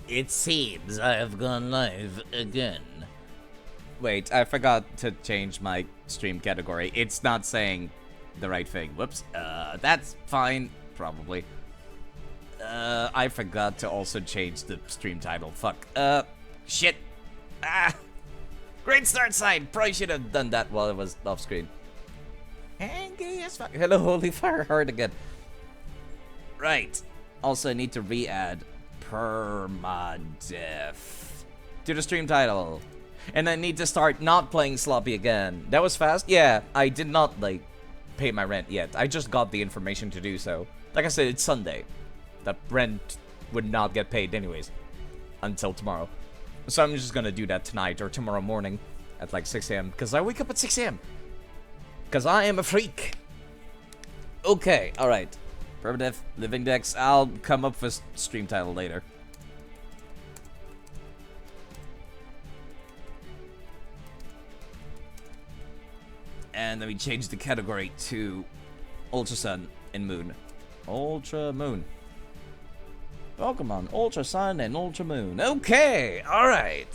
It seems I have gone live again. Wait, I forgot to change my stream category. It's not saying the right thing. Whoops. That's fine, probably. I forgot to also change the stream title. Fuck. Shit. Ah! Great start sign! Probably should have done that while it was off screen. Angry as fuck. Hello, Holy Fire Heart again. Right. Also, I need to re-add Permadeath to the stream title. And I need to start not playing sloppy again. That was fast? Yeah, I did not, like, pay my rent yet. I just got the information to do so. Like I said, it's Sunday. That rent would not get paid anyways. Until tomorrow. So I'm just gonna do that tonight or tomorrow morning at like 6 a.m. Because I wake up at 6 a.m. Because I am a freak. Okay, alright. Permadeath, LivingDex. I'll come up with stream title later. And then we change the category to Ultra Sun and Moon. Ultra Moon. Pokemon, Ultra Sun and Ultra Moon. Okay, alright.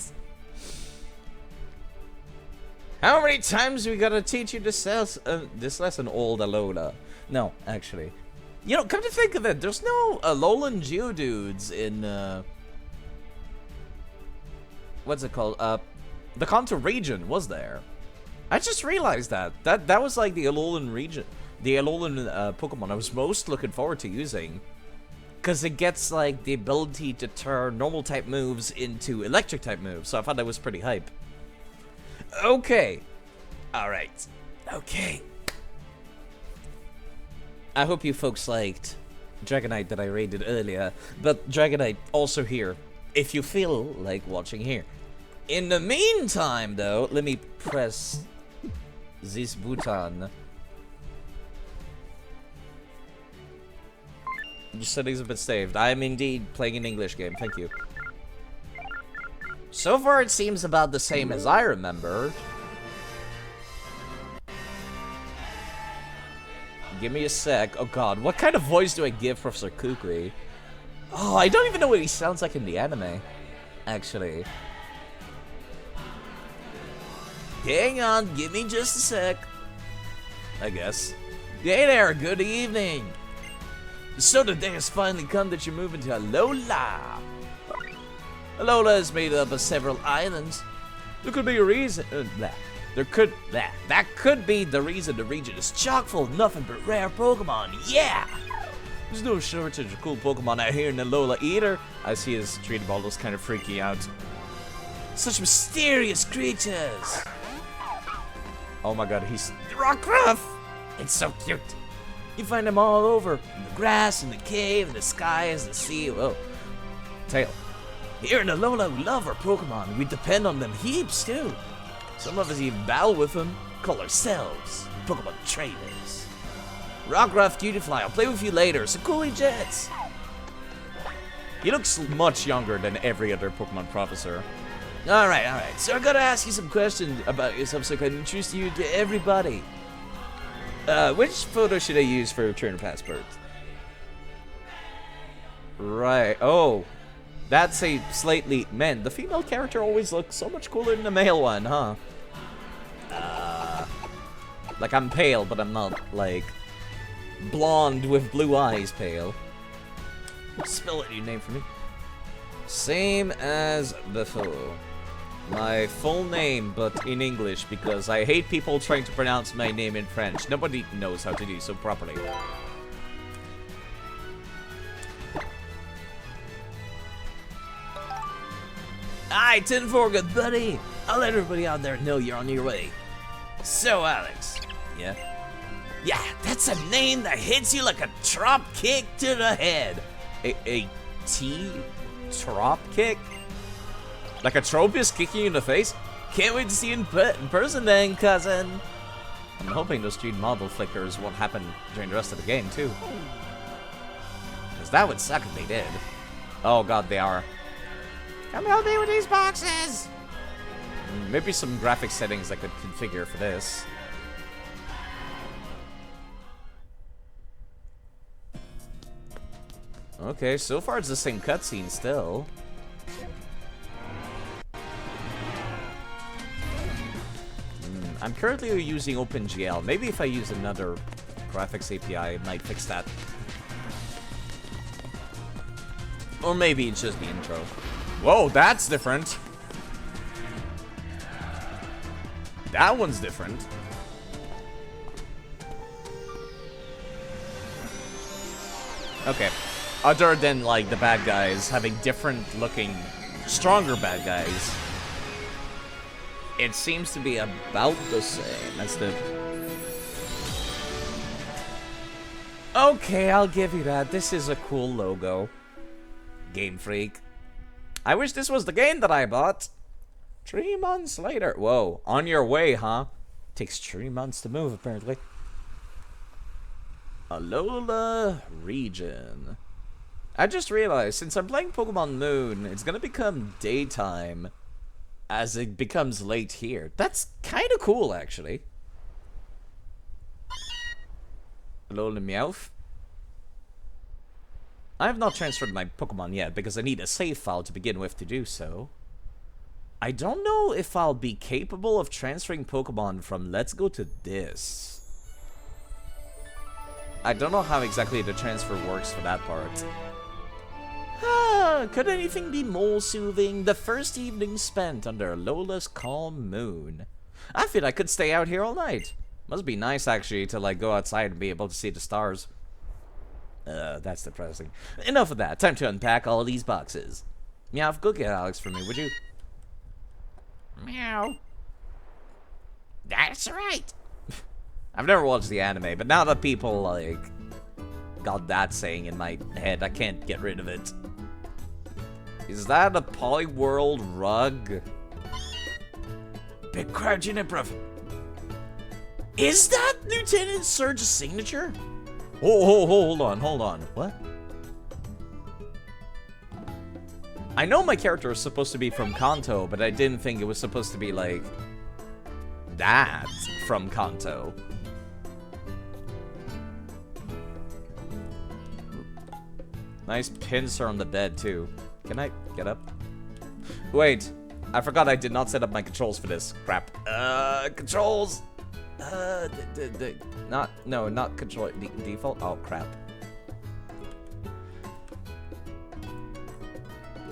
How many times we gotta teach you this lesson, old Alola? No, actually. You know, come to think of it, there's no Alolan Geodudes in, what's it called? The Kanto region, was there? I just realized that. That was like the Alolan region, the Alolan Pokemon I was most looking forward to using. Because it gets, like, the ability to turn normal type moves into electric type moves, so I thought that was pretty hype. Okay. Alright. Okay. I hope you folks liked Dragonite that I raided earlier, but Dragonite also here, if you feel like watching here. In the meantime, though, let me press this button. Your settings have been saved. I am indeed playing an English game, thank you. So far it seems about the same as I remember. Give me a sec. Oh god, what kind of voice do I give Professor Kukui? Oh, I don't even know what he sounds like in the anime, actually. Hang on, give me just a sec. I guess. Hey there, good evening. So the day has finally come that you're moving to Alola. Alola is made up of several islands. There could be a reason. That could be the reason the region is chock full of nothing but rare Pokemon. Yeah. There's no shortage of cool Pokemon out here in Alola either. I see his treating all those kind of freaky out. Such mysterious creatures. Oh my god, he's Rockruff. It's so cute. You find them all over, in the grass, in the cave, in the skies, the sea. Whoa. Tail. Here in Alola, we love our Pokemon. We depend on them heaps, too. Some of us even battle with them, call ourselves Pokemon trainers. Rockruff, Cutiefly, I'll play with you later, so cool jets. He looks much younger than every other Pokemon professor. Alright. So I gotta ask you some questions about yourself so I can introduce you to everybody. Which photo should I use for Trainer Passport? Right. Oh, that's a slightly... Man, the female character always looks so much cooler than the male one, huh? Like, I'm pale, but I'm not, like, blonde with blue eyes pale. Spell out your name for me. Same as before. My full name, but in English, because I hate people trying to pronounce my name in French. Nobody knows how to do so properly. Hi, 10-4, good buddy. I'll let everybody out there know you're on your way. So, Alex. Yeah? Yeah, that's a name that hits you like a drop kick to the head. A drop kick? Like a Tropius kicking you in the face? Can't wait to see you in person then, cousin. I'm hoping those street model flickers won't happen during the rest of the game, too. Because that would suck if they did. Oh god, they are. Come help me with these boxes! Maybe some graphic settings I could configure for this. Okay, so far it's the same cutscene still. I'm currently using OpenGL. Maybe if I use another graphics API, it might fix that. Or maybe it's just the intro. Whoa, that's different. That one's different. Okay. Other than, like, the bad guys having different looking, stronger bad guys, it seems to be about the same. That's the... Okay, I'll give you that. This is a cool logo. Game Freak. I wish this was the game that I bought. 3 months later. Whoa, on your way, huh? Takes 3 months to move, apparently. Alola region. I just realized, since I'm playing Pokemon Moon, it's gonna become daytime as it becomes late here. That's kind of cool, actually. Alola Meowth. I have not transferred my Pokemon yet, because I need a save file to begin with to do so. I don't know if I'll be capable of transferring Pokemon from Let's Go to this. I don't know how exactly the transfer works for that part. Ah, could anything be more soothing? The first evening spent under Alola's calm moon. I feel I could stay out here all night. Must be nice, actually, to, like, go outside and be able to see the stars. That's depressing. Enough of that. Time to unpack all these boxes. Meow, go get Alex for me, would you? Meow. That's right. I've never watched the anime, but now that people, like, got that saying in my head, I can't get rid of it. Is that a Polyworld rug? Big crouching improv. Is that Lieutenant Surge's signature? Oh, hold on. What? I know my character is supposed to be from Kanto, but I didn't think it was supposed to be, like, that from Kanto. Nice pincer on the bed, too. Can I get up? Wait, I forgot I did not set up my controls for this. Crap. Controls! Not control, default? Oh, crap.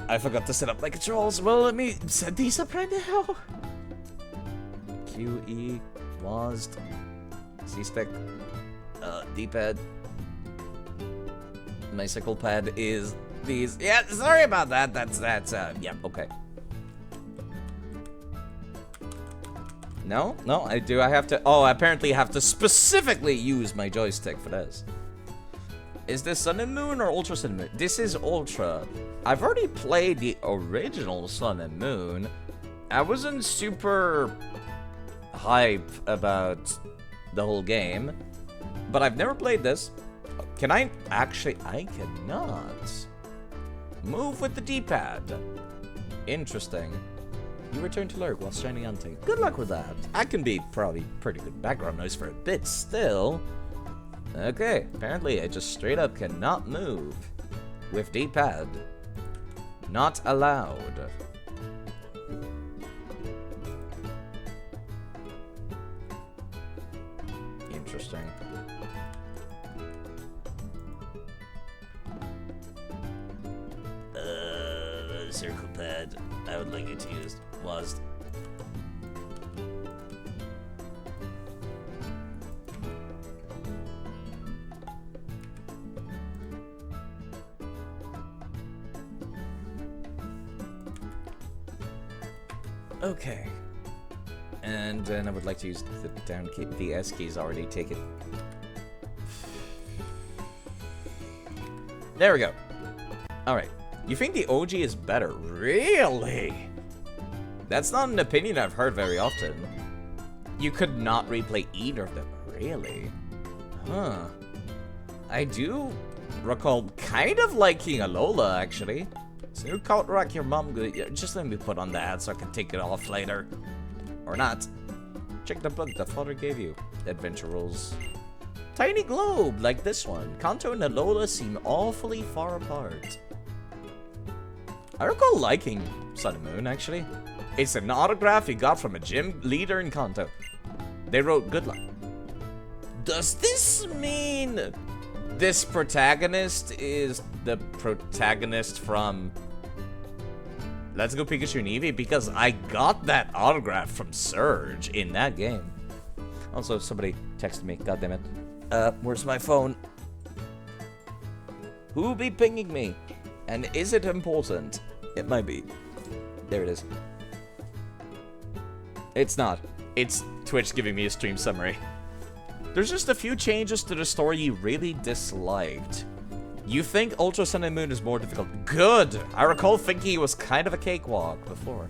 I forgot to set up my controls. Well, let me set these up right now. Q, E, WASD, C-stick, D-pad. My sickle pad is these. Yeah, sorry about that. That's, yeah, okay. No, I do. I have to. Oh, I apparently have to specifically use my joystick for this. Is this Sun and Moon or Ultra Sun and Moon? This is Ultra. I've already played the original Sun and Moon. I wasn't super hype about the whole game, but I've never played this. Can I? Actually, I cannot move with the D-pad. Interesting. You return to lurk while standing on tape. Good luck with that. That can be probably pretty good background noise for a bit still. Okay, apparently I just straight up cannot move with D-pad. Not allowed. Interesting. Circle pad. I would like it to use WASD. Okay. And then I would like to use the down key. The S keys already take it. There we go. Alright. You think the OG is better? Really? That's not an opinion I've heard very often. You could not replay either of them. Really? Huh. I do recall kind of liking Alola, actually. So you counteract your mom good. Just let me put on that so I can take it off later. Or not. Check the book the father gave you. Adventure rules. Tiny globe, like this one. Kanto and Alola seem awfully far apart. I recall liking Sun and Moon, actually. It's an autograph he got from a gym leader in Kanto. They wrote good luck. Does this mean this protagonist is the protagonist from Let's Go Pikachu and Eevee? Because I got that autograph from Surge in that game. Also, somebody texted me. God damn it. Where's my phone? Who be pinging me? And is it important? It might be. There it is. It's not. It's Twitch giving me a stream summary. There's just a few changes to the story you really disliked. You think Ultra Sun and Moon is more difficult? Good! I recall thinking it was kind of a cakewalk before.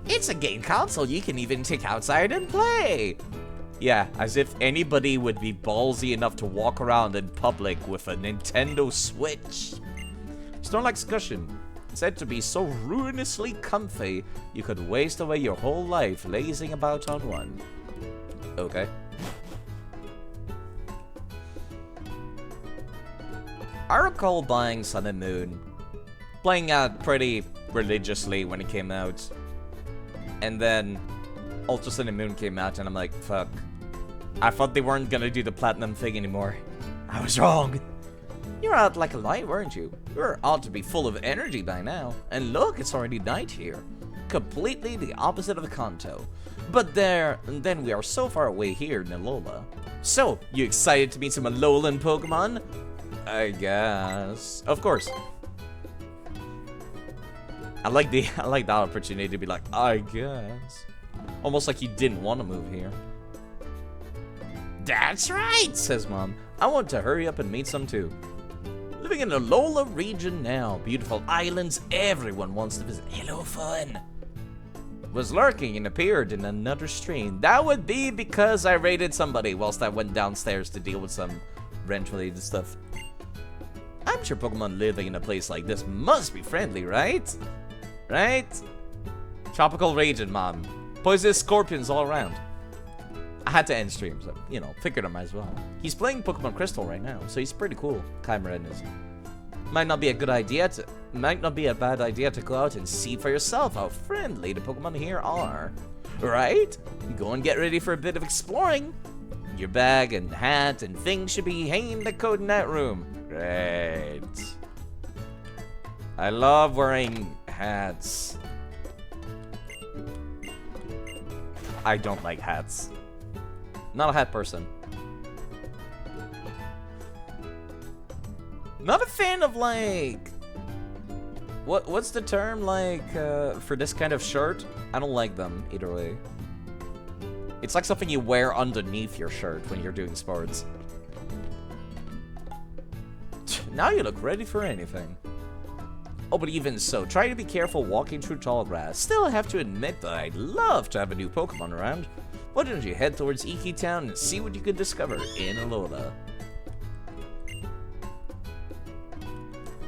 It's a game console you can even take outside and play! Yeah, as if anybody would be ballsy enough to walk around in public with a Nintendo Switch. Snorlax Cushion. Said to be so ruinously comfy, you could waste away your whole life lazing about on one. Okay. I recall buying Sun and Moon, playing out pretty religiously when it came out, and then Ultra Sun and Moon came out, and I'm like, fuck. I thought they weren't gonna do the platinum thing anymore. I was wrong. You're out like a light, weren't you? You're ought to be full of energy by now. And look, it's already night here. Completely the opposite of the Kanto. But then we are so far away here in Alola. So, you excited to meet some Alolan Pokemon? I guess. Of course. I like that opportunity to be like, I guess. Almost like you didn't want to move here. That's right, says Mom. I want to hurry up and meet some too. Living in the Alola region now. Beautiful islands everyone wants to visit. Hello, fun. Was lurking and appeared in another stream. That would be because I raided somebody whilst I went downstairs to deal with some rent-related stuff. I'm sure Pokemon living in a place like this must be friendly, right? Right? Tropical region, Mom. Poisonous scorpions all around. I had to end stream, so, you know, figured I might as well. He's playing Pokemon Crystal right now, so he's pretty cool. Chimeran is. Might not be a bad idea to go out and see for yourself how friendly the Pokemon here are. Right? Go and get ready for a bit of exploring. Your bag and hat and things should be hanging in the coordinate room. Great. I love wearing hats. I don't like hats. Not a hat person. Not a fan of, like... What's the term, like, for this kind of shirt? I don't like them, either way. It's like something you wear underneath your shirt when you're doing sports. Now you look ready for anything. Oh, but even so, try to be careful walking through tall grass. Still, I have to admit that I'd love to have a new Pokemon around. Why don't you head towards Iki Town and see what you can discover in Alola?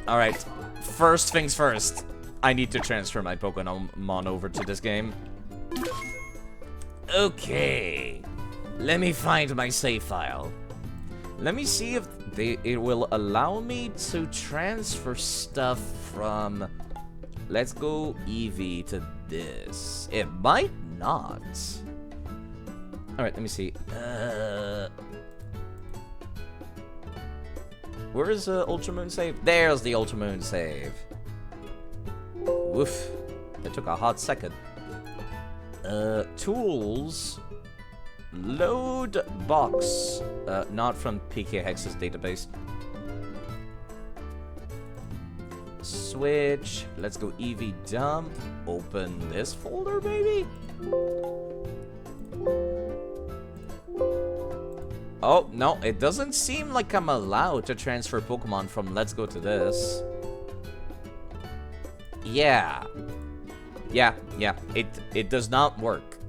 Alright, first things first. I need to transfer my Pokemon over to this game. Okay. Let me find my save file. Let me see if it will allow me to transfer stuff from Let's Go Eevee to this. It might not. Alright, let me see. Where is Ultra Moon save? There's the Ultra Moon save. Woof. That took a hot second. Tools. Load box. Not from PK Hex's database. Switch. Let's go Eevee dump. Open this folder, maybe? Oh, no, it doesn't seem like I'm allowed to transfer Pokemon from Let's Go to this. Yeah. Yeah, it does not work.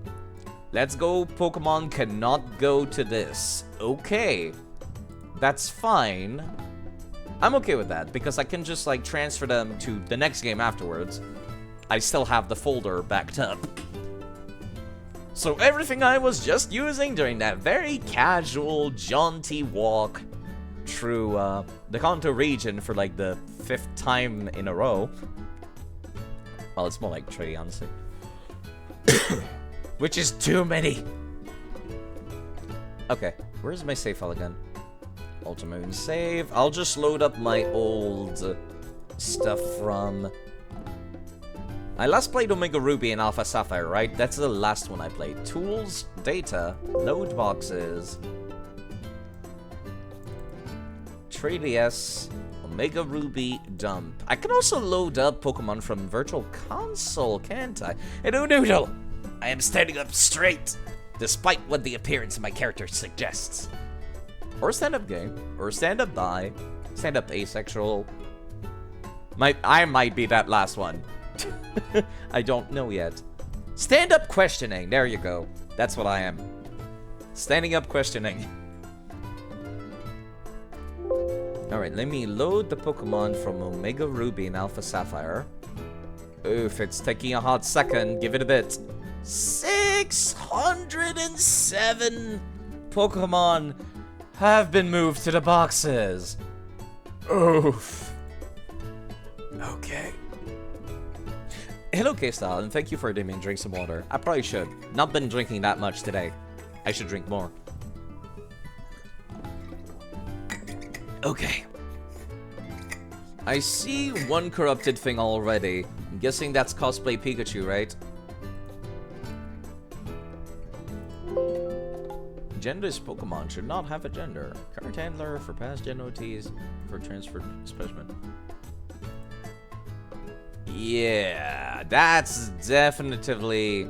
Let's Go Pokemon cannot go to this. Okay. That's fine. I'm okay with that, because I can just, like, transfer them to the next game afterwards. I still have the folder backed up. So everything I was just using during that very casual, jaunty walk through the Kanto region for like the 5th time in a row. Well, it's more like 3, honestly. Which is too many. Okay, where's my save file again? Ultimate and save. I'll just load up my old stuff from... I last played Omega Ruby and Alpha Sapphire, right? That's the last one I played. Tools, data, load boxes, 3DS, Omega Ruby, dump. I can also load up Pokemon from Virtual Console, can't I? Hello, Noodle! I am standing up straight, despite what the appearance of my character suggests. Or stand-up gay, or stand-up bi, stand-up asexual. I might be that last one. I don't know yet. Stand-up questioning, there you go. That's what I am. Standing up questioning. Alright, let me load the Pokemon from Omega Ruby and Alpha Sapphire. Oof, it's taking a hot second. Give it a bit. 607 Pokemon have been moved to the boxes. Oof. Okay. Hello, K-Style, and thank you for letting me drink some water. I probably should. Not been drinking that much today. I should drink more. Okay. I see one corrupted thing already. I'm guessing that's cosplay Pikachu, right? Genderless Pokemon should not have a gender. Current handler for past gen OTs for transfer specimen. Yeah, that's definitively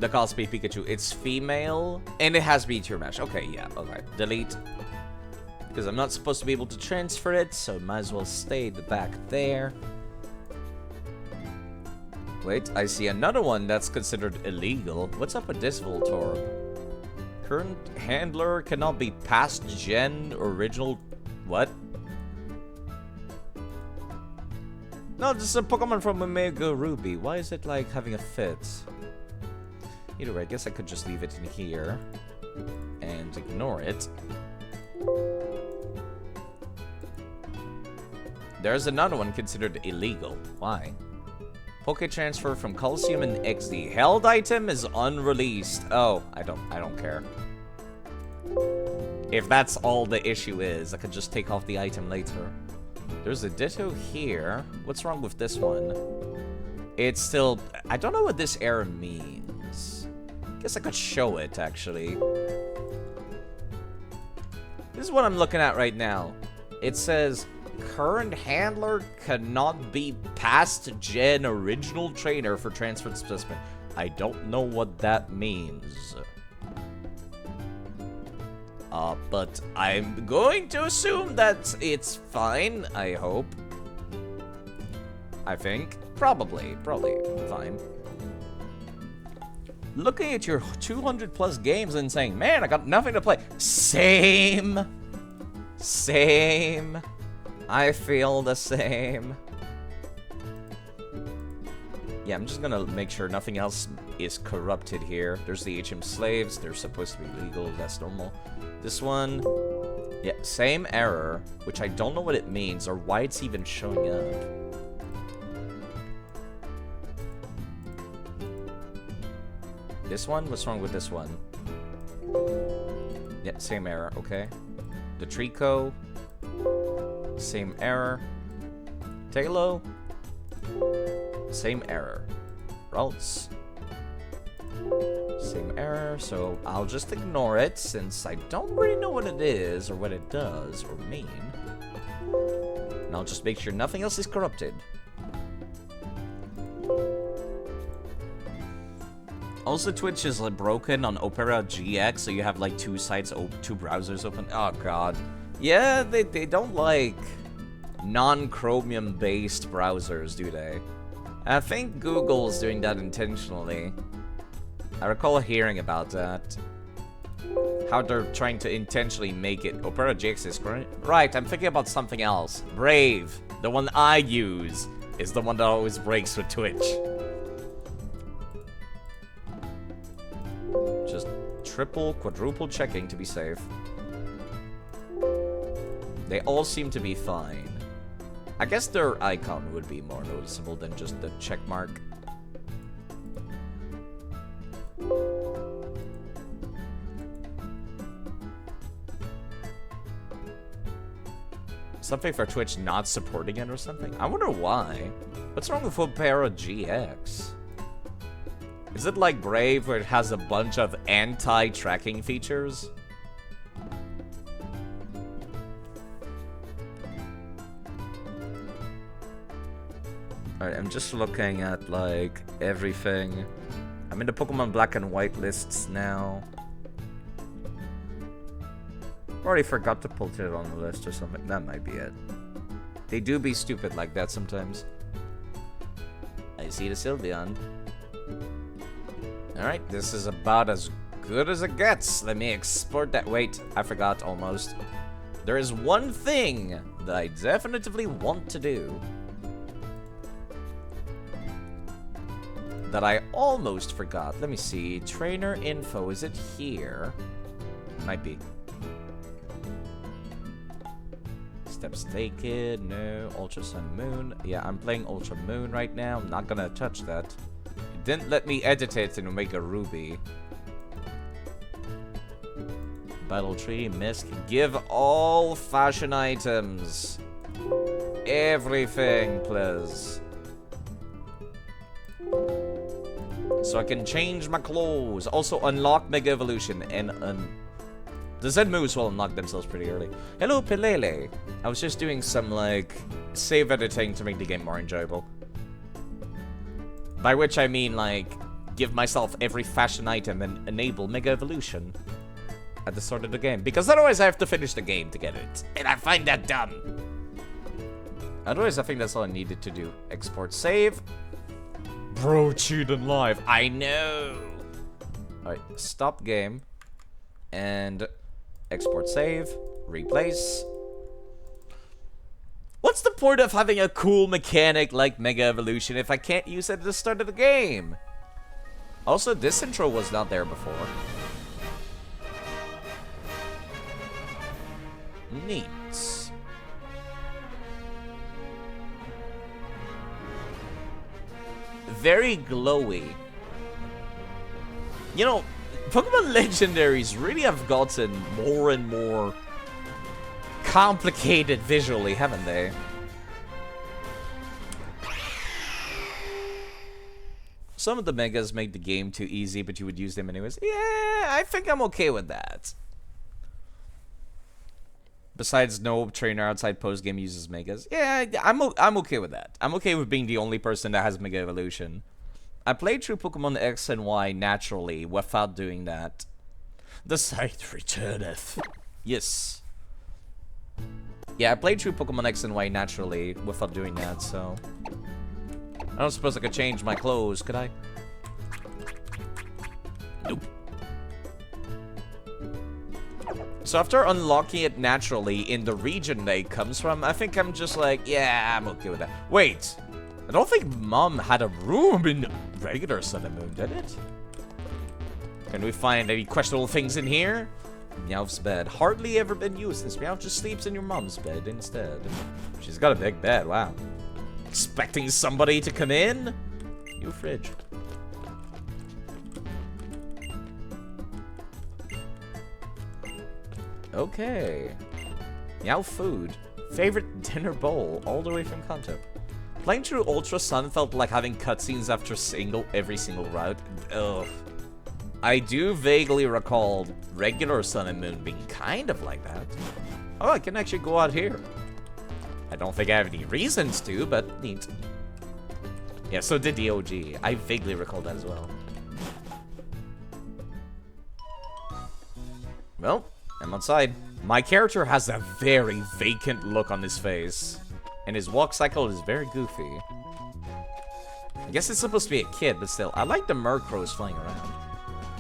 the cosplay Pikachu. It's female and it has B-tier mesh. Okay, yeah, okay. Delete. Because I'm not supposed to be able to transfer it, so might as well stay back there. Wait, I see another one that's considered illegal. What's up with this Voltorb? Current handler cannot be past gen original... What? No, this is a Pokemon from Omega Ruby. Why is it like having a fit? Either way, I guess I could just leave it in here and ignore it. There's another one considered illegal. Why? Poke transfer from Coliseum and XD. Held item is unreleased. Oh, I don't care. If that's all the issue is, I could just take off the item later. There's a Ditto here. What's wrong with this one? It's still... I don't know what this error means. Guess I could show it, actually. This is what I'm looking at right now. It says... Current handler cannot be past gen original trainer for transferred specimen. I don't know what that means. But I'm going to assume that it's fine, I hope. I think. Probably fine. Looking at your 200 plus games and saying, man, I got nothing to play. Same. I feel the same. Yeah, I'm just gonna make sure nothing else is corrupted here. There's the HM slaves. They're supposed to be legal. That's normal. This one, yeah, same error, which I don't know what it means or why it's even showing up. This one? What's wrong with this one? Yeah, same error. Okay. The Trico. Same error. Talo. Same error. Ralts. Same error, so I'll just ignore it since I don't really know what it is or what it does or mean. And I'll just make sure nothing else is corrupted. Also, Twitch is like broken on Opera GX, so you have like two sites, two browsers open. Oh god. Yeah, they don't like non-Chromium based browsers, do they? I think Google's doing that intentionally. I recall hearing about that. How they're trying to intentionally make it. Opera GX is correct. Right, I'm thinking about something else. Brave, the one I use, is the one that always breaks with Twitch. Just triple, quadruple checking to be safe. They all seem to be fine. I guess their icon would be more noticeable than just the check mark. Something for Twitch not supporting it or something? I wonder why. What's wrong with Opera GX? Is it like Brave where it has a bunch of anti-tracking features? Alright, I'm just looking at like everything. I'm in the Pokemon Black and White lists now. Already forgot to put it on the list or something. That might be it. They do be stupid like that sometimes. I see the Sylveon. Alright, this is about as good as it gets. Let me export that. Wait, I forgot almost. There is one thing that I definitively want to do. That I almost forgot. Let me see. Trainer info. Is it here? Might be. Steps taken. No. Ultra Sun Moon. Yeah, I'm playing Ultra Moon right now. I'm not gonna touch that. It didn't let me edit it in Omega Ruby. Battle Tree. Misc. Give all fashion items. Everything, please. So I can change my clothes. Also unlock Mega Evolution and the Zen moves will unlock themselves pretty early. Hello, Pelele. I was just doing some like save editing to make the game more enjoyable. By which I mean like give myself every fashion item and enable Mega Evolution at the start of the game. Because otherwise I have to finish the game to get it. And I find that dumb. Otherwise I think that's all I needed to do. Export save. Bro, cheating live. I know. Alright, stop game. And export save. Replace. What's the point of having a cool mechanic like Mega Evolution if I can't use it at the start of the game? Also, this intro was not there before. Neat. Very glowy. You know, Pokemon Legendaries really have gotten more and more complicated visually, haven't they? Some of the Megas make the game too easy, but you would use them anyways. Yeah, I think I'm okay with that. Besides, no trainer outside post-game uses Megas. Yeah, I'm okay with that. I'm okay with being the only person that has Mega Evolution. I played through Pokemon X and Y naturally without doing that. The site returneth. Yes. Yeah, I played through Pokemon X and Y naturally without doing that, so... I don't suppose I could change my clothes, could I? Nope. So after unlocking it naturally in the region that it comes from, I think I'm just like, yeah, I'm okay with that. Wait, I don't think Mom had a room in regular Sun and Moon, did it? Can we find any questionable things in here? Meowth's bed. Hardly ever been used since Meowth just sleeps in your mom's bed instead. She's got a big bed, wow. Expecting somebody to come in? New fridge. Okay. Meow food. Favorite dinner bowl, all the way from Kanto. Playing through Ultra Sun felt like having cutscenes after every single route. Ugh. I do vaguely recall regular Sun and Moon being kind of like that. Oh, I can actually go out here. I don't think I have any reasons to, but neat. Yeah, so did the OG. I vaguely recall that as well. Well, I'm outside. My character has a very vacant look on his face. And his walk cycle is very goofy. I guess it's supposed to be a kid, but still. I like the Murkrows flying around.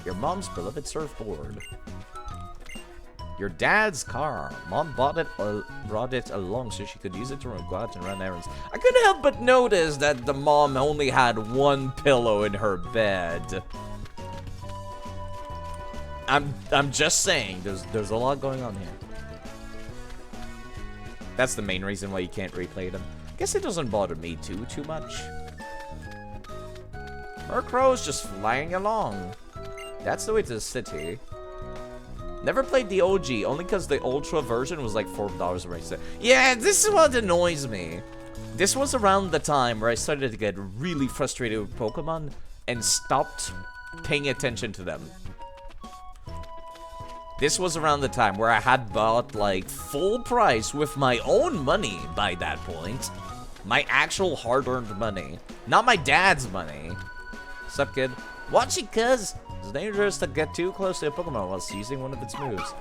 Your mom's beloved surfboard. Your dad's car. Mom brought it along so she could use it to go out and run errands. I couldn't help but notice that the mom only had one pillow in her bed. I'm just saying, there's a lot going on here. That's the main reason why you can't replay them. Guess it doesn't bother me too much. Murkrow's just flying along. That's the way to the city. Never played the OG, only because the Ultra version was like $4 right there. Yeah, this is what annoys me. This was around the time where I started to get really frustrated with Pokemon and stopped paying attention to them. This was around the time where I had bought like full price with my own money by that point. My actual hard-earned money. Not my dad's money. Sup, kid? Watch it, cuz. It's dangerous to get too close to a Pokemon while using one of its moves.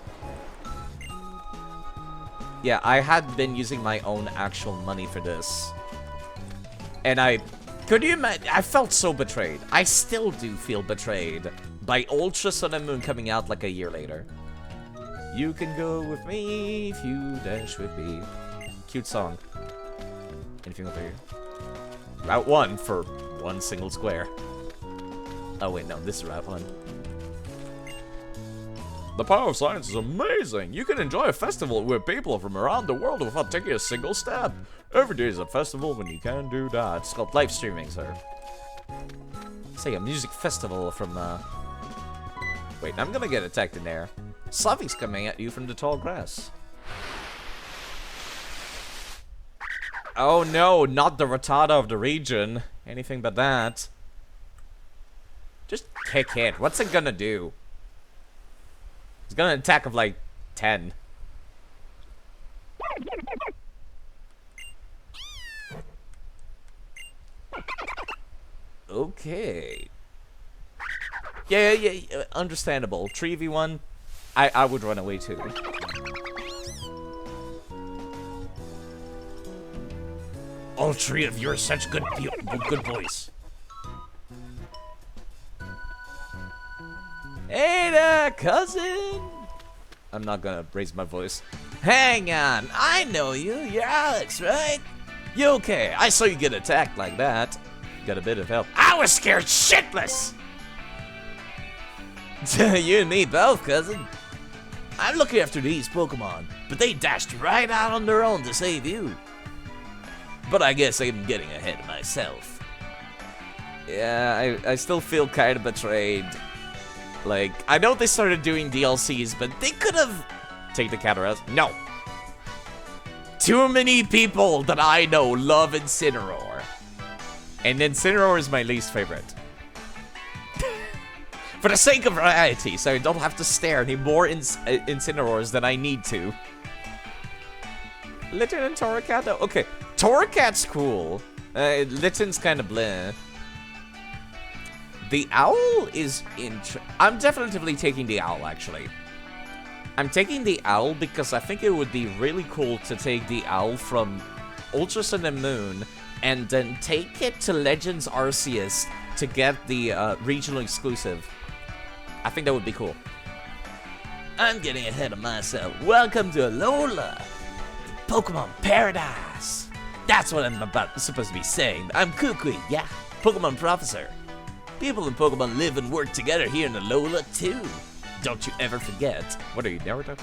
Yeah, I had been using my own actual money for this. And could you imagine? I felt so betrayed. I still do feel betrayed by Ultra Sun and Moon coming out like a year later. You can go with me if you dash with me. Cute song. Anything over here? Route 1 for one single square. Oh wait, no, this is Route 1. The power of science is amazing! You can enjoy a festival with people from around the world without taking a single step. Every day is a festival when you can do that. It's called live streaming, sir. Say a music festival from, Wait, I'm gonna get attacked in there. Slavik's coming at you from the tall grass. Oh no, not the Rattata of the region. Anything but that. Just kick it. What's it gonna do? It's gonna attack of like 10. Okay. Yeah, understandable. 3v1, I would run away too. All three of you are such good boys. Hey there, cousin! I'm not gonna raise my voice. Hang on, I know you. You're Alex, right? You okay? I saw you get attacked like that. Got a bit of help. I was scared shitless! You and me both, cousin. I'm looking after these Pokemon, but they dashed right out on their own to save you. But I guess I'm getting ahead of myself. Yeah, I still feel kind of betrayed. Like, I know they started doing DLCs, but they could have... Take the Cataracts? No. Too many people that I know love Incineroar. And Incineroar is my least favorite. For the sake of variety, so I don't have to stare any more Incineroars than I need to. Litten and Torracat, though? Okay, Torracat's cool. Litten's kind of bleh. The owl is I'm definitely taking the owl, actually. I'm taking the owl because I think it would be really cool to take the owl from Ultra Sun and Moon and then take it to Legends Arceus to get the regional exclusive. I think that would be cool. I'm getting ahead of myself. Welcome to Alola, Pokemon Paradise. That's what I'm supposed to be saying. I'm Kukui, yeah, Pokemon Professor. People in Pokemon live and work together here in Alola, too. Don't you ever forget. What are you, Naruto?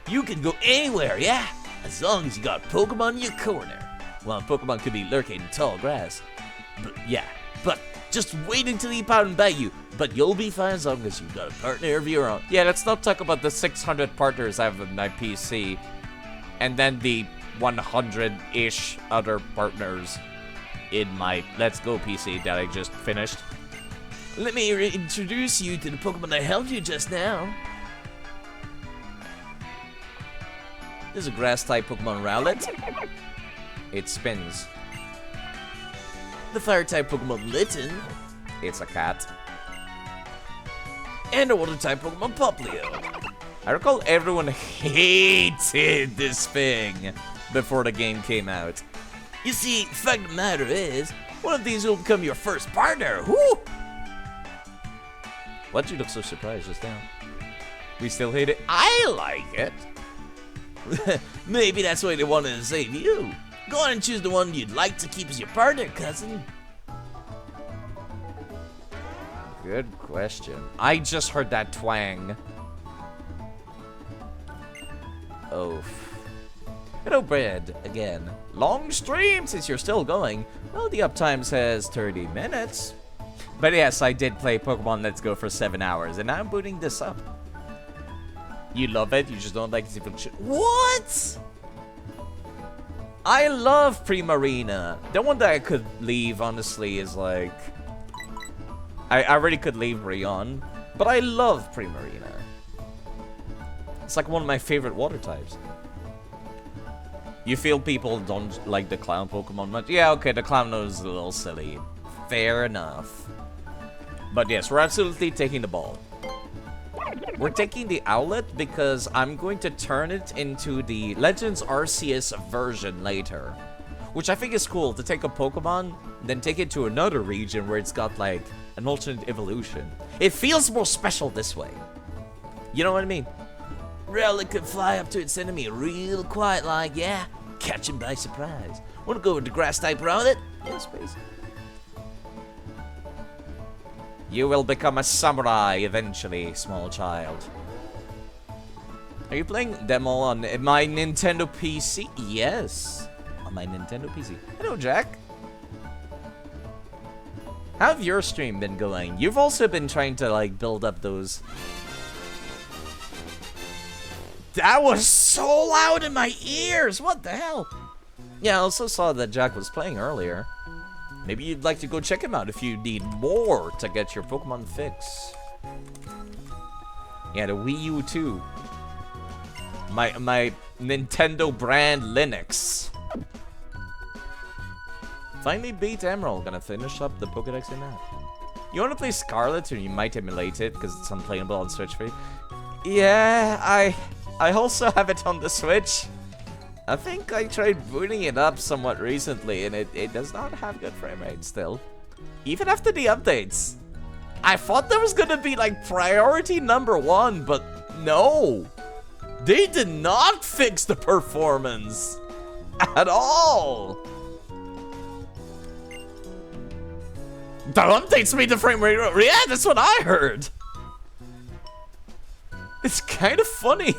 You can go anywhere, yeah? As long as you got Pokemon in your corner. Well, Pokemon could be lurking in tall grass. But just wait until he pound by you. But you'll be fine as long as you've got a partner of your own. Yeah, let's not talk about the 600 partners I have on my PC. And then the 100-ish other partners in my Let's Go PC that I just finished. Let me introduce you to the Pokemon that helped you just now. This is a Grass-type Pokemon Rowlet. It spins. The Fire-type Pokemon Litten. It's a cat. And a Water-type Pokemon Poplio. I recall everyone hated this thing before the game came out. You see, the fact of the matter is, one of these will become your first partner. Woo! Why'd you look so surprised just now? We still hate it? I like it. Maybe that's why they wanted to save you. Go on and choose the one you'd like to keep as your partner, cousin. Good question. I just heard that twang. Oh. Hello, Brad, again. Long stream since you're still going. Well, the uptime says 30 minutes. But yes, I did play Pokemon Let's Go for 7 hours, and I'm booting this up. You love it, you just don't like it. What? I love Primarina. The one that I could leave, honestly, is like... I already could leave Rayon, but I love Primarina. It's like one of my favorite water types. You feel people don't like the clown Pokemon much? Yeah, okay, the clown is a little silly. Fair enough. But yes, we're absolutely taking the ball. We're taking the Owlet because I'm going to turn it into the Legends Arceus version later. Which I think is cool, to take a Pokemon, then take it to another region where it's got, like, an alternate evolution. It feels more special this way. You know what I mean? Rowlet could fly up to its enemy real quiet like, yeah, catch him by surprise. Wanna go with the Grass-type Rowlet? Yes, please. You will become a samurai eventually, small child. Are you playing demo on my Nintendo PC? Yes, on my Nintendo PC. Hello, Jack. How have your stream been going? You've also been trying to, like, build up those... That was so loud in my ears! What the hell? Yeah, I also saw that Jack was playing earlier. Maybe you'd like to go check him out if you need more to get your Pokemon fix. Yeah, the Wii U too. My Nintendo brand Linux. Finally beat Emerald. Gonna finish up the Pokedex in that. You wanna play Scarlet, or you might emulate it because it's unplayable on Switch for you? Yeah, I also have it on the Switch. I think I tried booting it up somewhat recently, and it does not have good frame rate still. Even after the updates. I thought that was gonna be like priority #1, but no. They did not fix the performance at all. The updates made the frame rate. Yeah, that's what I heard. It's kind of funny.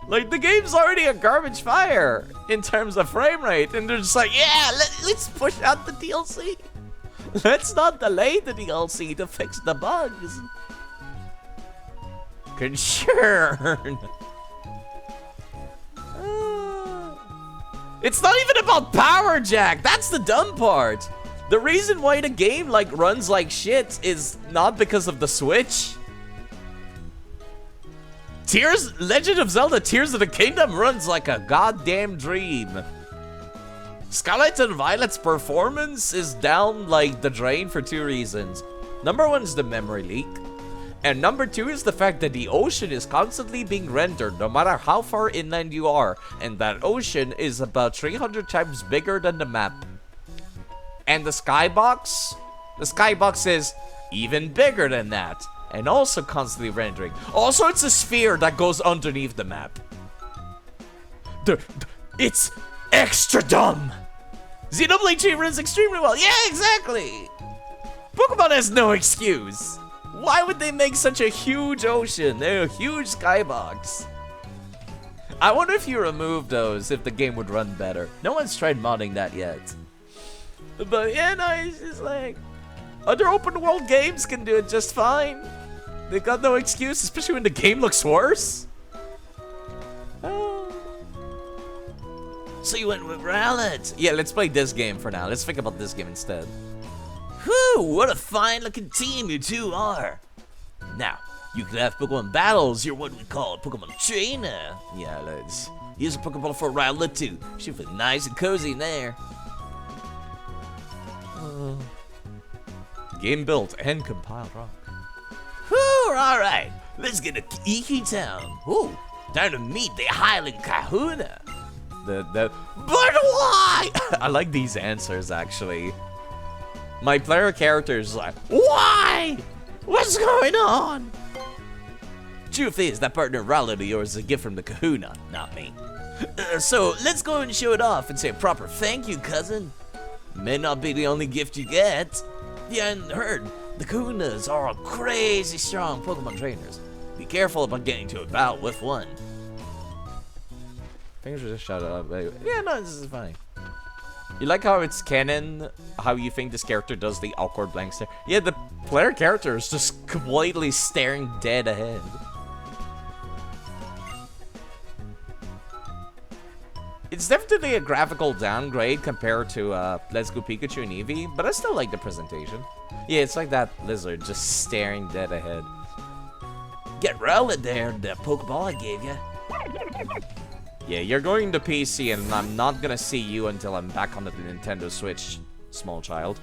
Like, the game's already a garbage fire in terms of frame rate, and they're just like, yeah, let's push out the DLC. Let's not delay the DLC to fix the bugs. Concern. It's not even about power, Jack. That's the dumb part. The reason why the game, like, runs like shit is not because of the Switch. Legend of Zelda Tears of the Kingdom runs like a goddamn dream. Scarlet and Violet's performance is down like the drain for 2 reasons. #1 is the memory leak, and #2 is the fact that the ocean is constantly being rendered no matter how far inland you are, and that ocean is about 300 times bigger than the map. And the skybox is even bigger than that. And also constantly rendering. Also, it's a sphere that goes underneath the map. It's extra dumb. Xenoblade 3 runs extremely well. Yeah, exactly. Pokemon has no excuse. Why would they make such a huge ocean? They're a huge skybox. I wonder if you remove those, if the game would run better. No one's tried modding that yet. But yeah, no, it's just like... Other open world games can do it just fine. They've got no excuse, especially when the game looks worse. So you went with Rowlet? Yeah, let's play this game for now. Let's think about this game instead. Whew, what a fine looking team you two are. Now, you can have Pokemon battles. You're what we call a Pokemon trainer. Yeah, let's use a Pokeball for Rowlet too. She'll feel nice and cozy in there. Game built and compiled wrong. Whew, alright. Let's get to Iki Town. Ooh, time to meet the Highland Kahuna. But why? I like these answers, actually. My player character is like, why? What's going on? Truth is, that partner Rowlet of yours is a gift from the Kahuna, not me. So, let's go and show it off and say a proper thank you, cousin. May not be the only gift you get. You hadn't heard, the Kahunas are crazy strong Pokemon trainers. Be careful about getting to a bout with one. Fingers are just shut up. Yeah, no, this is fine. You like how it's canon, how you think this character does the awkward blank stare? Yeah, the player character is just completely staring dead ahead. It's definitely a graphical downgrade compared to Let's Go Pikachu and Eevee, but I still like the presentation. Yeah, it's like that lizard just staring dead ahead. Get rolling there, the Pokeball I gave you. Yeah, you're going to PC and I'm not gonna see you until I'm back on the Nintendo Switch, small child.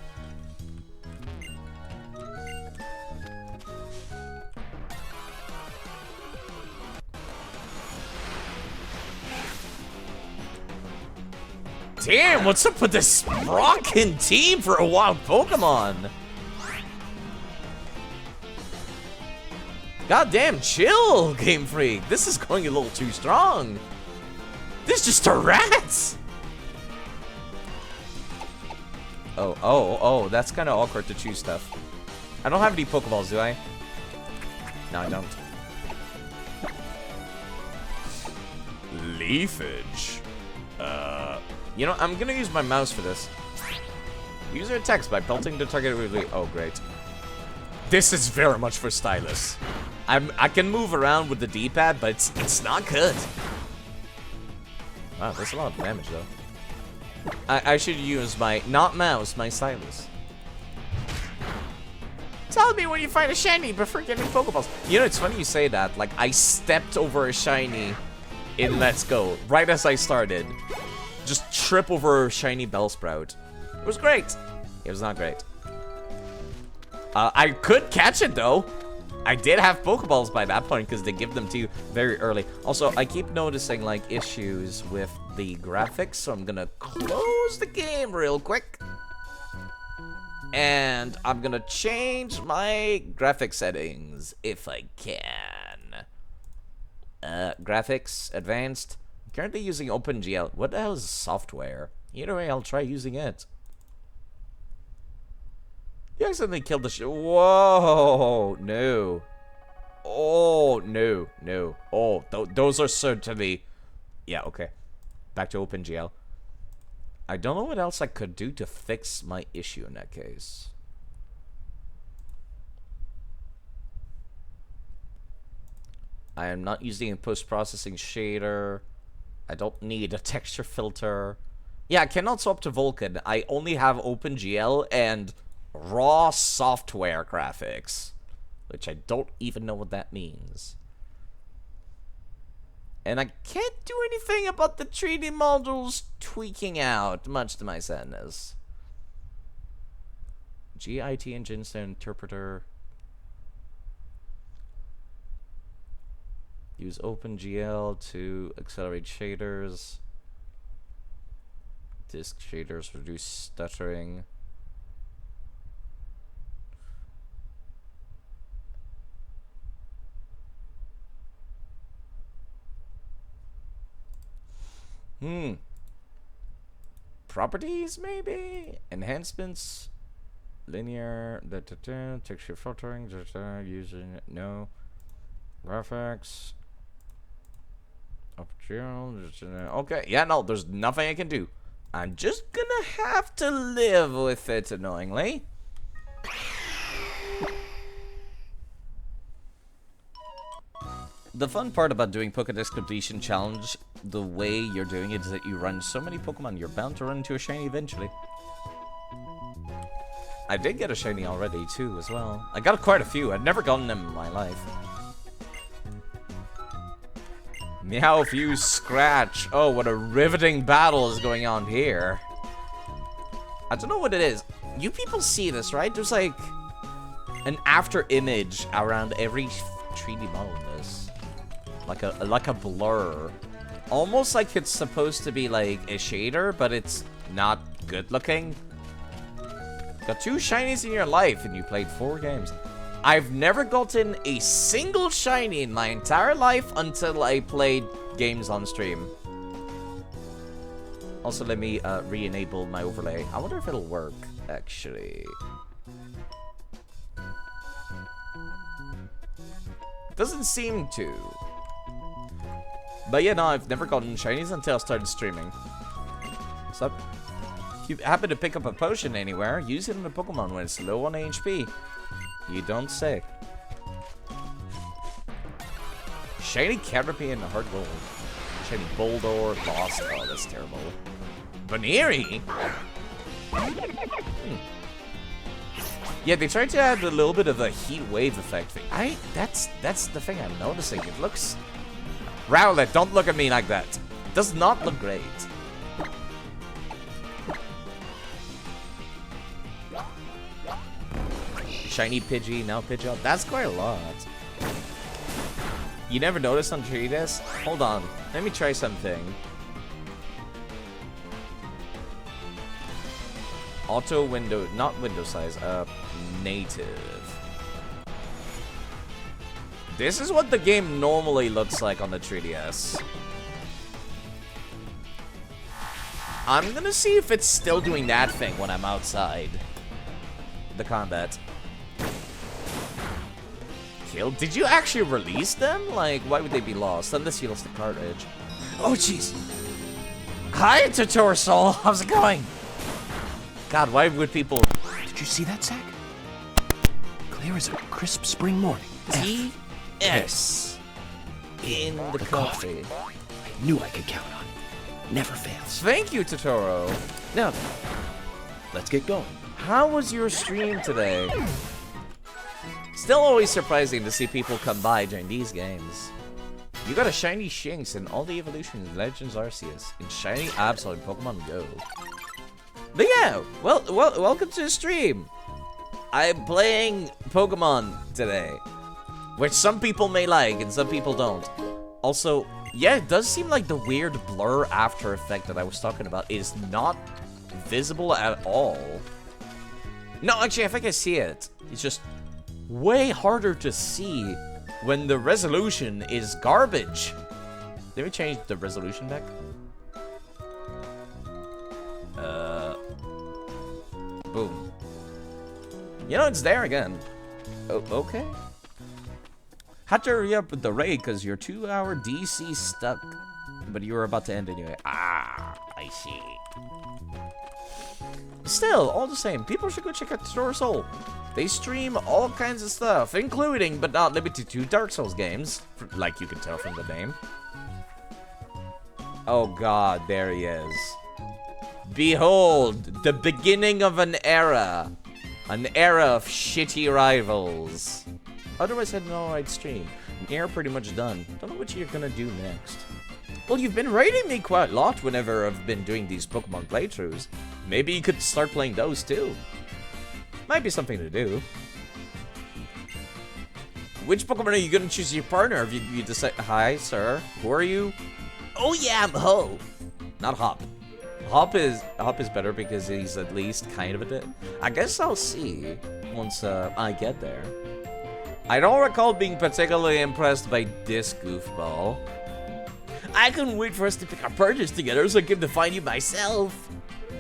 Damn, what's up with this rockin' team for a wild Pokemon? Goddamn, chill, Game Freak. This is going a little too strong. This is just a rats. Oh, that's kind of awkward to choose stuff. I don't have any Pokeballs, do I? No, I don't. Leafage. You know, I'm gonna use my mouse for this. User attacks by pelting the target with the... Oh, great. This is very much for stylus. I can move around with the D-pad, but it's not good. Wow, that's a lot of damage, though. I should use my... Not mouse, my stylus. Tell me when you find a shiny before getting Pokeballs. You know, it's funny you say that. Like, I stepped over a shiny in Let's Go right as I started. Just trip over shiny Bellsprout. It was great. It was not great. I could catch it though. I did have Pokeballs by that point because they give them to you very early. Also, I keep noticing like issues with the graphics, so I'm gonna close the game real quick. And I'm gonna change my graphic settings if I can. Graphics, advanced. Currently using OpenGL. What the hell is software? Either way, I'll try using it. You accidentally killed the Whoa, no. Oh, no, no. Oh, those are certainly... Yeah, okay. Back to OpenGL. I don't know what else I could do to fix my issue in that case. I am not using a post-processing shader. I don't need a texture filter. Yeah, I cannot swap to Vulkan. I only have OpenGL and raw software graphics, which I don't even know what that means. And I can't do anything about the 3D modules tweaking out, much to my sadness. GIT engine interpreter. Use OpenGL to accelerate shaders. Disk shaders reduce stuttering. Properties, maybe? Enhancements. Linear. Texture filtering. Using. No. Graphics. Okay, yeah, no, there's nothing I can do. I'm just gonna have to live with it, annoyingly. The fun part about doing Pokédex Completion Challenge, the way you're doing it, is that you run so many Pokemon, you're bound to run into a shiny eventually. I did get a shiny already, too, as well. I got quite a few. I've never gotten them in my life. Meowfuse Scratch. Oh, what a riveting battle is going on here. I don't know what it is. You people see this, right? There's like an after image around every 3D model in this. Like a blur. Almost like it's supposed to be like a shader, but it's not good looking. Got 2 shinies in your life and you played 4 games. I've never gotten a single shiny in my entire life until I played games on stream. Also, let me re-enable my overlay. I wonder if it'll work, actually. Doesn't seem to. But yeah, no, I've never gotten shinies until I started streaming. So, if you happen to pick up a potion anywhere, use it in a Pokemon when it's low on HP. You don't say. Shiny Caterpie and Hard Gold. Shiny Boldor, Lost. Oh, that's terrible. Baneri? Yeah, they tried to add a little bit of a heat wave effect thing. That's the thing I'm noticing. It looks... Rowlet, don't look at me like that. It does not look great. Shiny Pidgey, now Pidgeot. That's quite a lot. You never noticed on 3DS? Hold on. Let me try something. Auto window, not window size, native. This is what the game normally looks like on the 3DS. I'm gonna see if it's still doing that thing when I'm outside the combat. Kill? Did you actually release them? Like, why would they be lost? Unless you lost the cartridge. Oh, jeez. Hi, Tutorial. How's it going? God, why would people... Did you see that, Zach? Clear as a crisp spring morning. T.S. in the coffee. I knew I could count on. Never fails. Thank you, Totoro. Now then, let's get going. How was your stream today? Still always surprising to see people come by during these games. You got a shiny Shinx in all the evolutions in Legends Arceus, in shiny Absol in Pokemon Go. But yeah, welcome to the stream. I'm playing Pokemon today, which some people may like and some people don't. Also, yeah, it does seem like the weird blur after effect that I was talking about is not visible at all. No, actually, I think I see it. It's just way harder to see when the resolution is garbage. Let me change the resolution back. Boom. You know, it's there again. Oh, okay. Had to hurry up with the raid because your 2-hour DC stuck. But you were about to end anyway. Ah, I see. Still, all the same, people should go check out Store Soul. They stream all kinds of stuff, including, but not limited to, Dark Souls games. Like you can tell from the name. Oh god, there he is. Behold, the beginning of an era. An era of shitty rivals. Otherwise, I know I'd stream. An era pretty much done. Don't know what you're gonna do next. Well, you've been raiding me quite a lot whenever I've been doing these Pokemon playthroughs. Maybe you could start playing those too. Might be something to do. Which Pokemon are you gonna choose your partner if you decide? Hi, sir. Who are you? Oh yeah, I'm Ho. Not Hop. Hop is better because he's at least kind of a dick. I guess I'll see once I get there. I don't recall being particularly impressed by this goofball. I couldn't wait for us to pick our partners together so I could define you myself.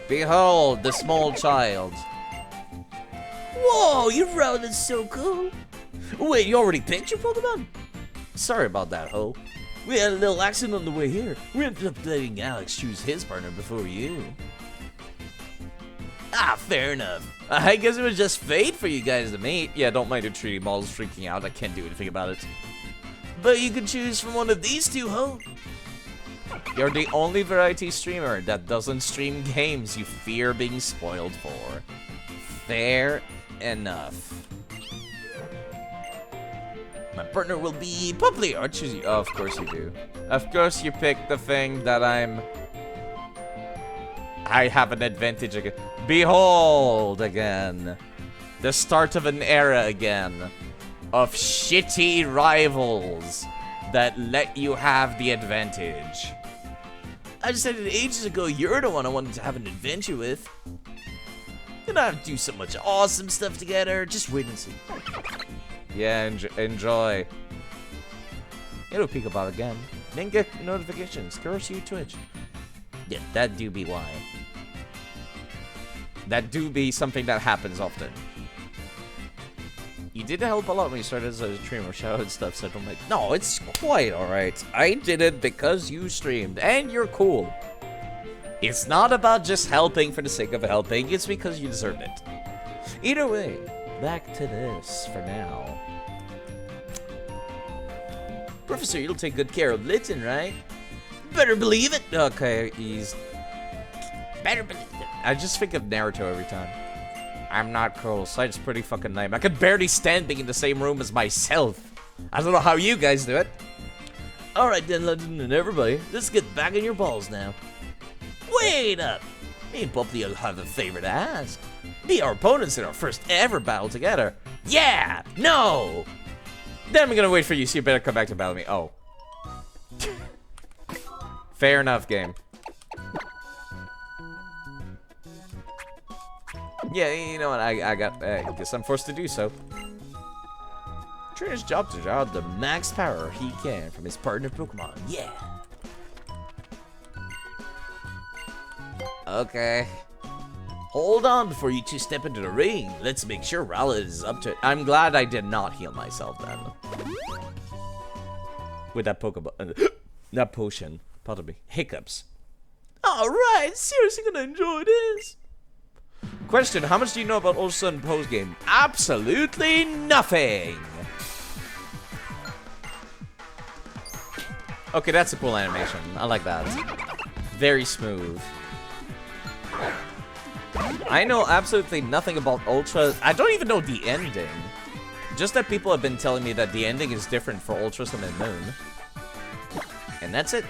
Behold, the small child. Whoa, your round is so cool. Wait, you already picked your Pokemon? Sorry about that, Ho. We had a little accident on the way here. We ended up letting Alex choose his partner before you. Ah, fair enough. I guess it was just fate for you guys to meet. Yeah, don't mind the tree balls freaking out. I can't do anything about it. But you can choose from one of these two, Ho. You're the only variety streamer that doesn't stream games you fear being spoiled for. Fair enough. My partner will be Puppy. Or choose you. Oh, of course you do. Of course you picked the thing that I have an advantage again. Behold again. The start of an era again. Of shitty rivals that let you have the advantage. I decided ages ago you're the one I wanted to have an adventure with. You don't have to do so much awesome stuff together. Just wait and see. Yeah, enjoy. It'll peek about again. Then get notifications. Curse you, Twitch. Yeah, that do be why. That do be something that happens often. You did help a lot when you started as a streamer, shout and stuff, so don't make... No, it's quite alright. I did it because you streamed, and you're cool. It's not about just helping for the sake of helping, it's because you deserved it. Either way, back to this for now. Professor, you'll take good care of Litten, right? Better believe it. Okay, he's... Better believe it. I just think of Naruto every time. I'm not cool. Sight's pretty fucking lame. I could barely stand being in the same room as myself. I don't know how you guys do it. Alright then, Litten and everybody. Let's get back in your balls now. Wait up! Me and Poppy will have a favor to ask. Be our opponents in our first ever battle together. Yeah! No! Then I'm gonna wait for you, so you better come back to battle me. Oh. Fair enough, game. Yeah, you know what? I guess I'm forced to do so. Trainer's job to draw the max power he can from his partner Pokemon. Yeah. Okay. Hold on before you two step into the ring. Let's make sure Rowlet is up to it. I'm glad I did not heal myself then. With that Pokeball. That potion. Pardon me. Hiccups. Alright, seriously gonna enjoy this. Question, how much do you know about Ultra Sun postgame? Absolutely nothing! Okay, that's a cool animation. I like that. Very smooth. I know absolutely nothing about Ultra. I don't even know the ending. Just that people have been telling me that the ending is different for Ultra Sun and Moon. And that's it.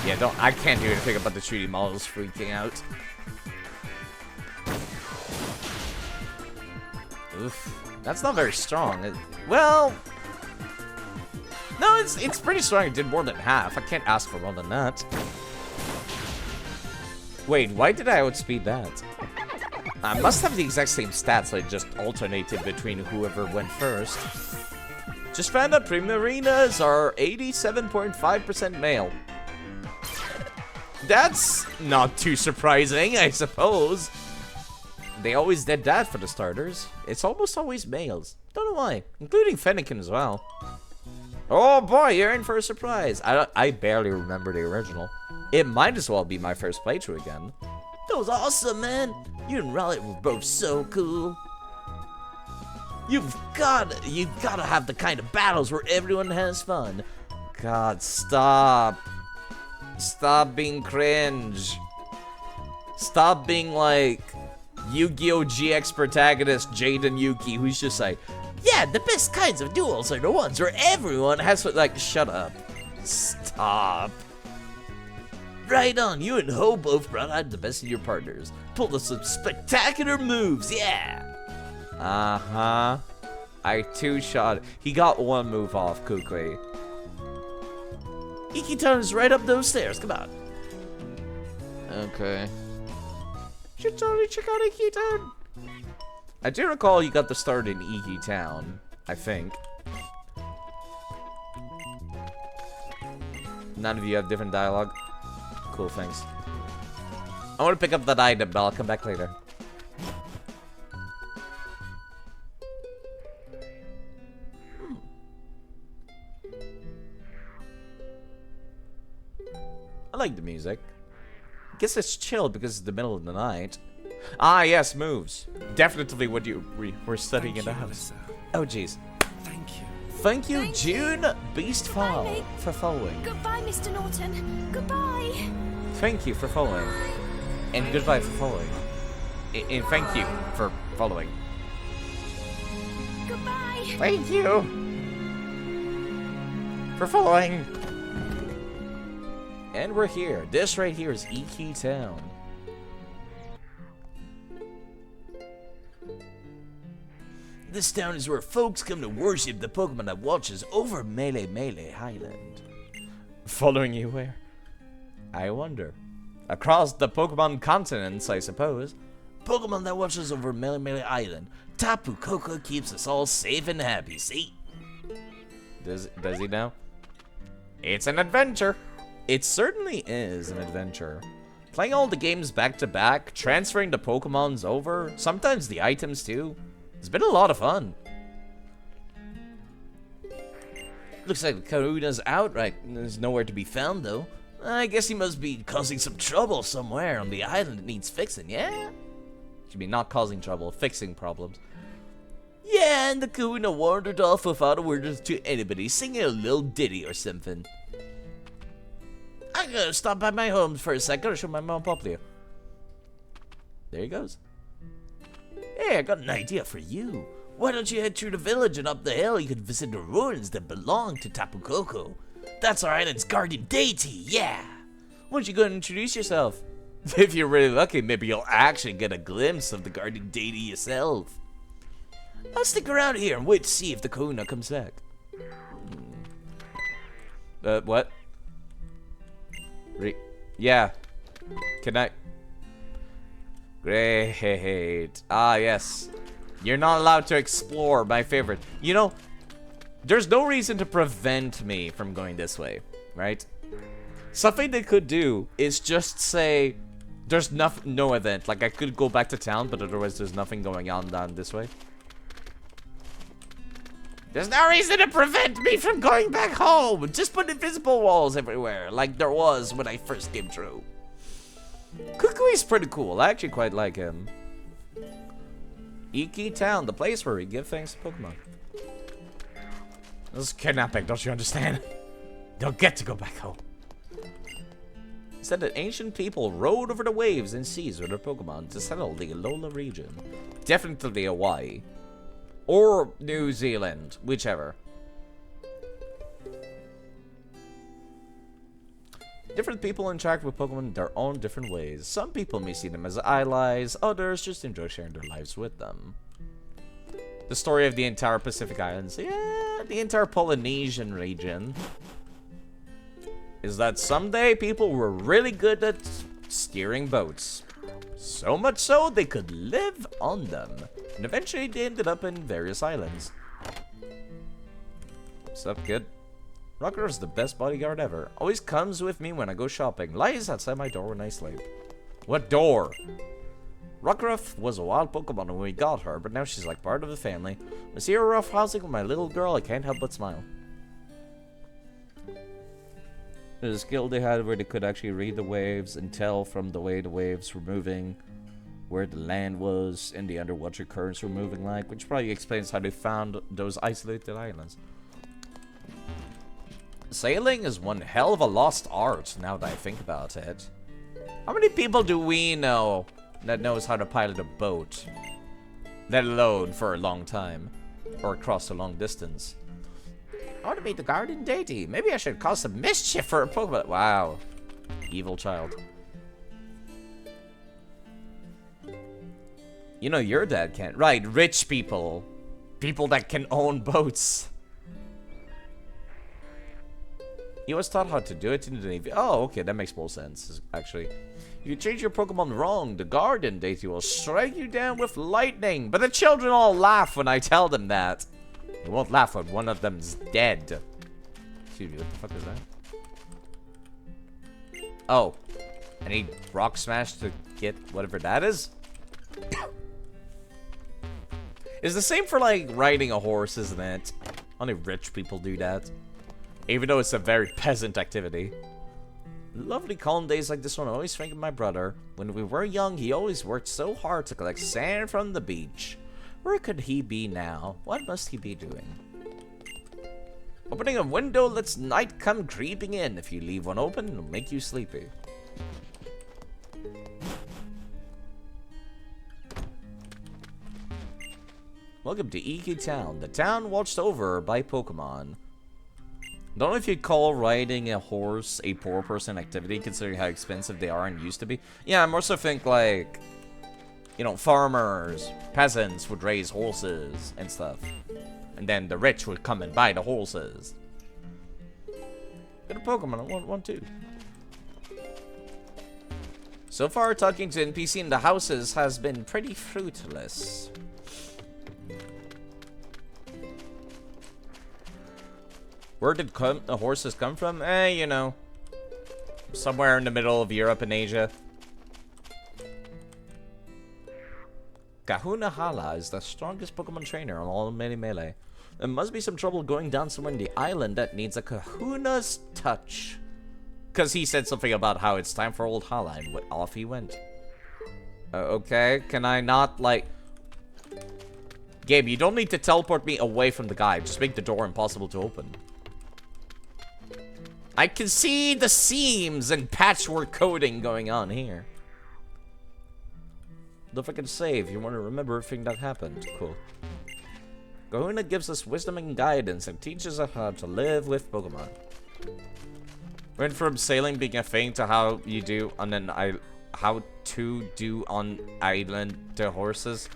Yeah, I can't do anything about the 3D models freaking out. Oof. That's not very strong. Well... No, it's pretty strong. It did more than half. I can't ask for more than that. Wait, why did I outspeed that? I must have the exact same stats. I just alternated between whoever went first. Just found out Primarinas are 87.5% male. That's not too surprising, I suppose. They always did that for the starters. It's almost always males. Don't know why. Including Fennekin as well. Oh boy, you're in for a surprise. I barely remember the original. It might as well be my first playthrough again. That was awesome, man. You and Rowlet were both so cool. You've gotta have the kind of battles where everyone has fun. God, stop. Stop being cringe. Stop being like Yu-Gi-Oh! GX protagonist Jaden Yuki, who's just like, yeah, the best kinds of duels are the ones where everyone has to, like, shut up. Stop. Right on, you and Ho both brought out the best of your partners. Pulled us some spectacular moves, yeah. Uh-huh. I two-shot. He got one move off, Kukui. Iki-Town is right up those stairs, come on. Okay. Should totally check out Iki-Town. I do recall you got the start in Iki-Town, I think. None of you have different dialogue? Cool, thanks. I want to pick up that item, but I'll come back later. I like the music. Guess it's chill because it's the middle of the night. Ah, yes, moves. Definitely what you were studying in the house. Oh, jeez. Thank you. Thank you, June Beastfall, for following. Goodbye, Mr. Norton. Goodbye. Thank you for following. And goodbye for following. And thank you for following. Goodbye. Thank you for following. And we're here. This right here is Iki-Town. This town is where folks come to worship the Pokemon that watches over Melee Highland. Following you where? I wonder. Across the Pokemon continents, I suppose. Pokemon that watches over Melee Island. Tapu Koko keeps us all safe and happy, see? Does he now? It's an adventure. It certainly is an adventure. Playing all the games back to back, transferring the Pokemons over, sometimes the items too. It's been a lot of fun. Looks like Karuna's out right. There's nowhere to be found though. I guess he must be causing some trouble somewhere on the island that needs fixing, yeah? You mean not causing trouble, fixing problems. Yeah, and the Kahuna wandered off without a word to anybody, singing a little ditty or something. I'm gonna stop by my home for a sec. Gotta show my mom properly. There he goes. Hey, I got an idea for you. Why don't you head through the village and up the hill? You could visit the ruins that belong to Tapu Koko. That's our island's guardian deity, yeah. Why don't you go and introduce yourself? If you're really lucky, maybe you'll actually get a glimpse of the guardian deity yourself. I'll stick around here and wait to see if the Kahuna comes back. What? Yeah. Can I? Great. Ah, yes. You're not allowed to explore, my favorite. You know, there's no reason to prevent me from going this way, right? Something they could do is just say, there's no event. Like, I could go back to town, but otherwise there's nothing going on down this way. There's no reason to prevent me from going back home. Just put invisible walls everywhere, like there was when I first came through. Kukui's pretty cool. I actually quite like him. Iki Town, the place where we give thanks to Pokemon. This is kidnapping, don't you understand? They'll get to go back home. It said that ancient people rode over the waves and seas with their Pokemon to settle the Alola region. Definitely Hawaii. Or New Zealand, whichever. Different people interact with Pokemon in their own different ways. Some people may see them as allies, others just enjoy sharing their lives with them. The story of the entire Pacific Islands, yeah, the entire Polynesian region, is that someday people were really good at steering boats. So much so, they could live on them. And eventually, they ended up in various islands. What's up, kid? Rocker is the best bodyguard ever. Always comes with me when I go shopping. Lies outside my door when I sleep. What door? Rockruff was a wild Pokemon when we got her, but now she's like part of the family. When I see her rough housing with my little girl, I can't help but smile. There's a skill they had where they could actually read the waves and tell from the way the waves were moving where the land was and the underwater currents were moving like, which probably explains how they found those isolated islands. Sailing is one hell of a lost art, now that I think about it. How many people do we know that knows how to pilot a boat? Let alone for a long time. Or across a long distance. I want to meet the guardian deity. Maybe I should cause some mischief for a Pokemon. Wow. Evil child. You know your dad can't. Right, rich people. People that can own boats. He was taught how to do it in the Navy. Oh, okay, that makes more sense, actually. If you change your Pokemon wrong, the guardian deity will strike you down with lightning. But the children all laugh when I tell them that. They won't laugh when one of them's dead. Excuse me, what the fuck is that? Oh. I need Rock Smash to get whatever that is? It's the same for, like, riding a horse, isn't it? Only rich people do that. Even though it's a very peasant activity. Lovely calm days like this one, I always think of my brother. When we were young, he always worked so hard to collect sand from the beach. Where could he be now? What must he be doing? Opening a window lets night come creeping in. If you leave one open, it'll make you sleepy. Welcome to Iki Town, the town watched over by Pokemon. Don't know if you'd call riding a horse a poor person activity, considering how expensive they are and used to be. Yeah, I more so think, like, you know, farmers, peasants would raise horses and stuff. And then the rich would come and buy the horses. Get a Pokemon, I want to. So far, talking to NPC in the houses has been pretty fruitless. Where did the horses come from? You know. Somewhere in the middle of Europe and Asia. Kahuna Hala is the strongest Pokemon trainer on all Melee. There must be some trouble going down somewhere in the island that needs a Kahuna's touch. Because he said something about how it's time for old Hala, and off he went. Okay, can I not, like... Gabe, you don't need to teleport me away from the guy. Just make the door impossible to open. I can see the seams and patchwork coding going on here. Don't forget to save. You want to remember everything that happened. Cool. Kahuna gives us wisdom and guidance and teaches us how to live with Pokemon. Went from sailing being a thing to how you do on how to do on island to horses.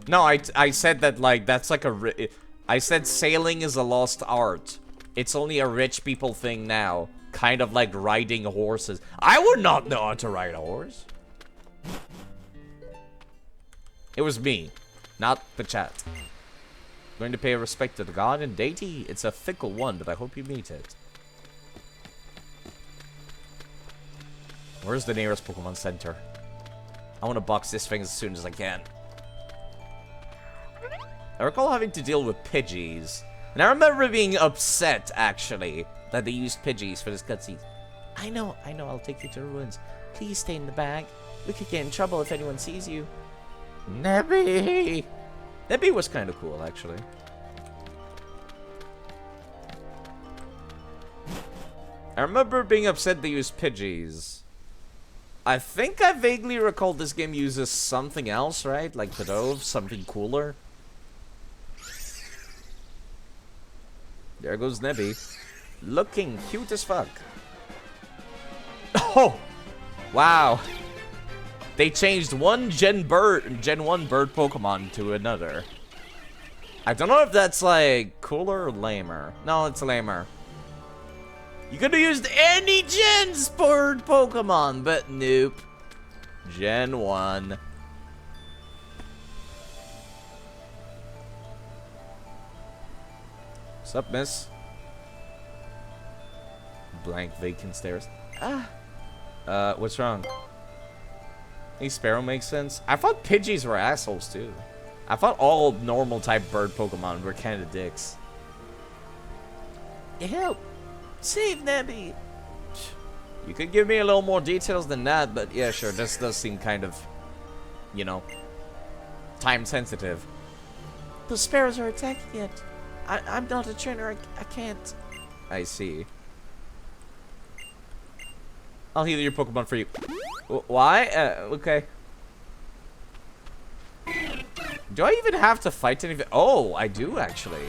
No, I said that, like, that's like I said sailing is a lost art. It's only a rich people thing now. Kind of like riding horses. I would not know how to ride a horse. It was me, not the chat. Going to pay respect to the god and deity. It's a fickle one, but I hope you meet it. Where's the nearest Pokemon Center? I want to box this thing as soon as I can. I recall having to deal with Pidgeys. And I remember being upset, actually, that they used Pidgeys for this cutscene. I know, I'll take you to the ruins. Please stay in the bag. We could get in trouble if anyone sees you. Nebby! Nebby was kind of cool, actually. I remember being upset they used Pidgeys. I think I vaguely recall this game uses something else, right? Like Pidove, something cooler. There goes Nebby. Looking cute as fuck. Oh! Wow. They changed one Gen 1 bird Pokemon to another. I don't know if that's like cooler or lamer. No, it's lamer. You could have used any Gen's bird Pokemon, but nope. Gen 1. What's up, miss? Blank vacant stares. What's wrong? Any Sparrow makes sense? I thought Pidgeys were assholes too. I thought all normal type bird Pokemon were kind of dicks. Help! Save Nebby! You could give me a little more details than that, but yeah, sure, this does seem kind of, you know, time sensitive. The sparrows are attacking it. I'm not a trainer, I can't. I see. I'll heal your Pokemon for you. Why? Okay. Do I even have to fight anything? Oh, I do actually.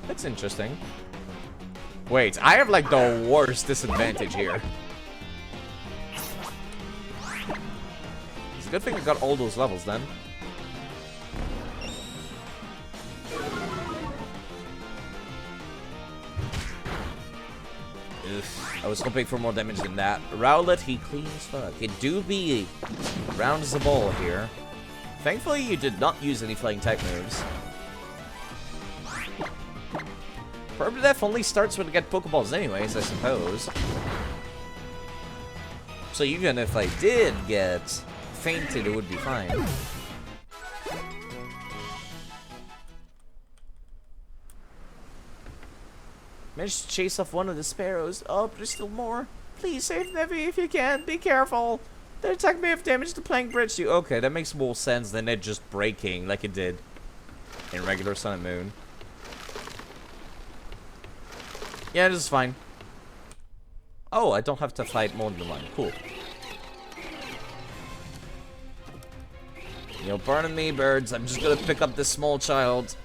That's interesting. Wait, I have like the worst disadvantage here. It's a good thing I got all those levels then. I was hoping for more damage than that. Rowlet, he clean as fuck. It do be round as a ball here. Thankfully, you did not use any flying type moves. Permadeath only starts when you get Pokeballs anyways, I suppose. So even if I did get fainted, it would be fine. Managed to chase off one of the sparrows. Oh, but there's still more. Please save Nebby if you can. Be careful. The attack may have damaged the plank bridge too. Okay, that makes more sense than it just breaking like it did in regular Sun and Moon. Yeah, this is fine. Oh, I don't have to fight more than one. Cool. You're burning me, birds. I'm just gonna pick up this small child.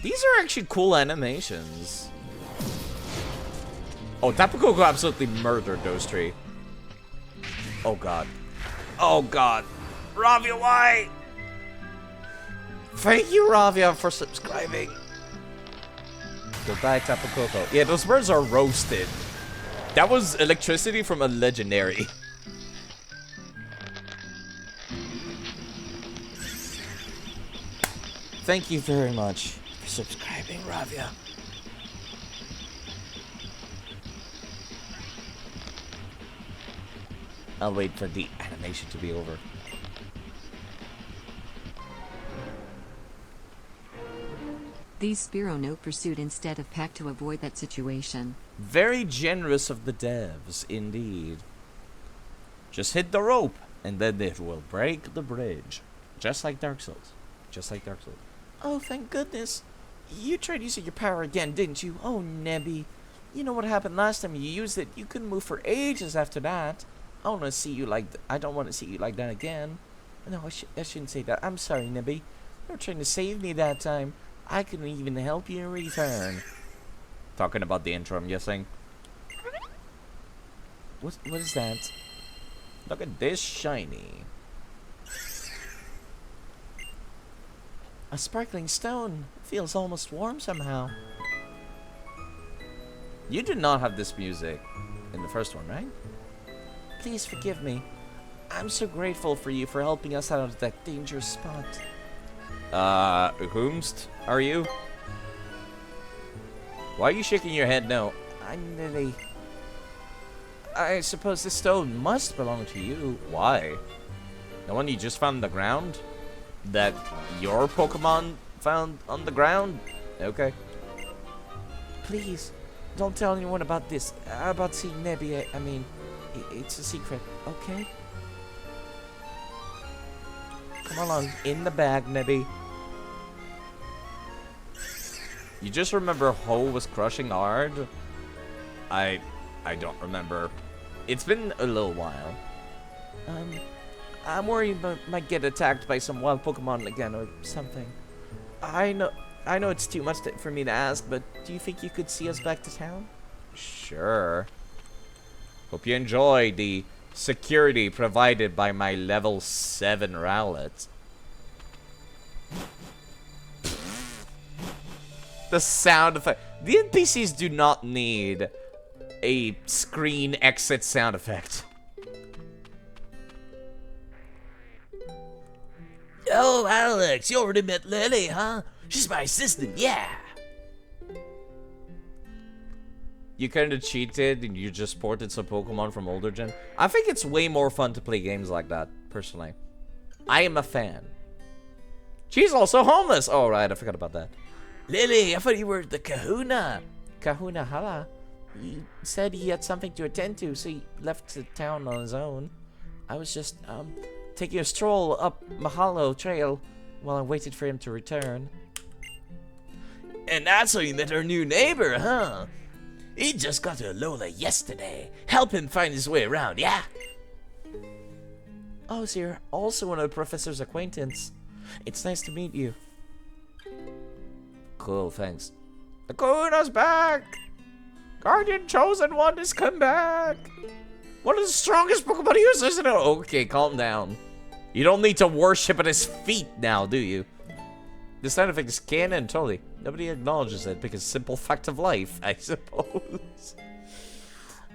These are actually cool animations. Oh, Tapu Koko absolutely murdered those three. Oh god. Oh god. Ravia, why? Thank you, Ravia, for subscribing. Goodbye, Tapu Koko. Yeah, those birds are roasted. That was electricity from a legendary. Thank you very much for subscribing, Ravia. I'll wait for the animation to be over. These Spiro no pursuit instead of pack to avoid that situation. Very generous of the devs, indeed. Just hit the rope, and then it will break the bridge. Just like Dark Souls. Just like Dark Souls. Oh, thank goodness. You tried using your power again, didn't you? Oh, Nebby. You know what happened last time you used it? You couldn't move for ages after that. I don't want to see you like I don't want to see you like that again. No, I shouldn't say that. I'm sorry, Nebby. You were trying to save me that time. I couldn't even help you in return. Talking about the intro, I'm guessing. What is that? Look at this shiny. A sparkling stone. Feels almost warm somehow. You did not have this music in the first one, right? Please forgive me. I'm so grateful for you for helping us out of that dangerous spot. Whomst are you? Why are you shaking your head no? I'm Lily. I suppose this stone must belong to you. Why? The one you just found on the ground? That your Pokemon found on the ground? Okay. Please, don't tell anyone about this. About seeing Nebby. I mean, it's a secret, okay? Come along, in the bag, Nebby. You just remember Ho was crushing hard? I don't remember. It's been a little while. I'm worried I might get attacked by some wild Pokemon again or something. I know it's too much for me to ask, but do you think you could see us back to town? Sure. Hope you enjoy the security provided by my level 7 Rowlet. The sound effect. The NPCs do not need a screen exit sound effect. Oh, Alex, you already met Lily, huh? She's my assistant, yeah. You kind of cheated and you just ported some Pokemon from older gen. I think it's way more fun to play games like that, personally. I am a fan. She's also homeless. Oh, right, I forgot about that. Lily, I thought you were the Kahuna. Kahuna Hala. He said he had something to attend to, so he left the town on his own. I was just, taking a stroll up Mahalo Trail while I waited for him to return. And that's how you met our new neighbor, huh? He just got to Alola yesterday. Help him find his way around, yeah? Oh, so you're also one of the professor's acquaintance. It's nice to meet you. Cool, thanks. The Kahuna's back! Guardian Chosen One has come back! One of the strongest Pokemon users in it. Okay, calm down. You don't need to worship at his feet now, do you? This sound effect is canon, totally. Nobody acknowledges it because simple fact of life, I suppose.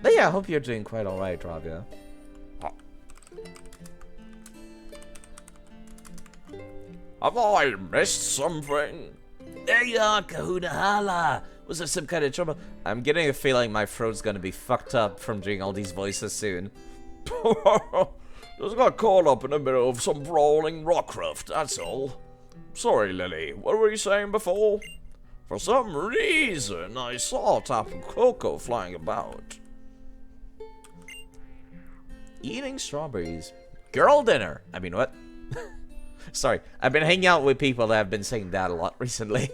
But yeah, I hope you're doing quite alright, Rabia. Have I missed something? There you are, Kahuna Hala. Was there some kind of trouble? I'm getting a feeling my throat's gonna be fucked up from doing all these voices soon. Just got caught up in the middle of some brawling rockcraft, that's all. Sorry, Lily, what were you saying before? For some reason, I saw Tapu Koko flying about. Eating strawberries. Girl dinner. I mean, what? Sorry, I've been hanging out with people that have been saying that a lot recently.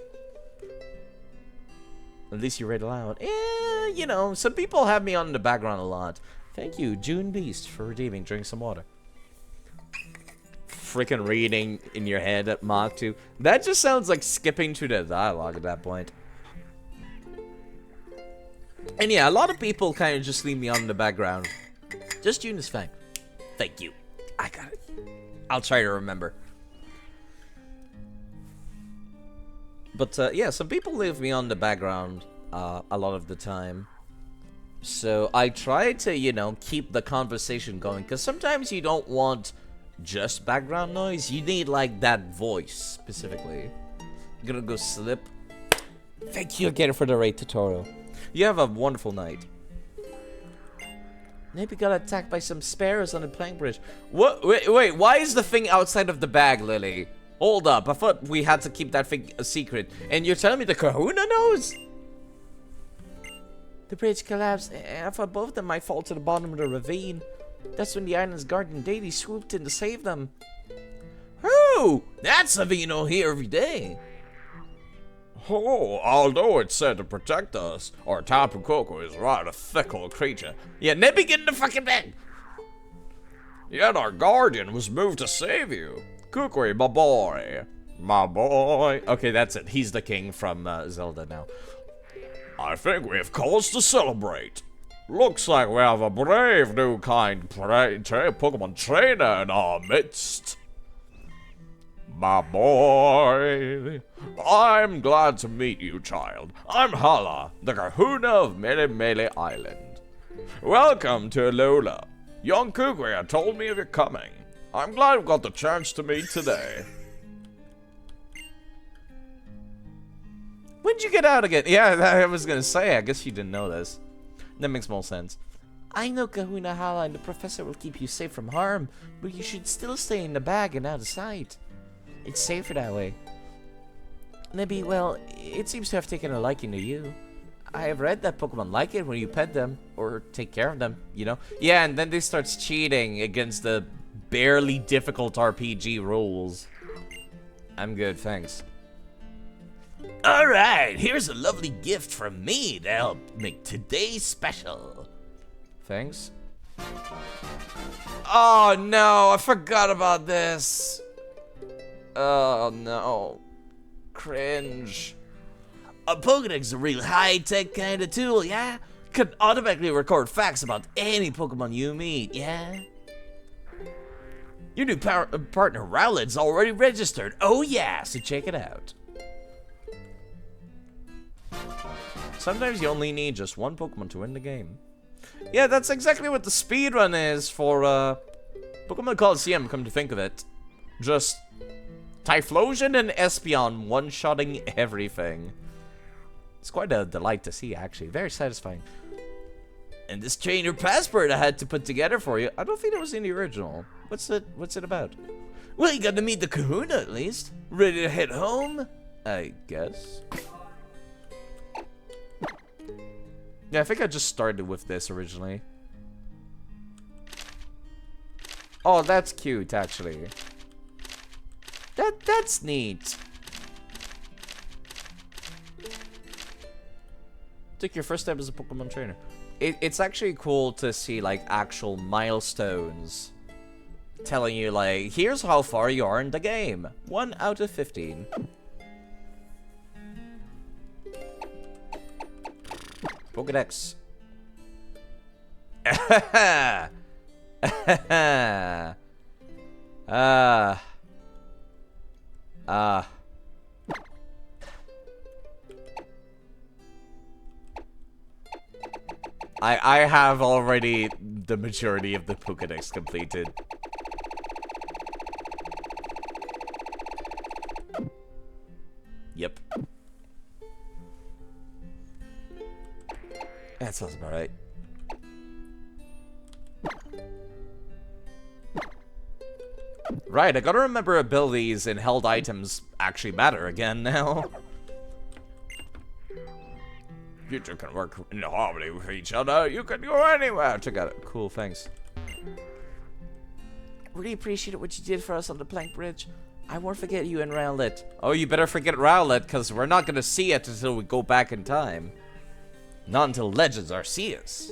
At least you read aloud. Eh, you know, some people have me on in the background a lot. Thank you, June Beast, for redeeming. Drink some water. Freaking reading in your head at Mach 2. That just sounds like skipping to the dialogue at that point. And yeah, a lot of people kind of just leave me on in the background. Just June is fine. Thank you. I got it. I'll try to remember. But yeah, some people leave me on the background a lot of the time. So I try to, you know, keep the conversation going. Because sometimes you don't want just background noise. You need, like, that voice, specifically. I'm gonna go slip. Thank you again for the raid tutorial. You have a wonderful night. Maybe got attacked by some sparrows on the plank bridge. What? Wait, why is the thing outside of the bag, Lily? Hold up, I thought we had to keep that thing a secret. And you're telling me the Kahuna knows? The bridge collapsed, and I thought both of them might fall to the bottom of the ravine. That's when the island's guardian deity swooped in to save them. Who? That's something you don't hear every day. Oh, although it's said to protect us, our Tapu Koko is rather a fickle creature. Yeah, Nippy, get in the fucking bed. Yet our guardian was moved to save you. Kukui, my boy. My boy. Okay, that's it. He's the king from Zelda now. I think we have cause to celebrate. Looks like we have a brave new kind Pokemon trainer in our midst. My boy. I'm glad to meet you, child. I'm Hala, the Kahuna of Mele Mele Island. Welcome to Alola. Young Kukui told me of your coming. I'm glad we got the chance to meet today. When'd you get out again? Yeah, I was gonna say, I guess you didn't know this. That makes more sense. I know Kahuna Hala and the professor will keep you safe from harm, but you should still stay in the bag and out of sight. It's safer that way. Maybe, well, it seems to have taken a liking to you. I have read that Pokemon like it when you pet them, or take care of them, you know? Yeah, and then they starts cheating against the barely difficult RPG rules. I'm good, thanks. Alright, here's a lovely gift from me to help make today special. Thanks. Oh no, I forgot about this. Oh no. Cringe. A Pokédex is a real high-tech kind of tool, yeah? Can automatically record facts about any Pokemon you meet, yeah? Your new partner Rowlet's already registered, oh yeah, so check it out. Sometimes you only need just one Pokemon to win the game. Yeah, that's exactly what the speedrun is for Pokemon Coliseum, come to think of it. Just Typhlosion and Espeon one-shotting everything. It's quite a delight to see, actually. Very satisfying. And this trainer passport I had to put together for you. I don't think it was in the original. What's it about? Well, you got to meet the Kahuna at least. Ready to head home? I guess. Yeah, I think I just started with this originally. Oh, that's cute, actually. That's neat. Took your first step as a Pokemon trainer. It's actually cool to see, like, actual milestones. Telling you, like, here's how far you are in the game. 1 out of 15. Pokédex. I have already the majority of the Pokédex completed. Yep. That sounds about right. Right, I gotta remember abilities and held items actually matter again now. You two can work in harmony with each other. You can go anywhere together. Cool, thanks. Really appreciate what you did for us on the plank bridge. I won't forget you and Rowlet. Oh, you better forget Rowlet, because we're not gonna see it until we go back in time. Not until Legends Arceus.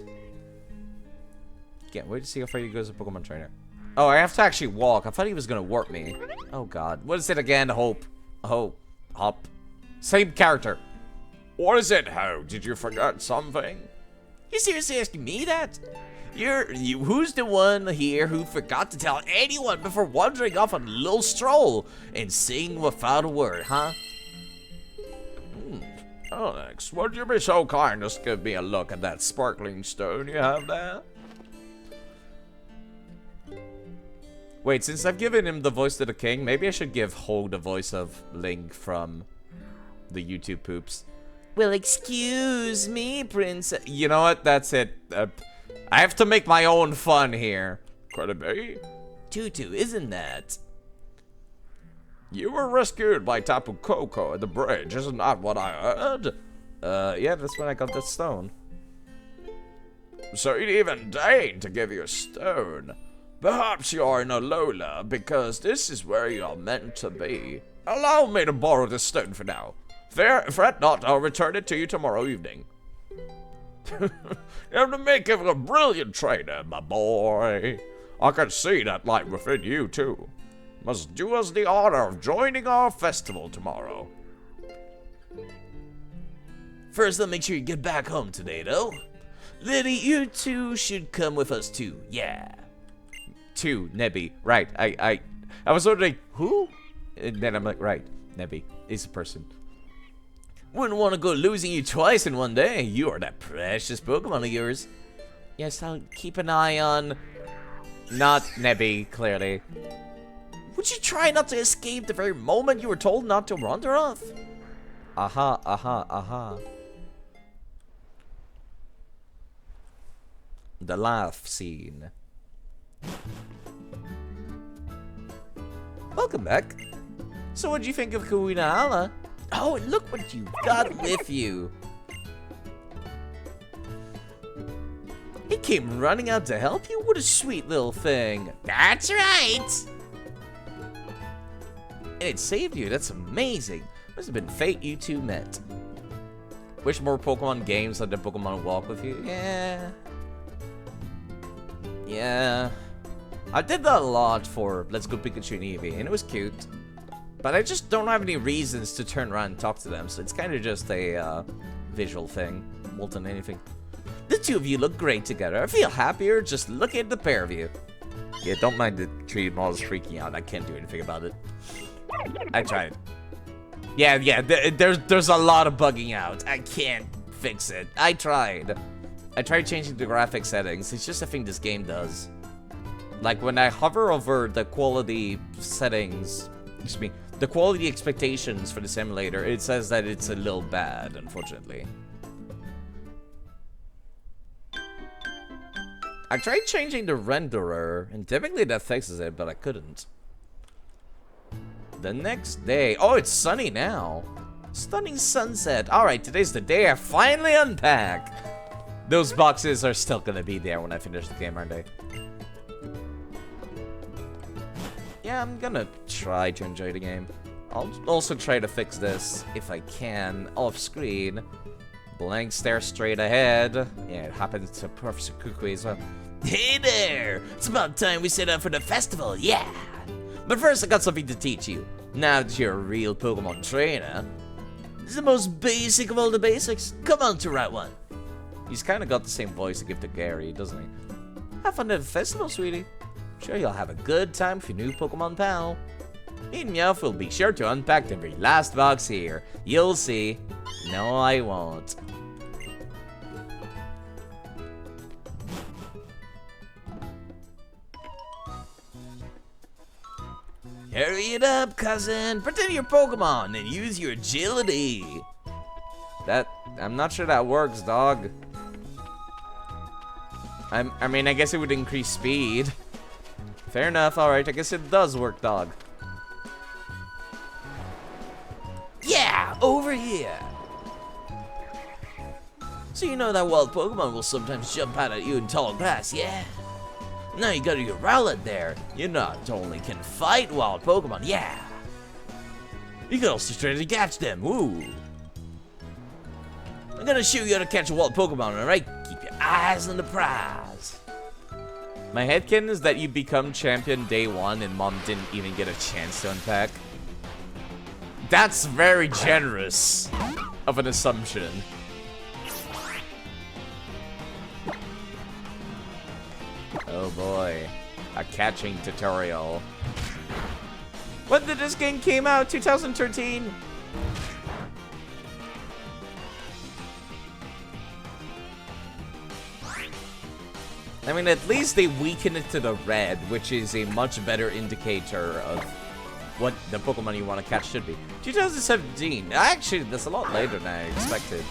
Can't wait to see how far you go as a Pokemon trainer. Oh, I have to actually walk. I thought he was gonna warp me. Oh god. What is it again? Hope. Hope. Hop. Same character. What is it, Ho? Did you forget something? You seriously asking me that? Who's the one here who forgot to tell anyone before wandering off on a little stroll and sing without a word, huh? Alex, would you be so kind as to give me a look at that sparkling stone you have there? Wait, since I've given him the voice of the king, maybe I should give Ho the voice of Link from the YouTube poops. Well, excuse me, princess. You know what? That's it. I have to make my own fun here. Could it be? Tutu, isn't that? You were rescued by Tapu Koko at the bridge, isn't that what I heard? Yeah, that's when I got that stone. So he'd even deign to give you a stone. Perhaps you're in Alola, because this is where you're meant to be. Allow me to borrow this stone for now. Fret not, I'll return it to you tomorrow evening. You have the making of a brilliant trainer, my boy. I can see that light within you, too. Must do us the honor of joining our festival tomorrow. First, let's make sure you get back home today, though. Liddy, you two should come with us, too. Yeah. Two, Nebby. Right, I was wondering, who? And then I'm like, right, Nebby is a person. Wouldn't want to go losing you twice in one day. You are that precious Pokemon of yours. Yes, I'll keep an eye on... Not Nebby, clearly. Would you try not to escape the very moment you were told not to wander off? Aha, aha, aha. The laugh scene. Welcome back. So what'd you think of Kuinahala? Oh, and look what you got with you. He came running out to help you? What a sweet little thing. That's right. And it saved you. That's amazing. Must have been fate you two met. Wish more Pokemon games like the Pokemon Walk with you. Yeah. Yeah. I did that a lot for Let's Go Pikachu and Eevee, and it was cute. But I just don't have any reasons to turn around and talk to them, so it's kind of just a visual thing more than anything. The two of you look great together. I feel happier just looking at the pair of you. Yeah, don't mind the tree models freaking out. I can't do anything about it. I tried. Yeah, there's a lot of bugging out. I can't fix it. I tried. I tried changing the graphic settings. It's just a thing this game does. Like when I hover over the quality settings, excuse me, the quality expectations for the simulator, it says that it's a little bad, unfortunately. I tried changing the renderer, and typically that fixes it, but I couldn't. The next day, oh, it's sunny now. Stunning sunset. All right, today's the day I finally unpack. Those boxes are still gonna be there when I finish the game, aren't they? Yeah, I'm gonna try to enjoy the game. I'll also try to fix this, if I can, off screen. Blank stare straight ahead. Yeah, it happens to Professor Kukui as well. Hey there! It's about time we set out for the festival, yeah! But first, I got something to teach you. Now that you're a real Pokemon trainer, this is the most basic of all the basics. Come on to Route 1. He's kind of got the same voice to give to Gary, doesn't he? Have fun at the festival, sweetie. Sure, you'll have a good time with your new Pokemon pal. Me and Meowth will be sure to unpack every last box here. You'll see. No, I won't. Hurry it up, cousin. Pretend you're Pokemon and use your agility. I'm not sure that works, dog. I mean, I guess it would increase speed. Fair enough, alright, I guess it does work, dog. Yeah, over here. So you know that wild Pokemon will sometimes jump out at you in tall grass, yeah? Now you got your Rowlet there. You not only can fight wild Pokemon, yeah. You can also try to catch them, woo. I'm gonna show you how to catch a wild Pokemon, alright? Keep your eyes on the prize. My headcanon is that you become champion day 1 and Mom didn't even get a chance to unpack. That's very generous of an assumption. Oh boy, a catching tutorial. When did this game came out? 2013? I mean, at least they weaken it to the red, which is a much better indicator of what the Pokemon you want to catch should be. 2017. Actually, that's a lot later than I expected.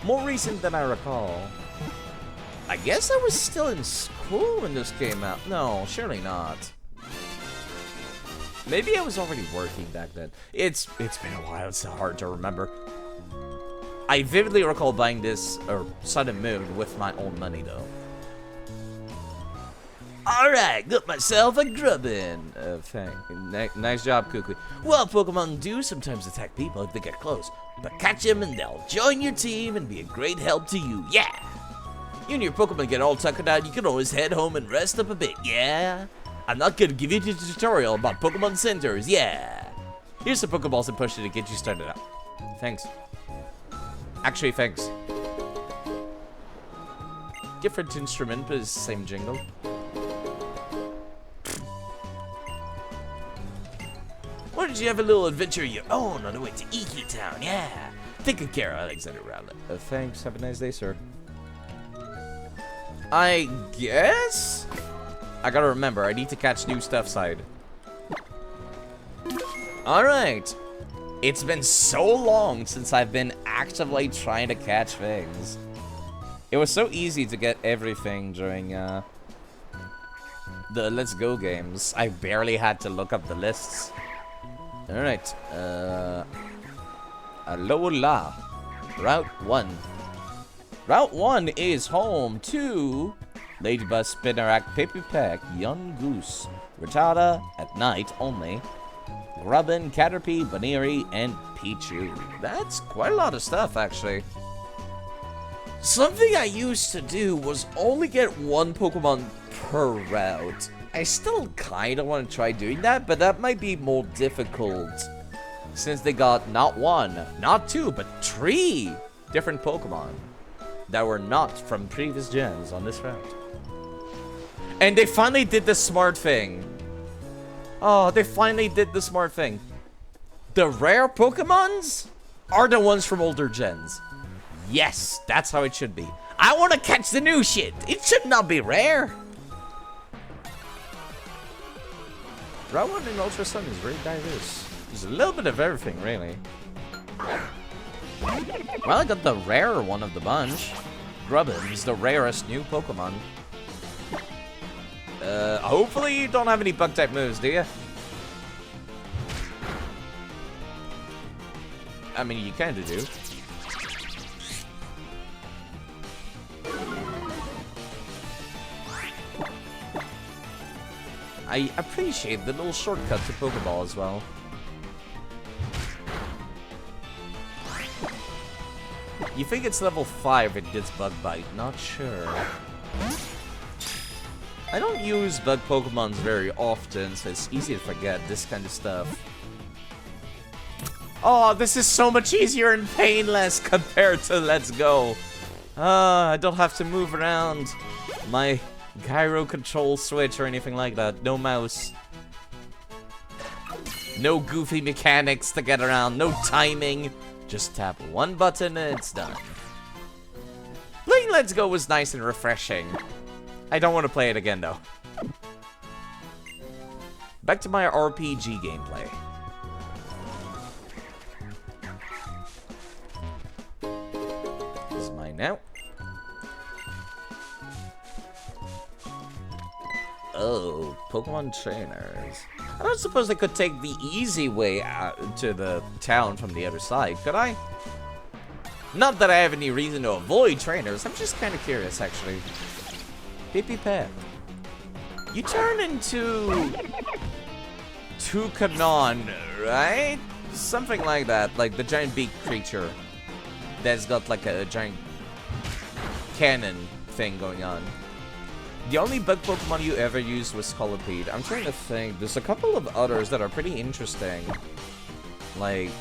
More recent than I recall. I guess I was still in school when this came out. No, surely not. Maybe I was already working back then. It's been a while. It's hard to remember. I vividly recall buying this, or Sun and Moon, with my own money, though. Alright, got myself a grubbin. Nice job, Kukui. Well, Pokemon do sometimes attack people if they get close, but catch them and they'll join your team and be a great help to you, yeah! You and your Pokemon get all tuckered out, you can always head home and rest up a bit, yeah? I'm not gonna give you the tutorial about Pokemon centers, yeah! Here's some Pokeballs and push it to get you started out. Thanks. Actually, thanks. Different instrument, but it's the same jingle. Why don't you have a little adventure of your own on the way to Iki Town, yeah? Take good care, Alexander Rowland. Thanks. Have a nice day, sir. I guess? I gotta remember, I need to catch new stuff side. Alright. It's been so long since I've been actively trying to catch things. It was so easy to get everything during the Let's Go games. I barely had to look up the lists. Alright, Alola. Route 1. Route 1 is home to Ladybug, Spinarak, Pipipeck, Young Goose, Rattata at night only, Grubbin, Caterpie, Baneri, and Pichu. That's quite a lot of stuff, actually. Something I used to do was only get one Pokemon per route. I still kind of want to try doing that, but that might be more difficult, since they got not one, not two, but 3 different Pokemon that were not from previous gens on this route. And they finally did the smart thing. Oh, they finally did the smart thing. The rare Pokemons are the ones from older gens. Yes, that's how it should be. I want to catch the new shit. It should not be rare. Route 1 in Ultra Sun is very diverse. There's a little bit of everything, really. Well, I got the rarer one of the bunch. Grubbin is the rarest new Pokemon. Hopefully you don't have any Bug-type moves, do you? I mean, you kinda do. I appreciate the little shortcut to Pokeball as well. You think it's level 5 it gets Bug Bite, not sure. I don't use Bug Pokemons very often, so it's easy to forget this kind of stuff. Oh, this is so much easier and painless compared to Let's Go. I don't have to move around my gyro control switch or anything like that. No mouse. No goofy mechanics to get around. No timing. Just tap one button and it's done. Playing Let's Go was nice and refreshing. I don't want to play it again though. Back to my RPG gameplay. This is mine now. Oh, Pokemon trainers. I don't suppose I could take the easy way out to the town from the other side, could I? Not that I have any reason to avoid trainers, I'm just kind of curious, actually. Pipipeck. You turn into Toucanon, right? Something like that, like the giant beak creature that's got like a giant cannon thing going on. The only bug Pokemon you ever used was Scolipede. I'm trying to think. There's a couple of others that are pretty interesting. Like,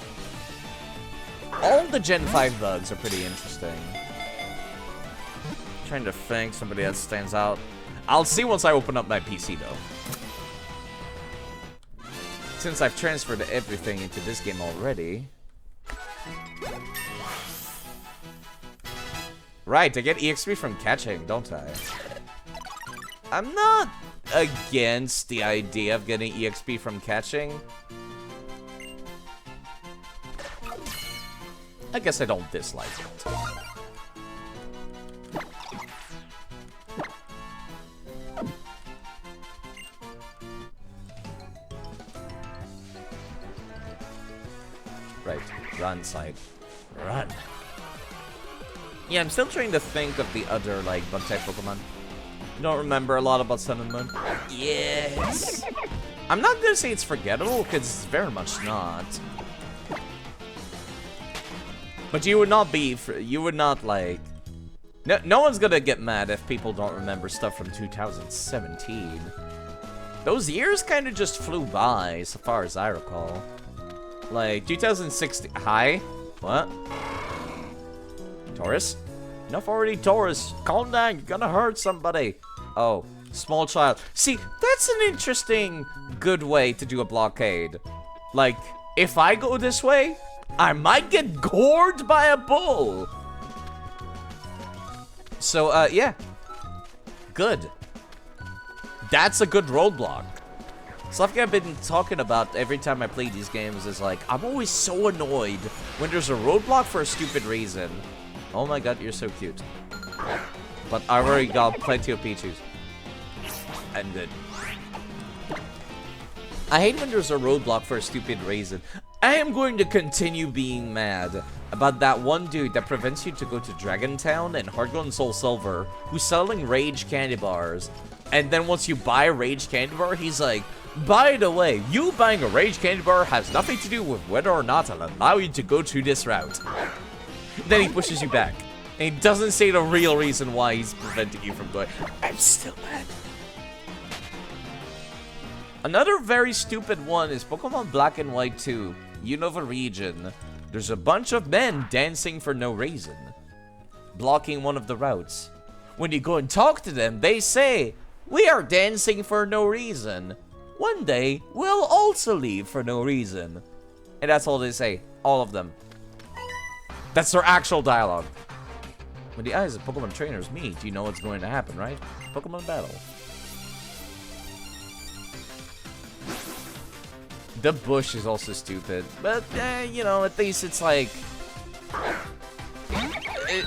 all the Gen 5 bugs are pretty interesting. Trying to think somebody that stands out. I'll see once I open up my PC though. Since I've transferred everything into this game already. Right, I get EXP from catching, don't I? I'm not against the idea of getting EXP from catching. I guess I don't dislike it. Right, run side. Run. Yeah, I'm still trying to think of the other, like, bug-type Pokemon. I don't remember a lot about Sun and Moon. Yes. I'm not gonna say it's forgettable, because it's very much not. But you would not be, you would not, like... No one's gonna get mad if people don't remember stuff from 2017. Those years kind of just flew by, so far as I recall. Like, 2016... Hi? What? Taurus? Enough already, Taurus. Calm down, you're gonna hurt somebody. Oh, small child. See, that's an interesting, good way to do a blockade. Like, if I go this way, I might get gored by a bull. So, yeah. Good. That's a good roadblock. Something I've been talking about every time I play these games is like, I'm always so annoyed when there's a roadblock for a stupid reason. Oh my god, you're so cute. But I already got plenty of Pichus. And good. I hate when there's a roadblock for a stupid reason. I am going to continue being mad about that one dude that prevents you to go to Dragon Town and Heart Gold and Soul Silver, who's selling Rage candy bars. And then once you buy a Rage candy bar, he's like, by the way, you buying a Rage candy bar has nothing to do with whether or not I'll allow you to go through this route. Then he pushes you back. And he doesn't say the real reason why he's preventing you from going. I'm still mad. Another very stupid one is Pokemon Black and White 2, Unova region. There's a bunch of men dancing for no reason, blocking one of the routes. When you go and talk to them, they say, we are dancing for no reason. One day, we'll also leave for no reason. And that's all they say, all of them. That's their actual dialogue. When the eyes of Pokemon trainers meet, you know what's going to happen, right? Pokemon battle. The bush is also stupid, but you know, at least it's like,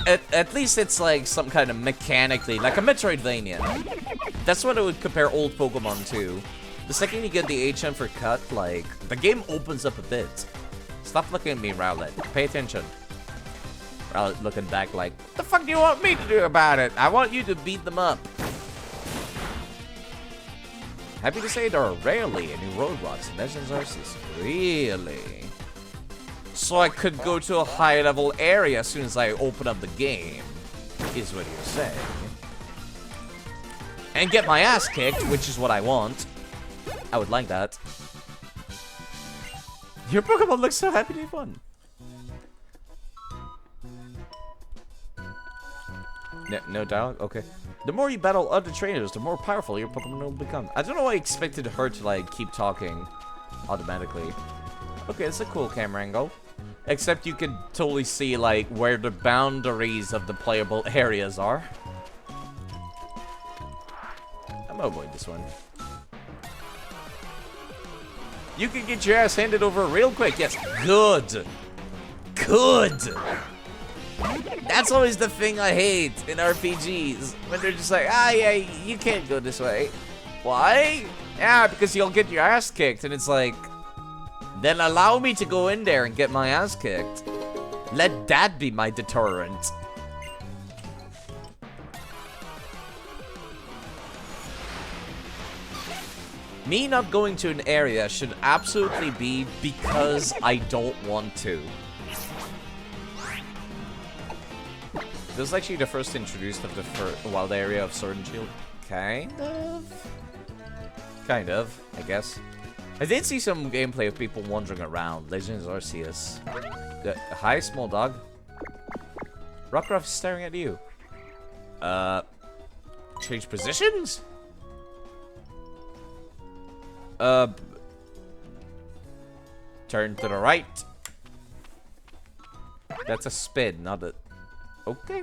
at least it's like some kind of mechanically, like a Metroidvania. That's what I would compare old Pokemon to. The second you get the HM for cut, like, the game opens up a bit. Stop looking at me, Rowlet. Pay attention. Rowlet looking back like, what the fuck do you want me to do about it? I want you to beat them up. Happy to say there are rarely any roadblocks in Legends Arceus. Really? So I could go to a high level area as soon as I open up the game, is what you're saying. And get my ass kicked, which is what I want. I would like that. Your Pokemon looks so happy to have fun. No dialogue? Okay. The more you battle other trainers, the more powerful your Pokemon will become. I don't know why I expected her to, like, keep talking automatically. Okay, it's a cool camera angle. Except you can totally see, like, where the boundaries of the playable areas are. I'm gonna avoid this one. You can get your ass handed over real quick. Yes, good. Good. That's always the thing I hate in RPGs. When they're just like, ah, yeah, you can't go this way. Why? Yeah, because you'll get your ass kicked. And it's like, then allow me to go in there and get my ass kicked. Let that be my deterrent. Me not going to an area should absolutely be because I don't want to. This is actually the first introduced of the wild area of Sword and Shield. Kind of? Kind of, I guess. I did see some gameplay of people wandering around. Legends Arceus. Hi, small dog. Rockruff is staring at you. Change positions? Turn to the right. That's a spin, not a... Okay.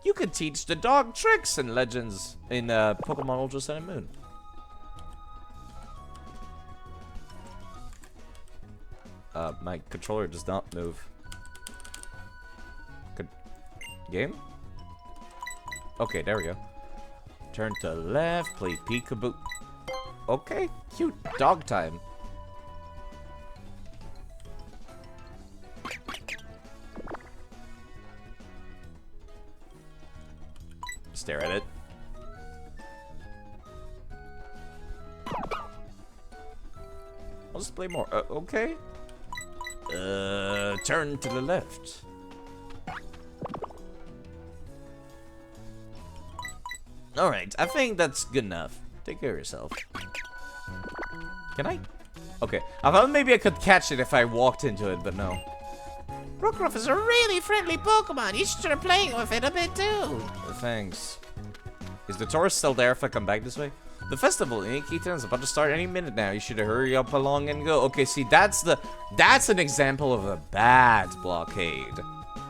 You can teach the dog tricks in Legends, in Pokemon Ultra Sun and Moon. My controller does not move. Good. Game? Okay, there we go. Turn to left, play peekaboo. Okay, cute. Dog time. stare at it. I'll just play more. Okay. Turn to the left. Alright, I think that's good enough. Take care of yourself. Can I? Okay. I thought maybe I could catch it if I walked into it, but no. Rookruff is a really friendly Pokemon. You should try playing with it a bit too. Thanks. Is the tourist still there if I come back this way? The festival in Keaton is about to start any minute now. You should hurry up along and go. Okay, see, that's an example of a bad blockade.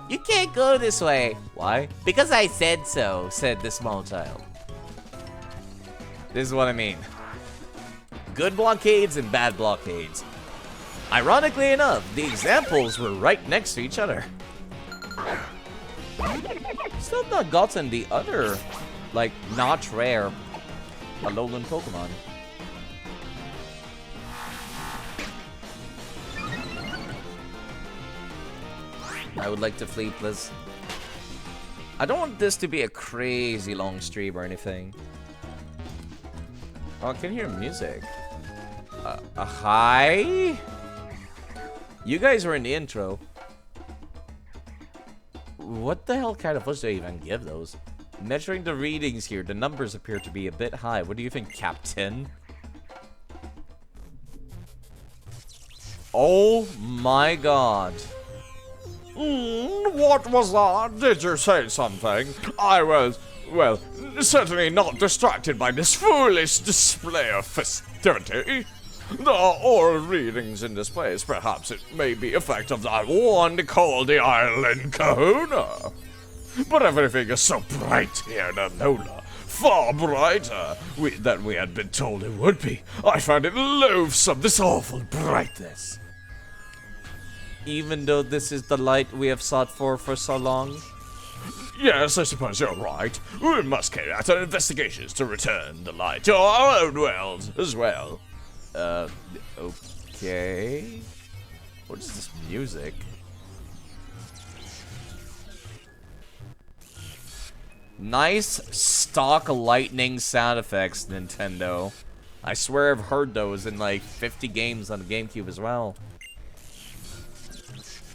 You can't go this way. Why? Because I said so, said the small child. This is what I mean. Good blockades and bad blockades. Ironically enough, the examples were right next to each other. Still not gotten the other, like, not rare Alolan Pokemon. I would like to flee, please. I don't want this to be a crazy long stream or anything. Oh, I can hear music. Hi? You guys were in the intro. What the hell kind of push do I even give those? Measuring the readings here, the numbers appear to be a bit high. What do you think, Captain? Oh my god. What was that? Did you say something? I was, well, certainly not distracted by this foolish display of festivity. There are oral readings in this place. Perhaps it may be effect of that one called the Island Kahuna. But everything is so bright here in Alola. Far brighter than we had been told it would be. I find it loathsome, this awful brightness. Even though this is the light we have sought for so long? Yes, I suppose you're right. We must carry out our investigations to return the light to our own world as well. Okay. What is this music? Nice stock lightning sound effects, Nintendo. I swear I've heard those in like 50 games on the GameCube as well.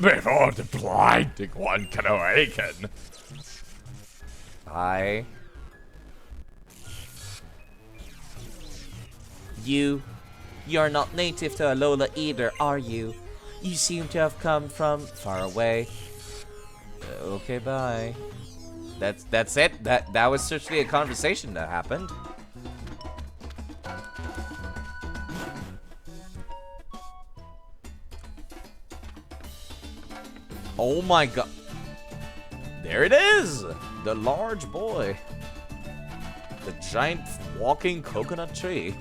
Before the blinding one can awaken. Hi. You're not native to Alola either, are you? You seem to have come from far away. Okay, bye. That's it. That was certainly a conversation that happened. Oh my god. There it is! The large boy. The giant walking coconut tree.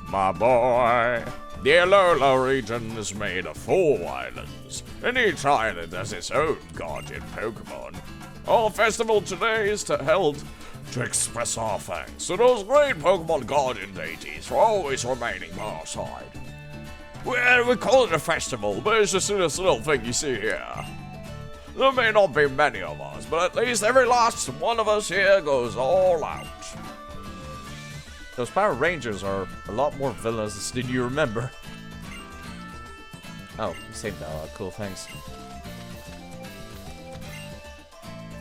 My boy, the Alola region is made of 4 islands, and each island has its own guardian Pokemon. Our festival today is held to express our thanks to those great Pokemon guardian deities for always remaining by our side. We call it a festival, but it's just this little thing you see here. There may not be many of us, but at least every last one of us here goes all out. Those Power Rangers are a lot more villainous than you remember. Oh, you saved that. Cool, thanks.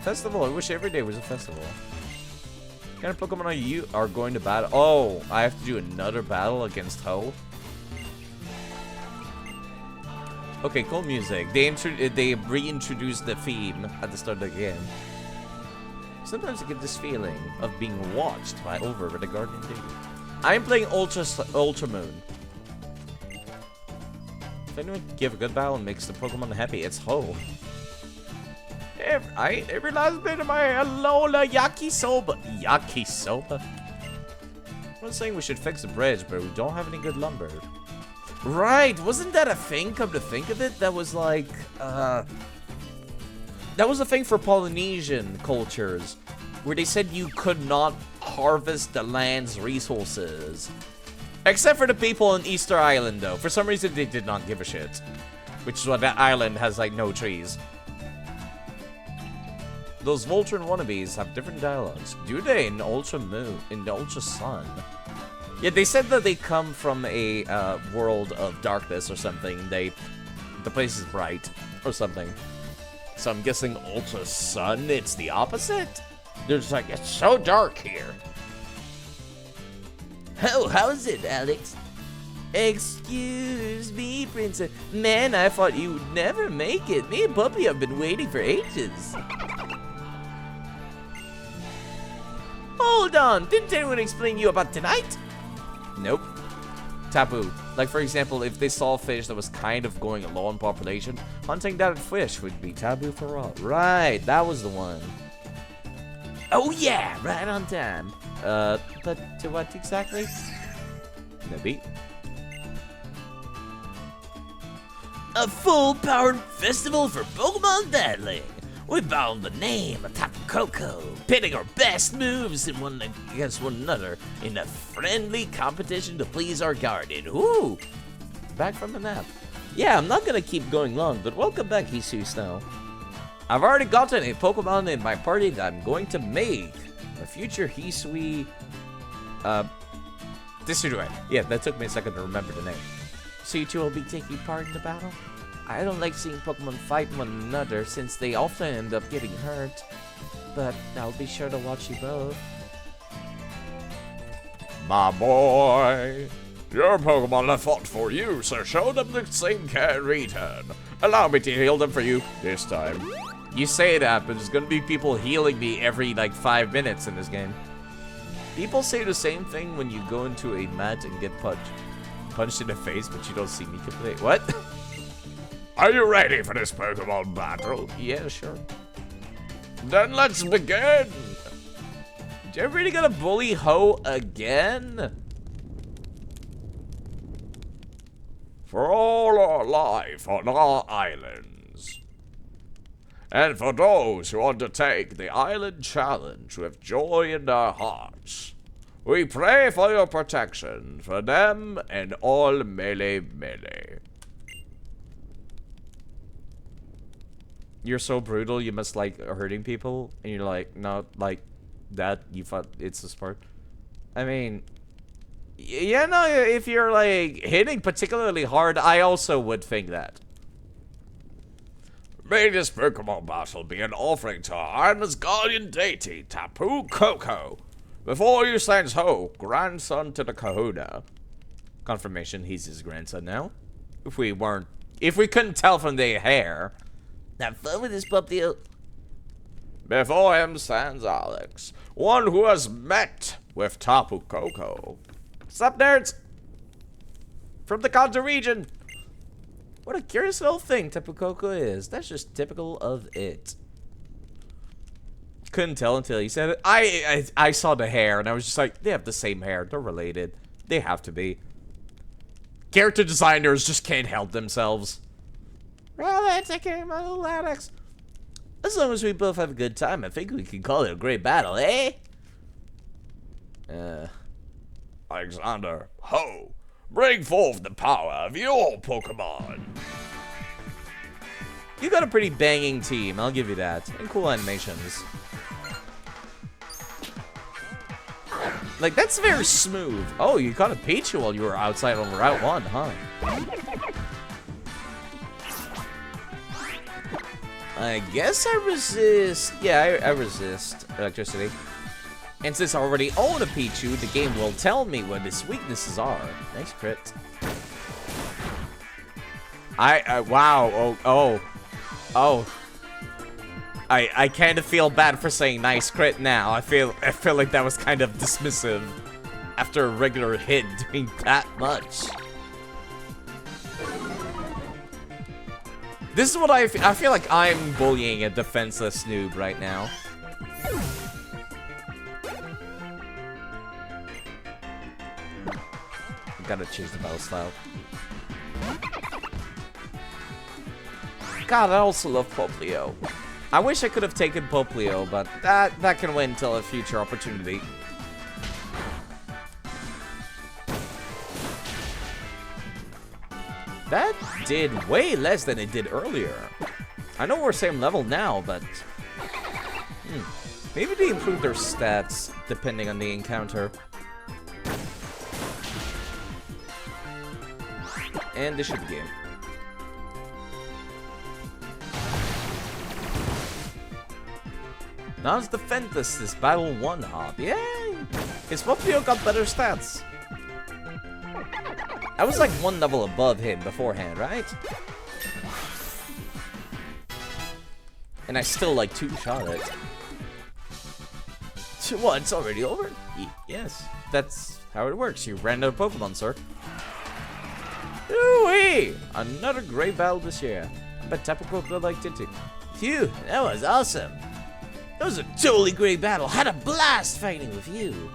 Festival. I wish every day was a festival. What kind of Pokemon are you going to battle? Oh, I have to do another battle against Ho. Okay, cool music. They reintroduced the theme at the start of the game. Sometimes I get this feeling of being watched over the Guardian Deity. I'm playing Ultra Moon. If anyone can give a good battle and makes the Pokemon happy, it's Ho. Every last bit of my Alola Yakisoba. Yakisoba? I'm not saying we should fix the bridge, but we don't have any good lumber. Right, wasn't that a thing, come to think of it? That was like, that was a thing for Polynesian cultures, where they said you could not harvest the land's resources. Except for the people on Easter Island, though. For some reason, they did not give a shit. Which is why that island has, like, no trees. those Voltron wannabes have different dialogues. Do they in Ultra Moon, in the Ultra Sun? Yeah, they said that they come from a world of darkness or something. The place is bright or something. So I'm guessing Ultra Sun, it's the opposite? They're just like, it's so dark here. Oh, how's it, Alex? Excuse me, Princess. Man, I thought you would never make it. Me and Puppy have been waiting for ages. Hold on, didn't anyone explain you about tonight? Nope. Taboo. Like, for example, if they saw a fish that was kind of going low in population, hunting that fish would be taboo for all. Right, that was the one. Oh yeah, right on time. But to what exactly? Maybe. A full-powered festival for Pokemon battling. We bound the name of Tapu Koko, pitting our best moves against one another in a friendly competition to please our guardian. Ooh! Back from the nap. Yeah, I'm not gonna keep going long, but welcome back, Hisu Snow. I've already gotten a Pokemon in my party that I'm going to make. A future Hisui... Disudway. Yeah, that took me a second to remember the name. So you two will be taking part in the battle? I don't like seeing Pokemon fight one another since they often end up getting hurt. But I'll be sure to watch you both. My boy, your Pokemon have fought for you, so show them the same care in return. Allow me to heal them for you this time. You say that, but there's gonna be people healing me every, like, 5 minutes in this game. People say the same thing when you go into a mat and get punched in the face, but you don't see me complete. What? Are you ready for this Pokemon battle? Yeah, sure. Then let's begin! You really gonna bully Ho again? For all our life on our islands. And for those who undertake the island challenge with joy in their hearts, we pray for your protection for them and all melee. You're so brutal, you must like hurting people, and you're like, no, like that, you thought it's a sport. I mean, yeah, no, if you're like hitting particularly hard, I also would think that. May this Pokemon battle be an offering to our island's guardian deity, Tapu Koko. Before you stands Ho, grandson to the Kahuna. Confirmation, he's his grandson now. If we couldn't tell from the hair. Have fun with this puppy. Before him stands Alex, one who has met with Tapu Koko. Sup, nerds? From the Kanto region. What a curious little thing Tapu Koko is. That's just typical of it. Couldn't tell until he said it. I saw the hair, and I was just like, they have the same hair. They're related. They have to be. Character designers just can't help themselves. Well, that's okay, my little Alex. As long as we both have a good time, I think we can call it a great battle, eh? Alexander, Ho, bring forth the power of your Pokemon. You got a pretty banging team, I'll give you that. And cool animations. Like, that's very smooth. Oh, you caught a Pichu while you were outside on Route 1, huh? I guess I resist. Yeah, I resist electricity. And since I already own a Pichu, the game will tell me what its weaknesses are. Nice crit. Wow. Oh. I kind of feel bad for saying nice crit now. I feel like that was kind of dismissive after a regular hit doing that much. This is what I feel like I'm bullying a defenseless noob right now. Gotta change the battle style. God, I also love Poplio. I wish I could have taken Poplio, but that can wait until a future opportunity. That did way less than it did earlier. I know we're same level now, but Maybe they improve their stats depending on the encounter. And this should be game. Now's the Fentus, this battle 1 hop. Yay! His Popio got better stats. I was like 1 level above him beforehand, right? And I still like 2-shot it. What, it's already over? Yes, that's how it works. You ran out of Pokemon, sir. Ooh-wee! Another great battle this year. I bet Tapu Koko liked it too. Phew, that was awesome. That was a totally great battle. Had a blast fighting with you.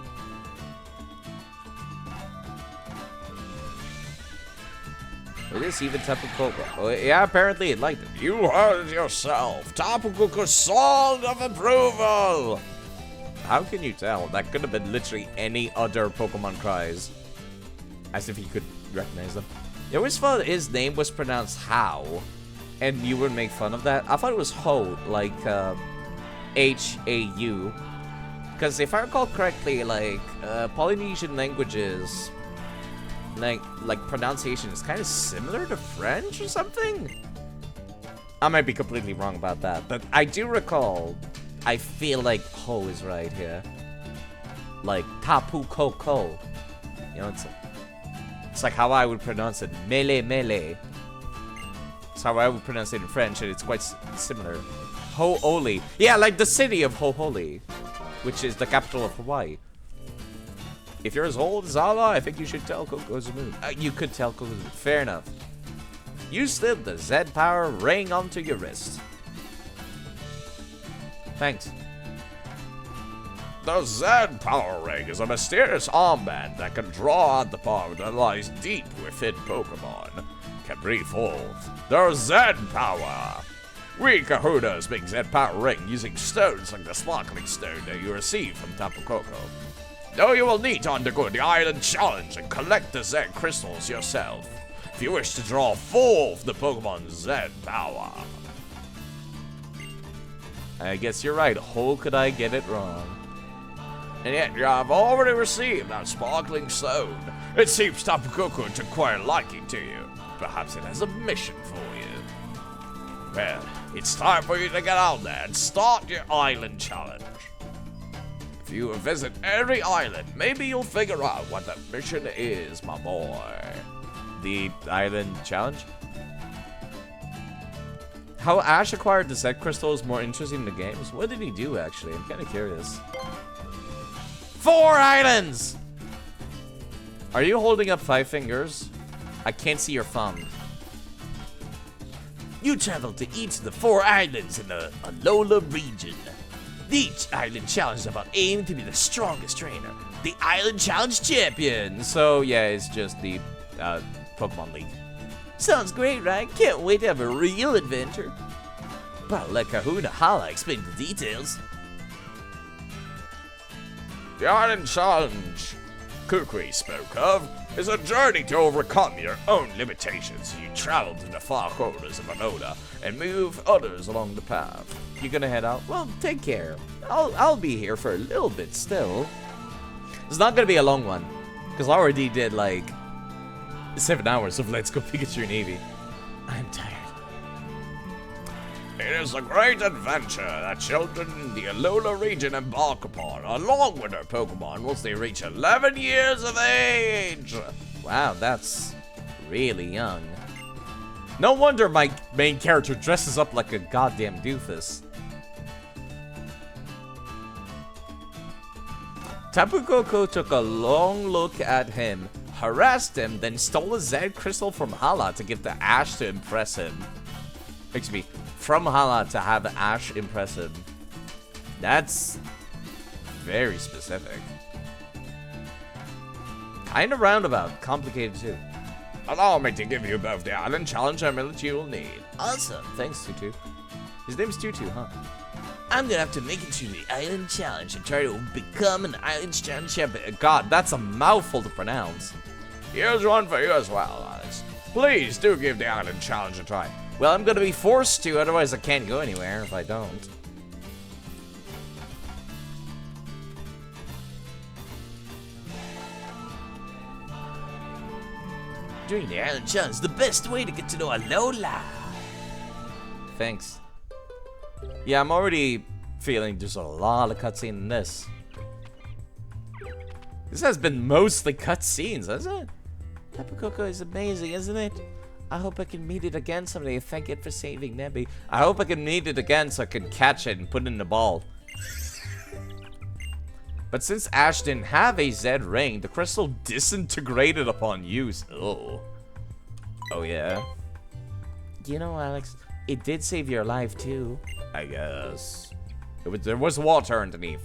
It is even Tapu Koko. Oh, yeah, apparently it liked it. You heard yourself. Tapu Koko's song of approval. How can you tell? That could have been literally any other Pokemon cries. As if he could recognize them. I always thought his name was pronounced How. And you would make fun of that. I thought it was Ho, like H-A-U. Because if I recall correctly, like Polynesian languages, like pronunciation is kind of similar to French or something. I might be completely wrong about that, but I do recall. I feel like Ho is right here. Like Tapu Koko. You know, it's like how I would pronounce it. Mele Mele. It's how I would pronounce it in French, and it's quite similar. Ho'oli. Yeah, like the city of Ho'oli, which is the capital of Hawaii. If you're as old as Allah, I think you should tell Kokozumu. You could tell Kokozumu. Fair enough. You slip the Z power ring onto your wrist. Thanks. The Z Power Ring is a mysterious armband that can draw out the power that lies deep within Pokemon. Can bring forth their Z power. We Kahunas make Z Power Ring using stones like the sparkling stone that you receive from Tapu Koko. Though you will need to undergo the Island Challenge and collect the Z crystals yourself, if you wish to draw forth the Pokemon Z power. I guess you're right. How could I get it wrong? And yet you have already received that sparkling stone. It seems Tapu Koko took quite a liking to you. Perhaps it has a mission for you. Well, it's time for you to get out there and start your Island Challenge. If you visit every island, maybe you'll figure out what that mission is, my boy. The Island Challenge? How Ash acquired the Z Crystal is more interesting in the games. What did he do, actually? I'm kind of curious. 4 islands! Are you holding up 5 fingers? I can't see your thumb. You travel to each of the 4 islands in the Alola region. Each island challenge is about aiming to be the strongest trainer, the Island Challenge champion. So, yeah, it's just the Pokemon League. Sounds great, right? Can't wait to have a real adventure. But I'll let Kahuna Hala explain the details. The Island Challenge Kukui spoke of is a journey to overcome your own limitations. You travel to the far corners of Alola and move others along the path. You gonna head out? Well, take care. I'll be here for a little bit still. It's not gonna be a long one, because I already did like 7 hours of Let's Go Pikachu and Eevee. I'm tired. It is a great adventure that children in the Alola region embark upon, along with their Pokemon, once they reach 11 years of age. Wow, that's really young. No wonder my main character dresses up like a goddamn doofus. Tapu Koko took a long look at him, harassed him, then stole a Z Crystal from Hala to give to Ash to impress him. Excuse me, from Hala to have Ash impress him. That's very specific. Kinda roundabout, complicated too. Allow me to give you both the Island Challenge Amulet you will need. Awesome. Thanks, Tutu. His name's Tutu, huh? I'm gonna have to make it to the Island Challenge and try to become an Island Challenge champion. God, that's a mouthful to pronounce. Here's one for you as well, Alex. Please do give the Island Challenge a try. Well, I'm gonna be forced to, otherwise I can't go anywhere if I don't. During the island challenge is the best way to get to know Alola. Thanks. Yeah, I'm already feeling there's a lot of cutscene in this. This has been mostly cutscenes, hasn't it? Tapu Koko is amazing, isn't it? I hope I can meet it again someday. Thank it for saving Nebby. I hope I can meet it again so I can catch it and put it in the ball. But since Ash didn't have a Z ring, the crystal disintegrated upon use. Oh. Oh yeah? You know, Alex, it did save your life too. I guess. There was water underneath.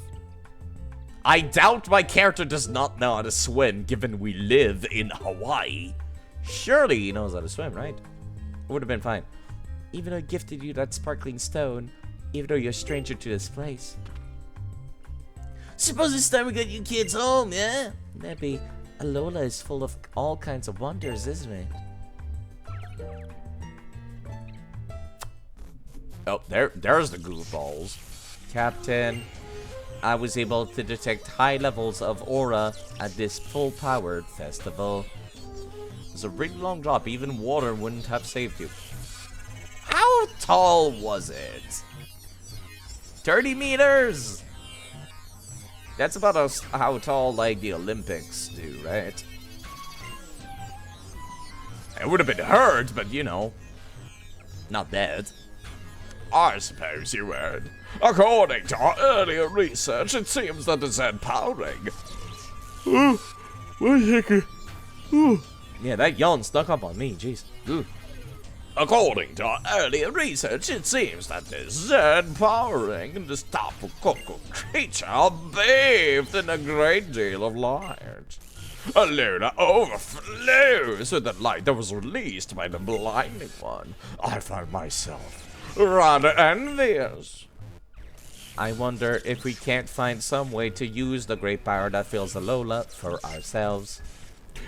I doubt my character does not know how to swim, given we live in Hawaii. Surely he knows how to swim, right? It would have been fine. Even though I gifted you that sparkling stone, even though you're a stranger to this place. Suppose it's time we got you kids home, yeah? Nebby, Alola is full of all kinds of wonders, isn't it? Oh, there's the goofballs. Captain, I was able to detect high levels of aura at this full-powered festival. It was a really long drop. Even water wouldn't have saved you. How tall was it? 30 meters! That's about how tall, like, the Olympics do, right? It would have been hurt, but you know. Not dead. I suppose you would. According to our earlier research, it seems that it's empowering. Yeah, that yawn stuck up on me, jeez. Ooh. According to our earlier research, it seems that this Z-powering and this Tapu Koko creature are bathed in a great deal of light. Alola overflows with the light that was released by the Blinding One. I find myself rather envious. I wonder if we can't find some way to use the great power that fills Alola for ourselves.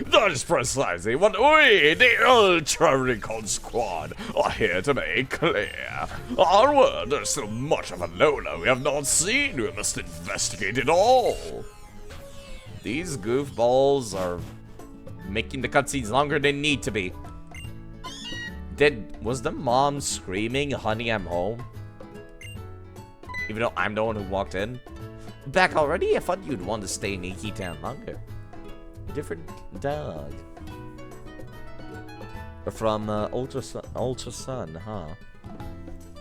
That is precisely what we, the Ultra Recon Squad, are here to make clear. Our world, there's still much of Alola we have not seen. We must investigate it all. These goofballs are making the cutscenes longer than they need to be. Was the mom screaming, "Honey, I'm home"? Even though I'm the one who walked in. Back already? I thought you'd want to stay in Iki Town longer. Different dog. From Ultra Sun, huh?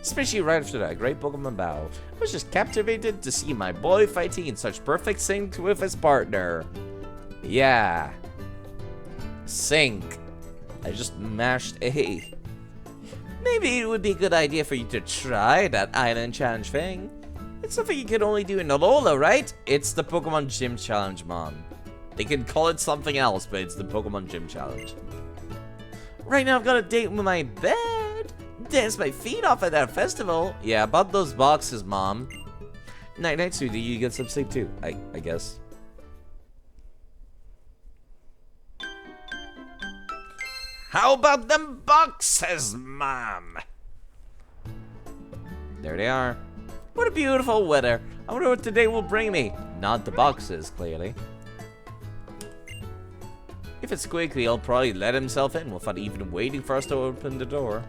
Especially right after that great Pokemon battle. I was just captivated to see my boy fighting in such perfect sync with his partner. Yeah. Sync. I just mashed A. Maybe it would be a good idea for you to try that island challenge thing. It's something you can only do in Alola, right? It's the Pokemon Gym Challenge, Mom. They can call it something else, but it's the Pokemon Gym Challenge. Right now I've got a date with my bed. Dance my feet off at that festival. Yeah, about those boxes, Mom. Night-night, sweetie. You get some sleep too, I guess. How about them boxes, Mom? There they are. What a beautiful weather. I wonder what today will bring me. Not the boxes, clearly. If it's Squeaky, he'll probably let himself in without even waiting for us to open the door.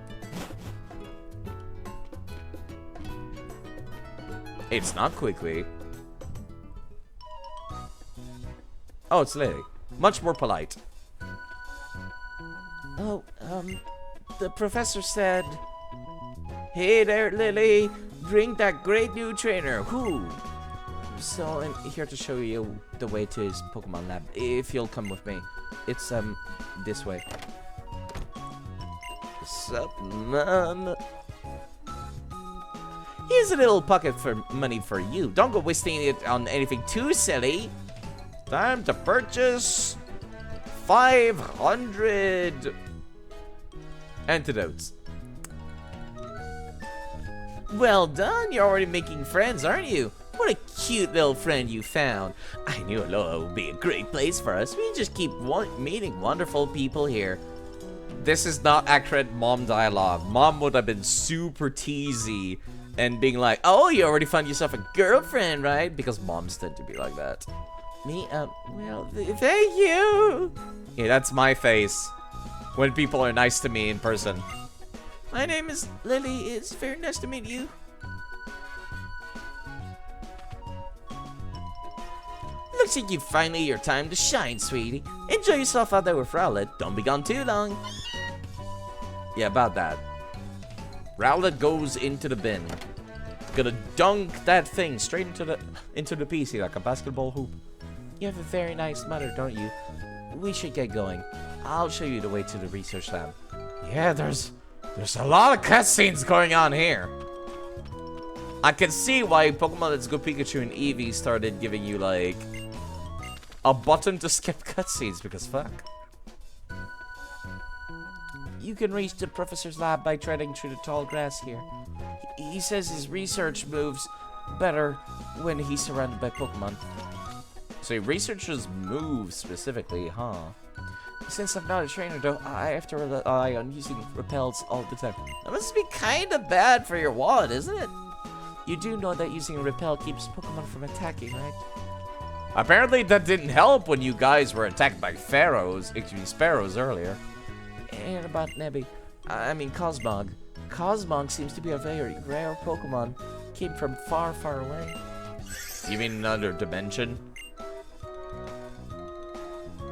It's not Quickly. Oh, it's Lily. Much more polite. Oh, the professor said, "Hey there, Lily. Bring that great new trainer." Who? So I'm here to show you the way to his Pokemon lab. If you'll come with me. It's, this way. Sup, Mom? Here's a little pocket for money for you. Don't go wasting it on anything too silly. Time to purchase 500 antidotes. Well done. You're already making friends, aren't you? What a cute little friend you found. I knew Alola would be a great place for us. We just keep meeting wonderful people here. This is not accurate mom dialogue. Mom would have been super teasy and being like, "Oh, you already found yourself a girlfriend, right?" Because moms tend to be like that. Me, well, thank you. Yeah, that's my face. when people are nice to me in person. My name is Lily. It's very nice to meet you. Looks like you finally your time to shine, sweetie. Enjoy yourself out there with Rowlet. Don't be gone too long. Yeah, about that. Rowlet goes into the bin. Gonna dunk that thing straight into the PC like a basketball hoop. You have a very nice mother, don't you? We should get going. I'll show you the way to the research lab. Yeah, there's a lot of cutscenes going on here. I can see why Pokemon Let's Go Pikachu and Eevee started giving you like a button to skip cutscenes because fuck. You can reach the professor's lab by treading through the tall grass here. He says his research moves better when he's surrounded by Pokemon. So he researches moves specifically, huh? Since I'm not a trainer though, I have to rely on using repels all the time. That must be kind of bad for your wallet, isn't it? You do know that using a repel keeps Pokemon from attacking, right? Apparently that didn't help when you guys were attacked by sparrows earlier. And about Cosmog. Cosmog seems to be a very rare Pokemon. Came from far, far away. You mean another dimension?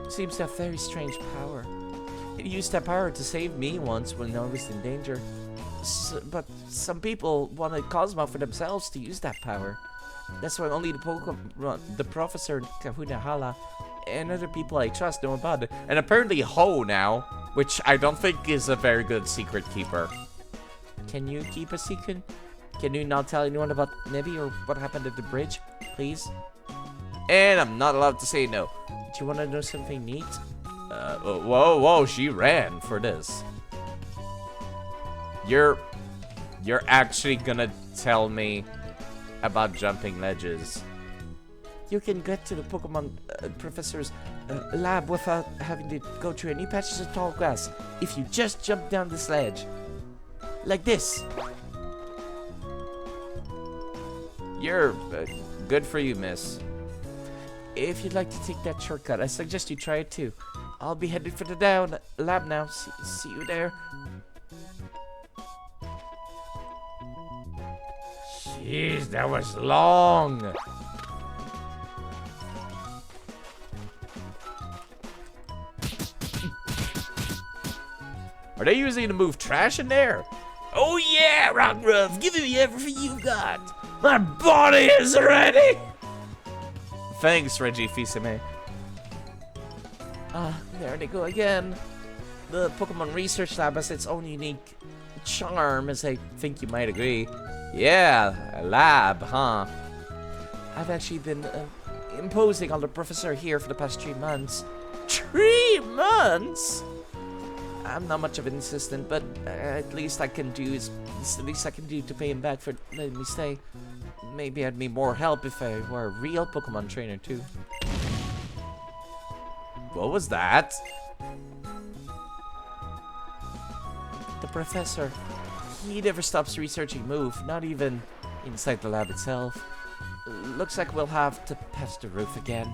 Seems to have very strange power. It used that power to save me once when I was in danger. But some people wanted Cosmog for themselves to use that power. That's why only the Professor and Kahunahala and other people I trust know about it. And apparently Ho now, which I don't think is a very good secret keeper. Can you keep a secret? Can you not tell anyone about Nebby or what happened at the bridge, please? And I'm not allowed to say no. Do you want to know something neat? Whoa, she ran for this. You're actually gonna tell me about jumping ledges. You can get to the Pokemon Professor's lab without having to go through any patches of tall grass if you just jump down this ledge. Like this. You're good for you, miss. If you'd like to take that shortcut, I suggest you try it too. I'll be headed for the lab now. See you there. Jeez, that was long. Are they using to move trash in there? Oh yeah, Rockruff, give me everything you've got. My body is ready. Thanks, Reggie Fils-Aimé. There they go again. The Pokemon Research Lab has its own unique charm, as I think you might agree. Yeah, a lab, huh? I've actually been imposing on the professor here for the past 3 months. 3 months? I'm not much of an assistant, but at least I can do is the least I can do to pay him back for letting me stay. Maybe I'd need more help if I were a real Pokemon trainer too. What was that? The professor, he never stops researching move, not even inside the lab itself. Looks like we'll have to patch the roof again.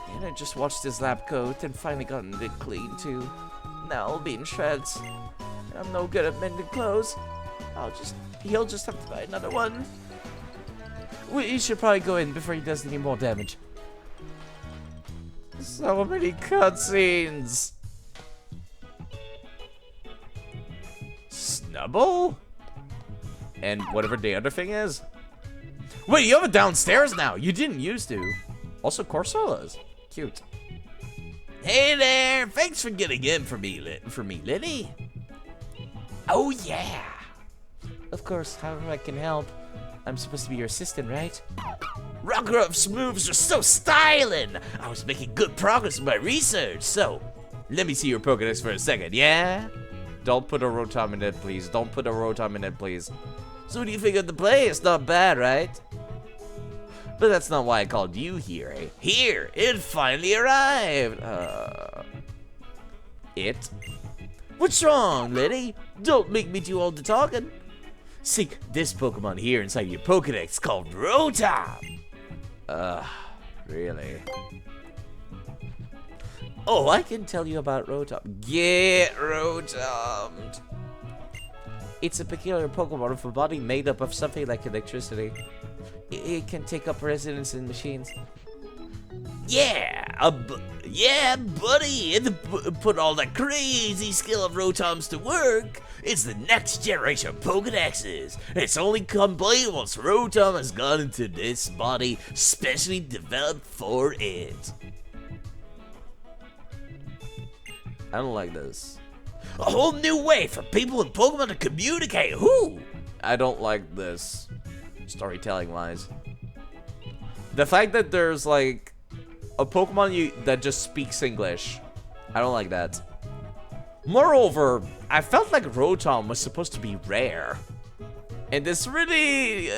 And I just watched his lab coat and finally gotten it clean too. Now I'll be in shreds. I'm no good at mending clothes. He'll just have to buy another one. We should probably go in before he does any more damage. So many cutscenes. Snubble? And whatever the other thing is? Wait, you have it downstairs now. You didn't used to. Also, Corsola's. Cute. Hey there! Thanks for getting in for me, Lily. Oh yeah! Of course, however I can help. I'm supposed to be your assistant, right? Rockruff's moves are so styling! I was making good progress in my research, so let me see your Pokédex for a second, yeah? Don't put a Rotom in it, please. Don't put a Rotom in it, please. So what do you think of the play? It's not bad, right? But that's not why I called you here, eh? Here! It finally arrived! It? What's wrong, Liddy? Don't make me do all the talking. See, this Pokemon here inside your Pokedex called Rotom. Really? Oh, I can tell you about Rotom. Get Rotomed! It's a peculiar Pokemon with a body made up of something like electricity. It can take up residence in machines. Yeah, yeah, buddy. Put all that crazy skill of Rotoms to work. It's the next generation of Pokedexes. It's only complete once Rotom has gone into this body specially developed for it. I don't like this. A whole new way for people and Pokemon to communicate. Who? I don't like this, storytelling-wise. The fact that there's, like, a Pokemon that just speaks English. I don't like that. Moreover, I felt like Rotom was supposed to be rare. And this really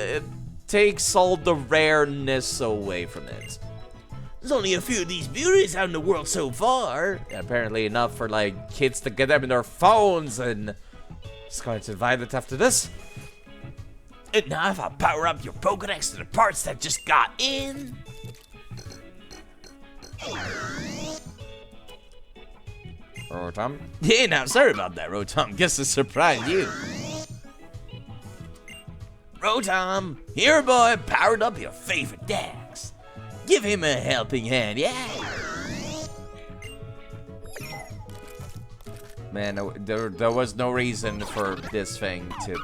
takes all the rareness away from it. There's only a few of these beauties out in the world so far. Apparently enough for, like, kids to get them in their phones, and it's going to violent after this. And now if I power up your Pokedex to the parts that just got in. Rotom? Yeah, now sorry about that, Rotom. Guess it surprised you. Rotom, here boy, powered up your favorite Dex. Give him a helping hand, yeah? Man, there was no reason for this thing to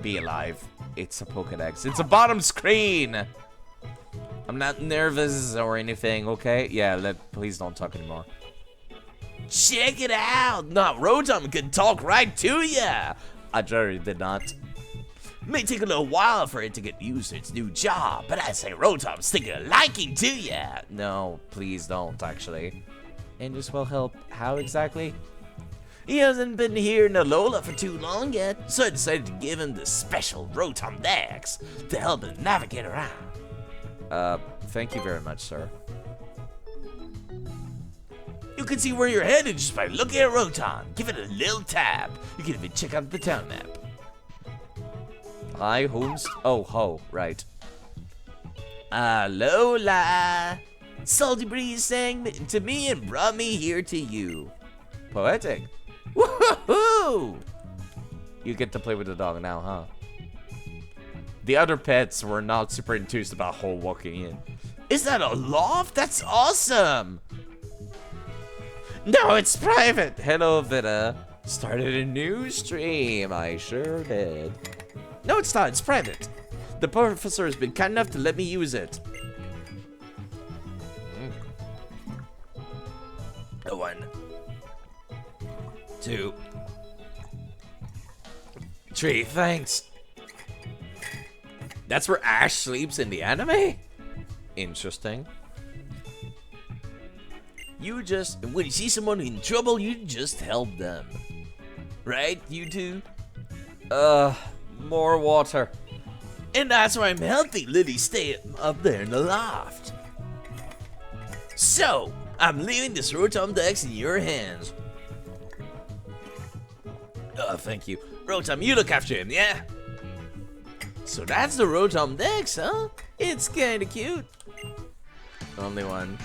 be alive. It's a Pokedex. It's a bottom screen! I'm not nervous or anything, okay? Yeah, please don't talk anymore. Check it out! Now Rotom can talk right to ya! I generally did not. May take a little while for it to get used to its new job, but I say Rotom's taking a liking to ya! No, please don't, actually. And this will help how exactly? He hasn't been here in Alola for too long yet, so I decided to give him the special Rotom Dex to help him navigate around. Thank you very much, sir. You can see where you're headed just by looking at Rotom. Give it a little tap. You can even check out the town map. Hi, oh, ho, right. Alola! Salty Breeze sang to me and brought me here to you. Poetic. Woohoo! You get to play with the dog now, huh? The other pets were not super enthused about Ho walking in. Is that a loft? That's awesome! No, it's private! Hello, Vita. Started a new stream. I sure did. No, it's not. It's private. The professor has been kind enough to let me use it. 1, 2, 3, thanks. That's where Ash sleeps in the anime? Interesting. When you see someone in trouble, you just help them. Right, you two? More water. And that's why I'm helping Lily stay up there in the loft. So, I'm leaving this Rotom Dex in your hands. Thank you. Rotom, you look after him, yeah? So that's the Rotom Dex, huh? It's kinda cute. Only one.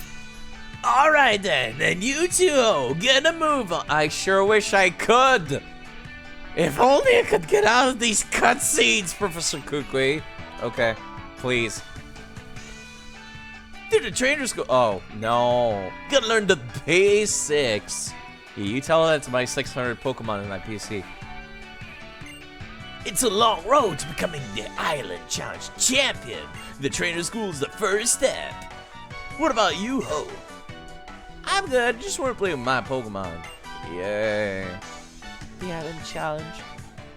Alright then you two, get a move on. I sure wish I could. If only I could get out of these cutscenes, Professor Kukui. Okay, please. Through the trainer's school. Oh, no. Gotta learn the basics. Yeah, you tell that to my 600 Pokemon in my PC. It's a long road to becoming the Island Challenge champion. The trainer school's the first step. What about you, Ho? I'm good. Just want to play with my Pokemon. Yay. The Island Challenge.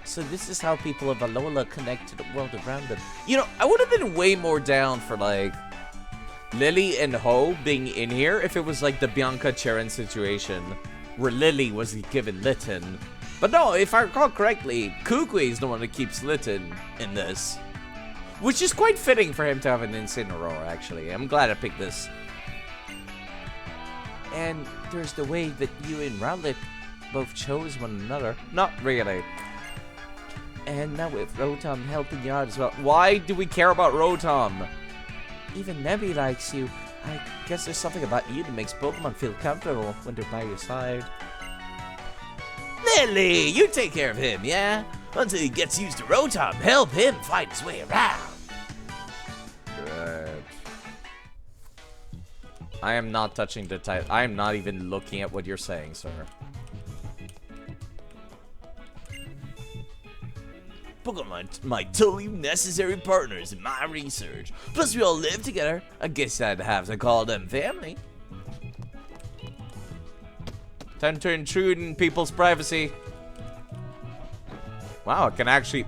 So this is how people of Alola connect to the world around them. You know, I would have been way more down for, like, Lily and Ho being in here if it was like the Bianca Cheren situation, where Lily was given Litten. But no, if I recall correctly, Kukui is the one that keeps Litten in this. Which is quite fitting for him to have an Incineroar, actually. I'm glad I picked this. And there's the way that you and Rowlet both chose one another. Not really. And now with Rotom helping you out as well. Why do we care about Rotom? Even Nebby likes you. I guess there's something about you that makes Pokemon feel comfortable when they're by your side. Lily, you take care of him, yeah? Until he gets used to Rotom, help him find his way around. Good. I am not touching the type. I am not even looking at what you're saying, sir. Pokemon, my totally necessary partners in my research. Plus, we all live together. I guess I'd have to call them family. Tend to intrude in people's privacy. Wow, it can actually...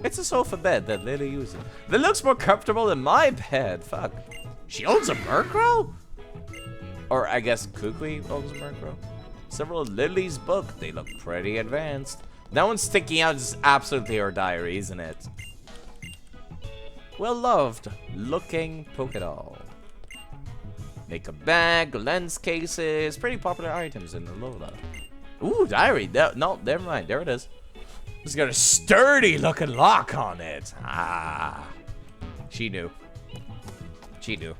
It's a sofa bed that Lily uses. That looks more comfortable than my bed. Fuck. She owns a Murkrow? Or I guess Kukui owns a Murkrow. Several of Lily's books. They look pretty advanced. That one sticking out is absolutely her diary, isn't it? Well loved looking Pokédoll. Makeup bag, lens cases, pretty popular items in the Lola. Ooh, diary. No, never mind. There it is. It's got a sturdy looking lock on it. Ah. She knew. She knew.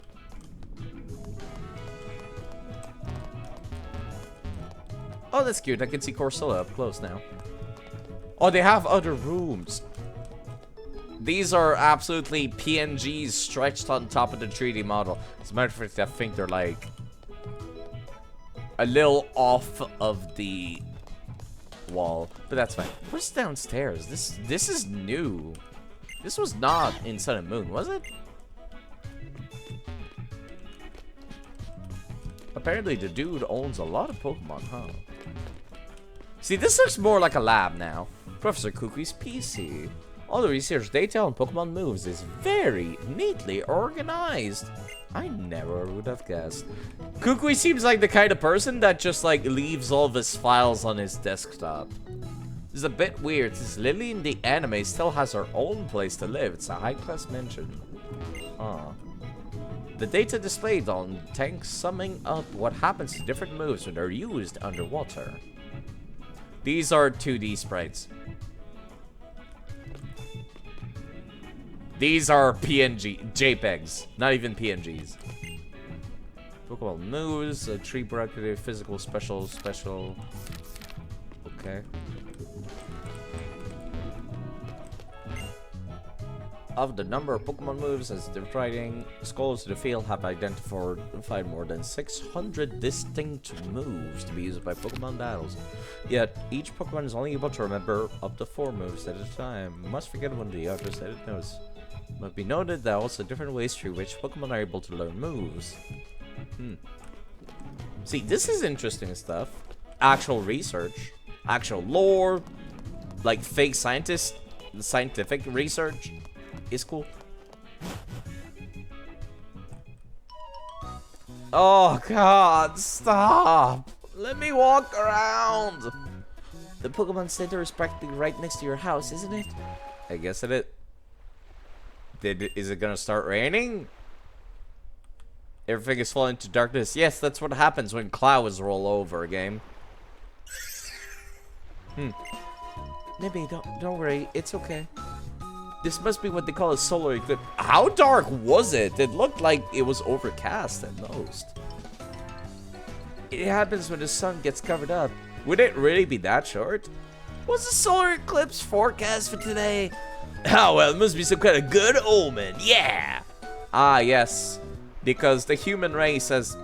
Oh, that's cute. I can see Corsola up close now. Oh, they have other rooms. These are absolutely PNGs stretched on top of the 3D model. As a matter of fact, I think they're like a little off of the wall, but that's fine. What's downstairs? This is new. This was not in Sun and Moon, was it? Apparently the dude owns a lot of Pokemon, huh? See, this looks more like a lab now. Professor Kukui's PC. All the research data on Pokemon moves is very neatly organized. I never would have guessed. Kukui seems like the kind of person that just like leaves all of his files on his desktop. This is a bit weird since Lily in the anime still has her own place to live. It's a high-class mansion. The data displayed on tanks summing up what happens to different moves when they're used underwater. These are 2D sprites. These are JPEGs, not even PNGs. Pokemon moves, a tree bracket, physical, special. Okay. Of the number of Pokemon moves as they're writing, scholars in the field have identified more than 600 distinct moves to be used by Pokemon battles. Yet, each Pokemon is only able to remember up to 4 moves at a time. Must forget one of the others that it knows. Must be noted that also different ways through which Pokemon are able to learn moves. See, this is interesting stuff. Actual research, actual lore, like fake scientific research is cool. Oh god, stop! Let me walk around! The Pokemon Center is practically right next to your house, isn't it? I guess it is. Is it gonna start raining? Everything is falling into darkness. Yes, that's what happens when clouds roll over a game. Maybe don't worry, it's okay. This must be what they call a solar eclipse. How dark was it? It looked like it was overcast at most. It happens when the sun gets covered up. Would it really be that short? What's the solar eclipse forecast for today? Oh, well, it must be some kind of good omen, yeah! Ah, yes. Because the human race has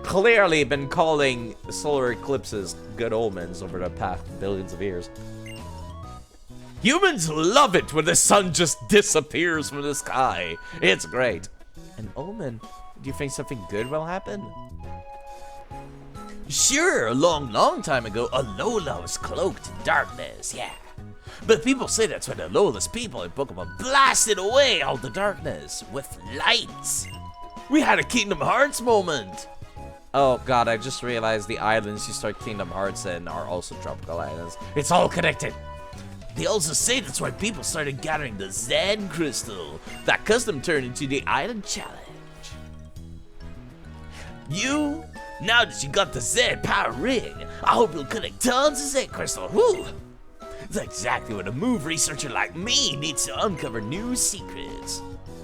clearly been calling solar eclipses good omens over the past billions of years. Humans love it when the sun just disappears from the sky. It's great. An omen? Do you think something good will happen? Sure, a long time ago, Alola was cloaked in darkness, yeah. But people say that's when Alola's people in Pokemon blasted away all the darkness with lights. We had a Kingdom Hearts moment. Oh god, I just realized the islands you start Kingdom Hearts in are also tropical islands. It's all connected. They also say that's why people started gathering the Zen Crystal that custom turned into the Island Challenge. Now that you got the Zen Power Ring, I hope you'll collect tons of Zen Crystal. Woo! That's exactly what a move researcher like me needs to uncover new secrets.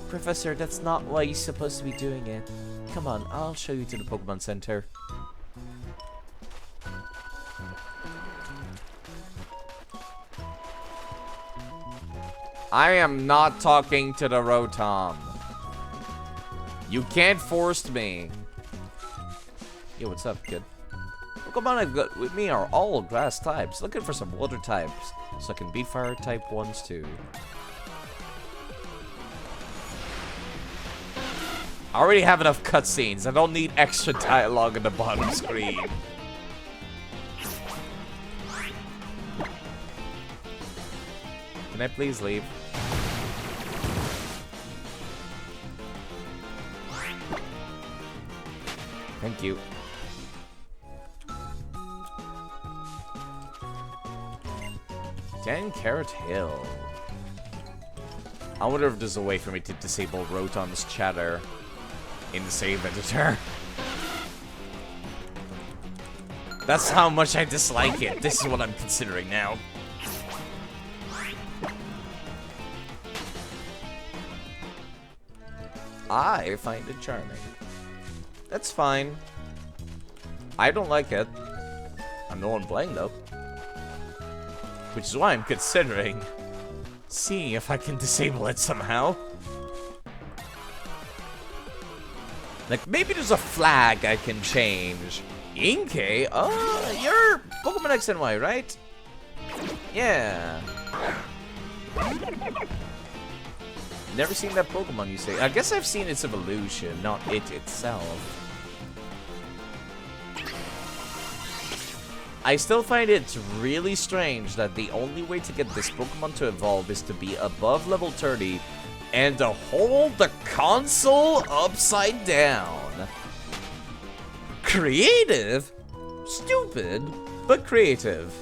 Professor, that's not why you're supposed to be doing it. Come on, I'll show you to the Pokemon Center. I am not talking to the Rotom. You can't force me. Yo, what's up, kid? Pokemon I've got with me are all grass types. Looking for some water types, so I can beat fire type ones too. I already have enough cutscenes. I don't need extra dialogue on the bottom screen. Can I please leave? Thank you. Carrot Hill. I wonder if there's a way for me to disable Rotom's chatter in the save editor. That's how much I dislike it. This is what I'm considering now. I find it charming. That's fine. I don't like it. I'm the one playing though. Which is why I'm considering seeing if I can disable it somehow. Like, maybe there's a flag I can change. Inkay? Oh, you're Pokemon X and Y, right? Yeah. Never seen that Pokemon, you say? I guess I've seen its evolution, not it itself. I still find it really strange that the only way to get this Pokemon to evolve is to be above level 30 and to hold the console upside down. Creative? Stupid, but creative.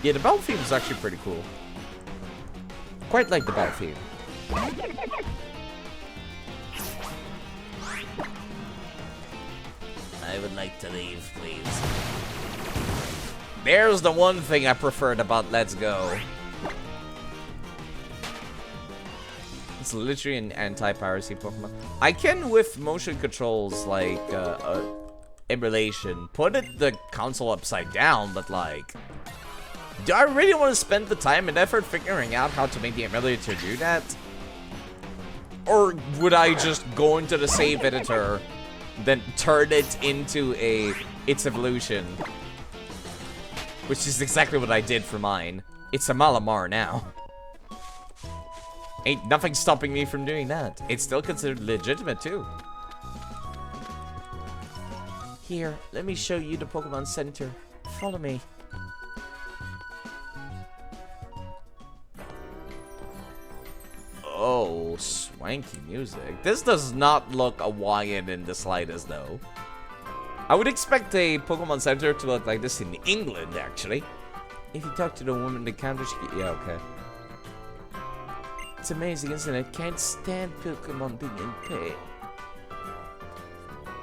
Yeah, the battle theme is actually pretty cool. Quite like the battle theme. I would like to leave, please. There's the one thing I preferred about Let's Go. It's literally an anti-piracy Pokemon. I can, with motion controls, like, emulation, put the console upside down, but, like, do I really want to spend the time and effort figuring out how to make the emulator do that? Or would I just go into the save editor, then turn it into its evolution? Which is exactly what I did for mine. It's a Malamar now. Ain't nothing stopping me from doing that. It's still considered legitimate too. Here, let me show you the Pokemon Center. Follow me. Oh, swanky music. This does not look Hawaiian in the slightest, though. I would expect a Pokemon Center to look like this in England, actually. If you talk to the woman in the counter, she... Yeah, okay. It's amazing, isn't it? Can't stand Pokemon being in pay.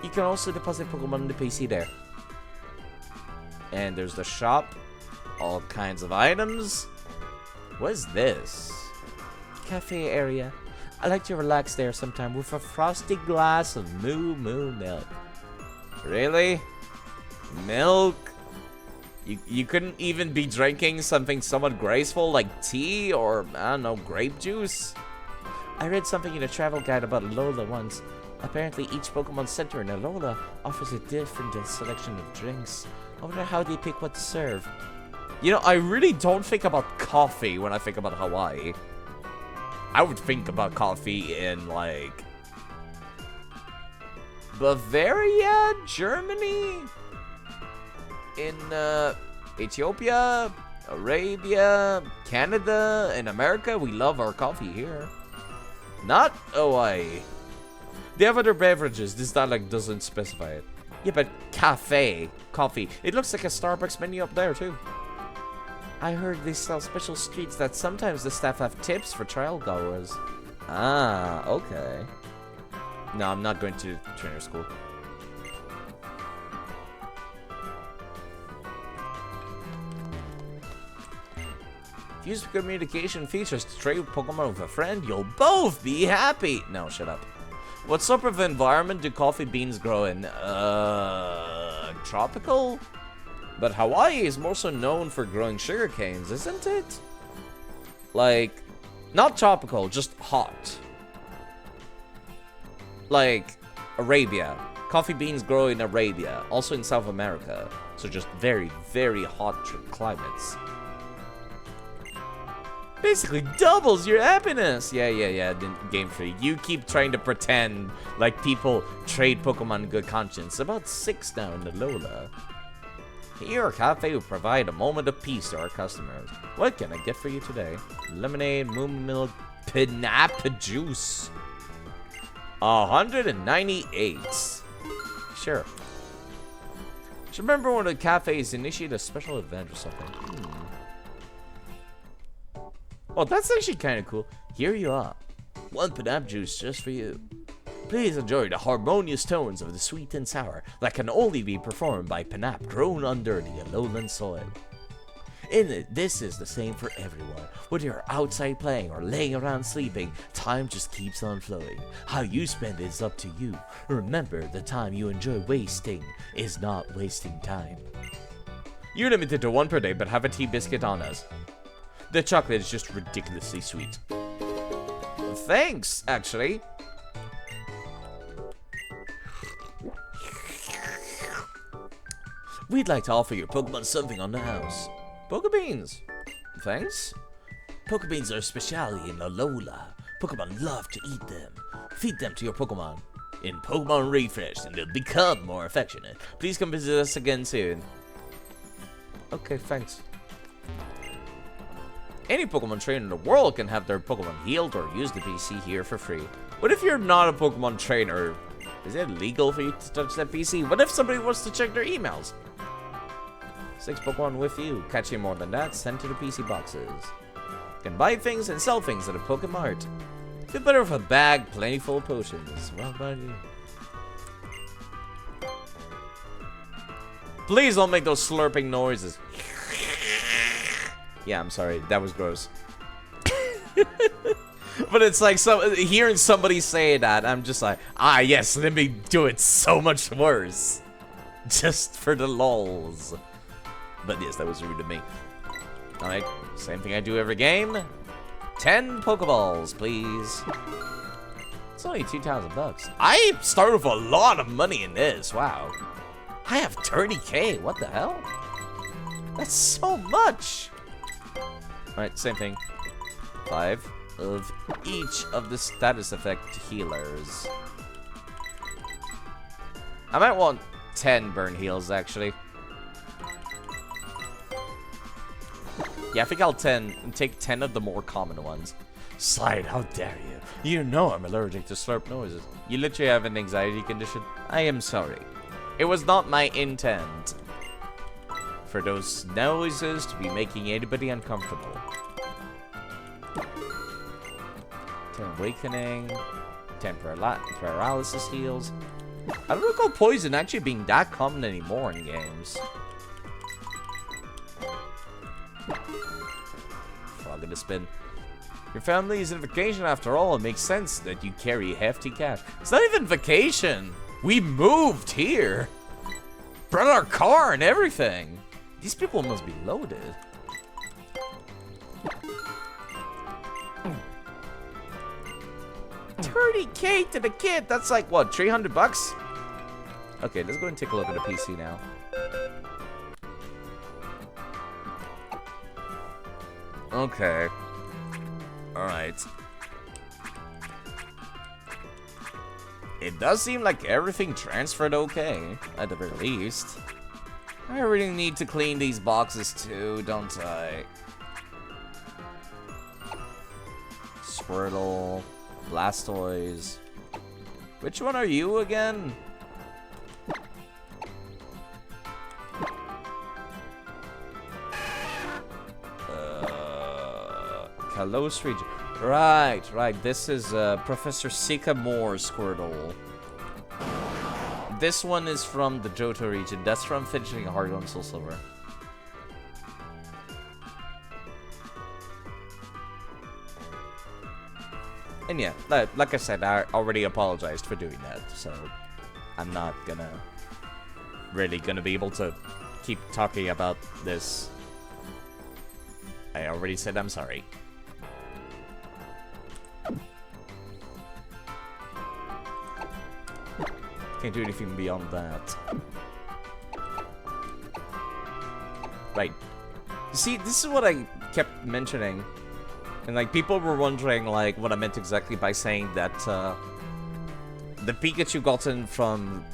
You can also deposit Pokemon in the PC there. And there's the shop. All kinds of items. What is this? Cafe area. I like to relax there sometime with a frosty glass of moo milk. Really? Milk? You couldn't even be drinking something somewhat graceful like tea or, I don't know, grape juice? I read something in a travel guide about Alola once. Apparently each Pokemon Center in Alola offers a different selection of drinks. I wonder how they pick what to serve. You know, I really don't think about coffee when I think about Hawaii. I would think about coffee in, like, Bavaria, Germany, in Ethiopia, Arabia, Canada, and America. We love our coffee here. Not Hawaii. They have other beverages. This dialect doesn't specify it. Yeah, but cafe, coffee. It looks like a Starbucks menu up there, too. I heard they sell special treats that sometimes the staff have tips for trial goers. Ah, okay. No, I'm not going to trainer school. Use communication features to trade Pokemon with a friend. You'll both be happy. No, shut up. What sort of environment do coffee beans grow in? Tropical? But Hawaii is more so known for growing sugar canes, isn't it? Like, not tropical, just hot. Like, Arabia. Coffee beans grow in Arabia, also in South America. So just very, very hot climates. Basically doubles your happiness. Yeah, game free. You keep trying to pretend like people trade Pokemon in good conscience. About 6 now in the Lola. Here, our cafe will provide a moment of peace to our customers. What can I get for you today? Lemonade, moon milk, pineapple juice. 198. Sure. Just remember when the cafes initiate a special event or something. Oh, that's actually kind of cool. Here you are. 1 pineapple juice just for you. Please enjoy the harmonious tones of the sweet and sour that can only be performed by Pinap grown under the lowland soil. This is the same for everyone. Whether you're outside playing or laying around sleeping, time just keeps on flowing. How you spend it is up to you. Remember, the time you enjoy wasting is not wasting time. You're limited to 1 per day, but have a tea biscuit on us. The chocolate is just ridiculously sweet. Thanks, actually. We'd like to offer your Pokemon something on the house. Pokebeans. Thanks. Pokebeans are a specialty in Alola. Pokemon love to eat them. Feed them to your Pokemon. In Pokemon Refresh, and they'll become more affectionate. Please come visit us again soon. Okay, thanks. Any Pokemon trainer in the world can have their Pokemon healed or use the PC here for free. What if you're not a Pokemon trainer? Is it legal for you to touch that PC? What if somebody wants to check their emails? 6 Pokemon with you. Catching more than that, sent to the PC boxes. You can buy things and sell things at a Pokemart. Feel better with a bag plenty full of potions. Well about you. Please don't make those slurping noises. Yeah, I'm sorry. That was gross. But it's like hearing somebody say that, I'm just like, ah, yes, let me do it so much worse. Just for the lols. But yes, that was rude of me. Alright, same thing I do every game. 10 Pokeballs, please. It's only 2,000 bucks. I started with a lot of money in this. Wow. I have 30K. What the hell? That's so much. Alright, same thing. 5 of each of the status effect healers. I might want 10 burn heals, actually. Yeah, I think I'll take 10 of the more common ones. Slide, how dare you? You know I'm allergic to slurp noises. You literally have an anxiety condition. I am sorry. It was not my intent for those noises to be making anybody uncomfortable. 10 awakening, 10 paralysis heals. I don't recall poison actually being that common anymore in games. Frog in the spin. Your family is on vacation after all. It makes sense that you carry hefty cash. It's not even vacation. We moved here. Brought our car and everything. These people must be loaded. $30K to the kid. That's like what, 300 bucks? Okay, let's go and take a look at the PC now. Okay. Alright. It does seem like everything transferred okay, at the very least. I really need to clean these boxes too, don't I? Squirtle, Blastoise. Which one are you again? Kalos region. Right. This is Professor Sycamore's Squirtle. This one is from the Johto region. That's from finishing Heart Gold and Soul Silver. And yeah, like I said, I already apologized for doing that, so I'm not really gonna be able to keep talking about this. I already said I'm sorry. Can't do anything beyond that. Right. See, this is what I kept mentioning. And, like, people were wondering, like, what I meant exactly by saying that, the Pikachu gotten from,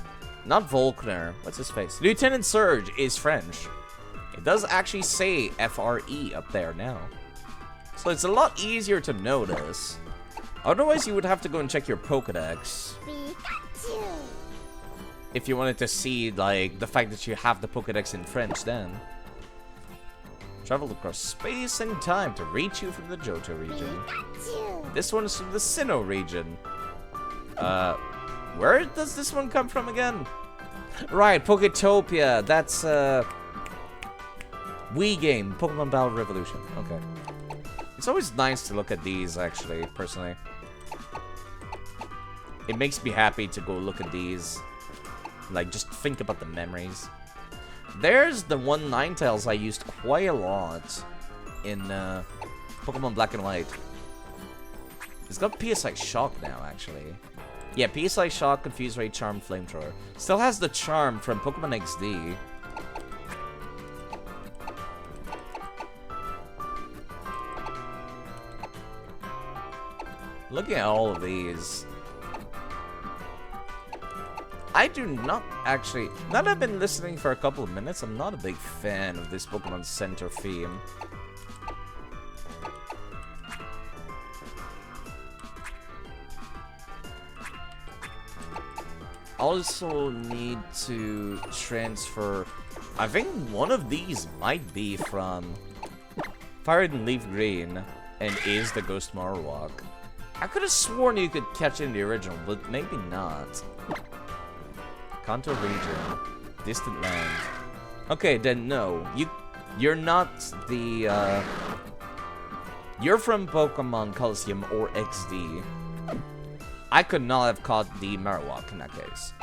not Volkner, what's his face? Lieutenant Surge is French. It does actually say FRE up there now. So it's a lot easier to notice. Otherwise, you would have to go and check your Pokedex. Pikachu. If you wanted to see, like, the fact that you have the Pokedex in French then. Traveled across space and time to reach you from the Johto region. Pikachu. This one is from the Sinnoh region. Where does this one come from again? Right, Poketopia. That's, Wii game, Pokemon Battle Revolution. Okay. It's always nice to look at these, actually, personally. It makes me happy to go look at these. Like, just think about the memories. There's the one Ninetales I used quite a lot in Pokemon Black and White. It's got PSI Shock now, actually. Yeah, PSI Shock, Confuse Ray, Charm, Flamethrower. Still has the Charm from Pokemon XD. Looking at all of these, I do not actually, now that I've been listening for a couple of minutes, I'm not a big fan of this Pokemon Center theme. Also need to transfer, I think one of these might be from Fire and Leaf Green and is the Ghost Marowak. I could have sworn you could catch it in the original, but maybe not. Kanto region, distant land. Okay, then no. You're not the you're from Pokemon Coliseum or XD. I could not have caught the Marowak in that case.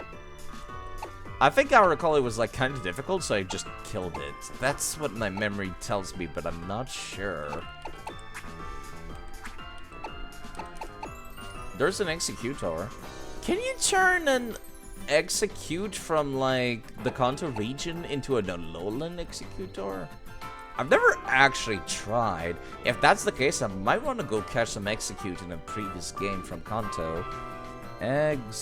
I think I recall it was like kind of difficult, so I just killed it. That's what my memory tells me, but I'm not sure. There's an Executor. Can you turn an Execute from, like, the Kanto region into an Alolan Executor? I've never actually tried. If that's the case, I might want to go catch some Execute in a previous game from Kanto. Execute.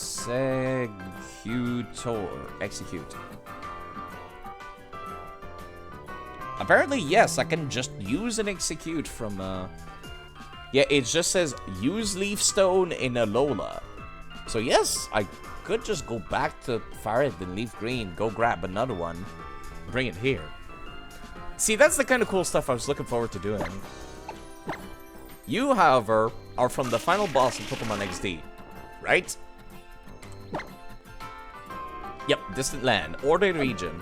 Apparently, yes, I can just use an Execute from, yeah, it just says, use Leaf Stone in Alola. So yes, I could just go back to Fire and Leaf Green, go grab another one, bring it here. See, that's the kind of cool stuff I was looking forward to doing. You, however, are from the final boss of Pokemon XD, right? Yep, distant land, Order region.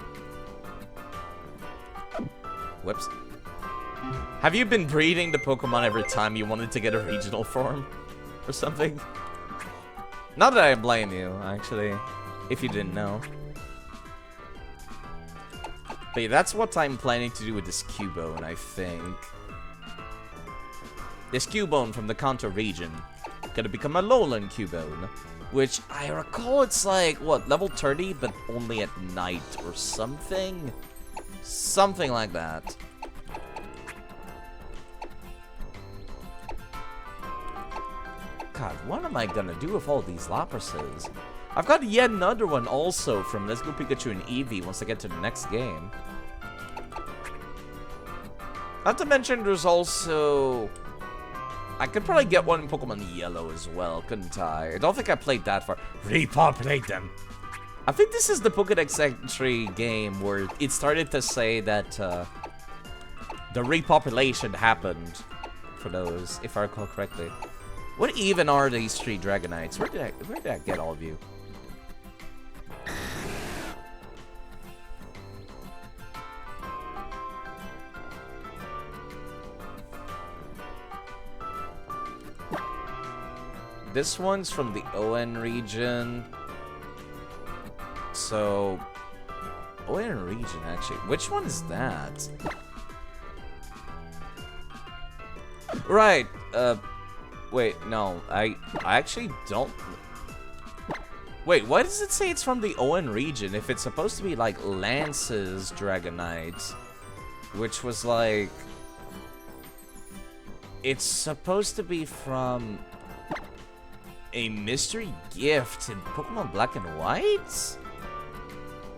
Whoops. Have you been breeding the Pokemon every time you wanted to get a regional form? Or something? Not that I blame you, actually, if you didn't know. But yeah, that's what I'm planning to do with this Cubone, I think. This Cubone from the Kanto region. Gonna become a Alolan Cubone. Which, I recall it's like, what, level 30, but only at night or something? Something like that. God, what am I gonna do with all these Laprases? I've got yet another one also from Let's Go Pikachu and Eevee once I get to the next game. Not to mention there's also... I could probably get one in Pokemon Yellow as well, couldn't I? I don't think I played that far. Repopulate them! I think this is the Pokedex entry game where it started to say that the repopulation happened for those, if I recall correctly. What even are these 3 Dragonites? Where did I get all of you? this one's from the ON region. So, ON region, actually. Which one is that? Right, wait, no, I actually don't... Wait, why does it say it's from the ON region if it's supposed to be, like, Lance's Dragonite? Which was, like... It's supposed to be from... a mystery gift in Pokemon Black and White?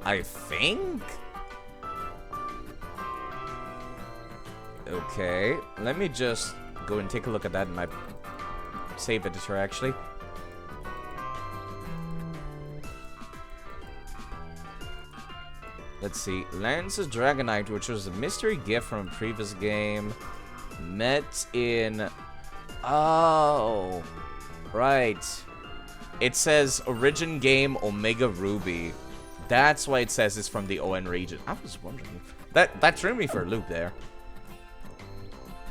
I think? Okay, let me just go and take a look at that in my save editor, actually. Let's see. Lance's Dragonite, which was a mystery gift from a previous game, met in... Oh, right. It says Origin Game Omega Ruby. That's why it says it's from the ON region. I was wondering. That threw me for a loop there.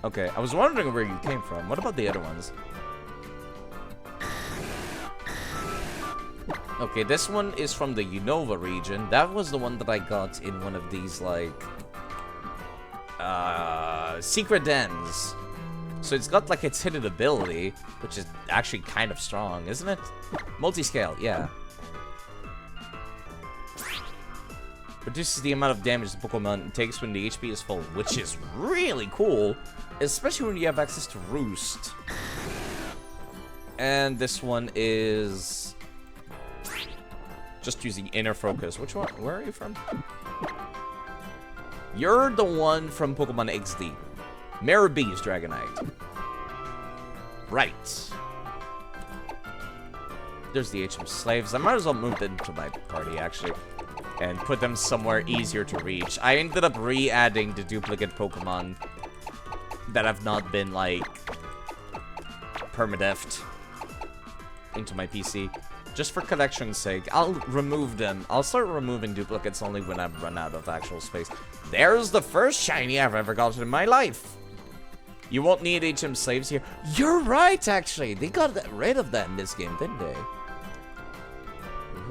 Okay, I was wondering where you came from. What about the other ones? Okay, this one is from the Unova region. That was the one that I got in one of these, like... secret dens. So it's got, like, its hidden ability, which is actually kind of strong, isn't it? Multi-scale, yeah. Reduces the amount of damage the Pokemon takes when the HP is full, which is really cool, especially when you have access to Roost. And this one is just using Inner Focus. Which one? Where are you from? You're the one from Pokemon XD. Marabee's Dragonite. Right. There's the HM slaves. I might as well move them to my party, actually, and put them somewhere easier to reach. I ended up re-adding the duplicate Pokemon that have not been, like, permadeath into my PC. Just for collection's sake. I'll remove them. I'll start removing duplicates only when I've run out of actual space. There's the first shiny I've ever gotten in my life. You won't need HM slaves here. You're right, actually. They got rid of that in this game, didn't they?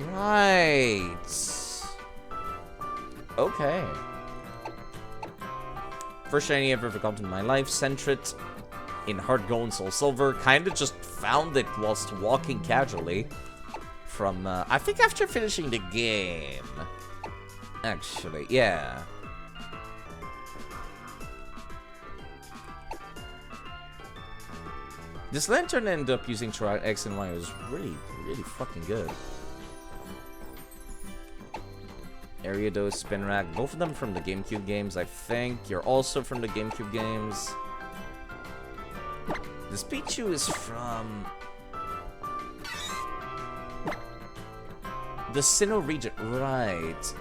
Right. Okay. First shiny I've ever gotten in my life. Sentret in Heart Gold and Soul Silver. Kinda just found it whilst walking casually. From, I think after finishing the game. Actually, yeah. This Lantern ended up using throughout X and Y. It was really, really fucking good. Ariados, Spinrack, both of them from the GameCube games, I think. You're also from the GameCube games. This Pichu is from the Sinnoh region, right.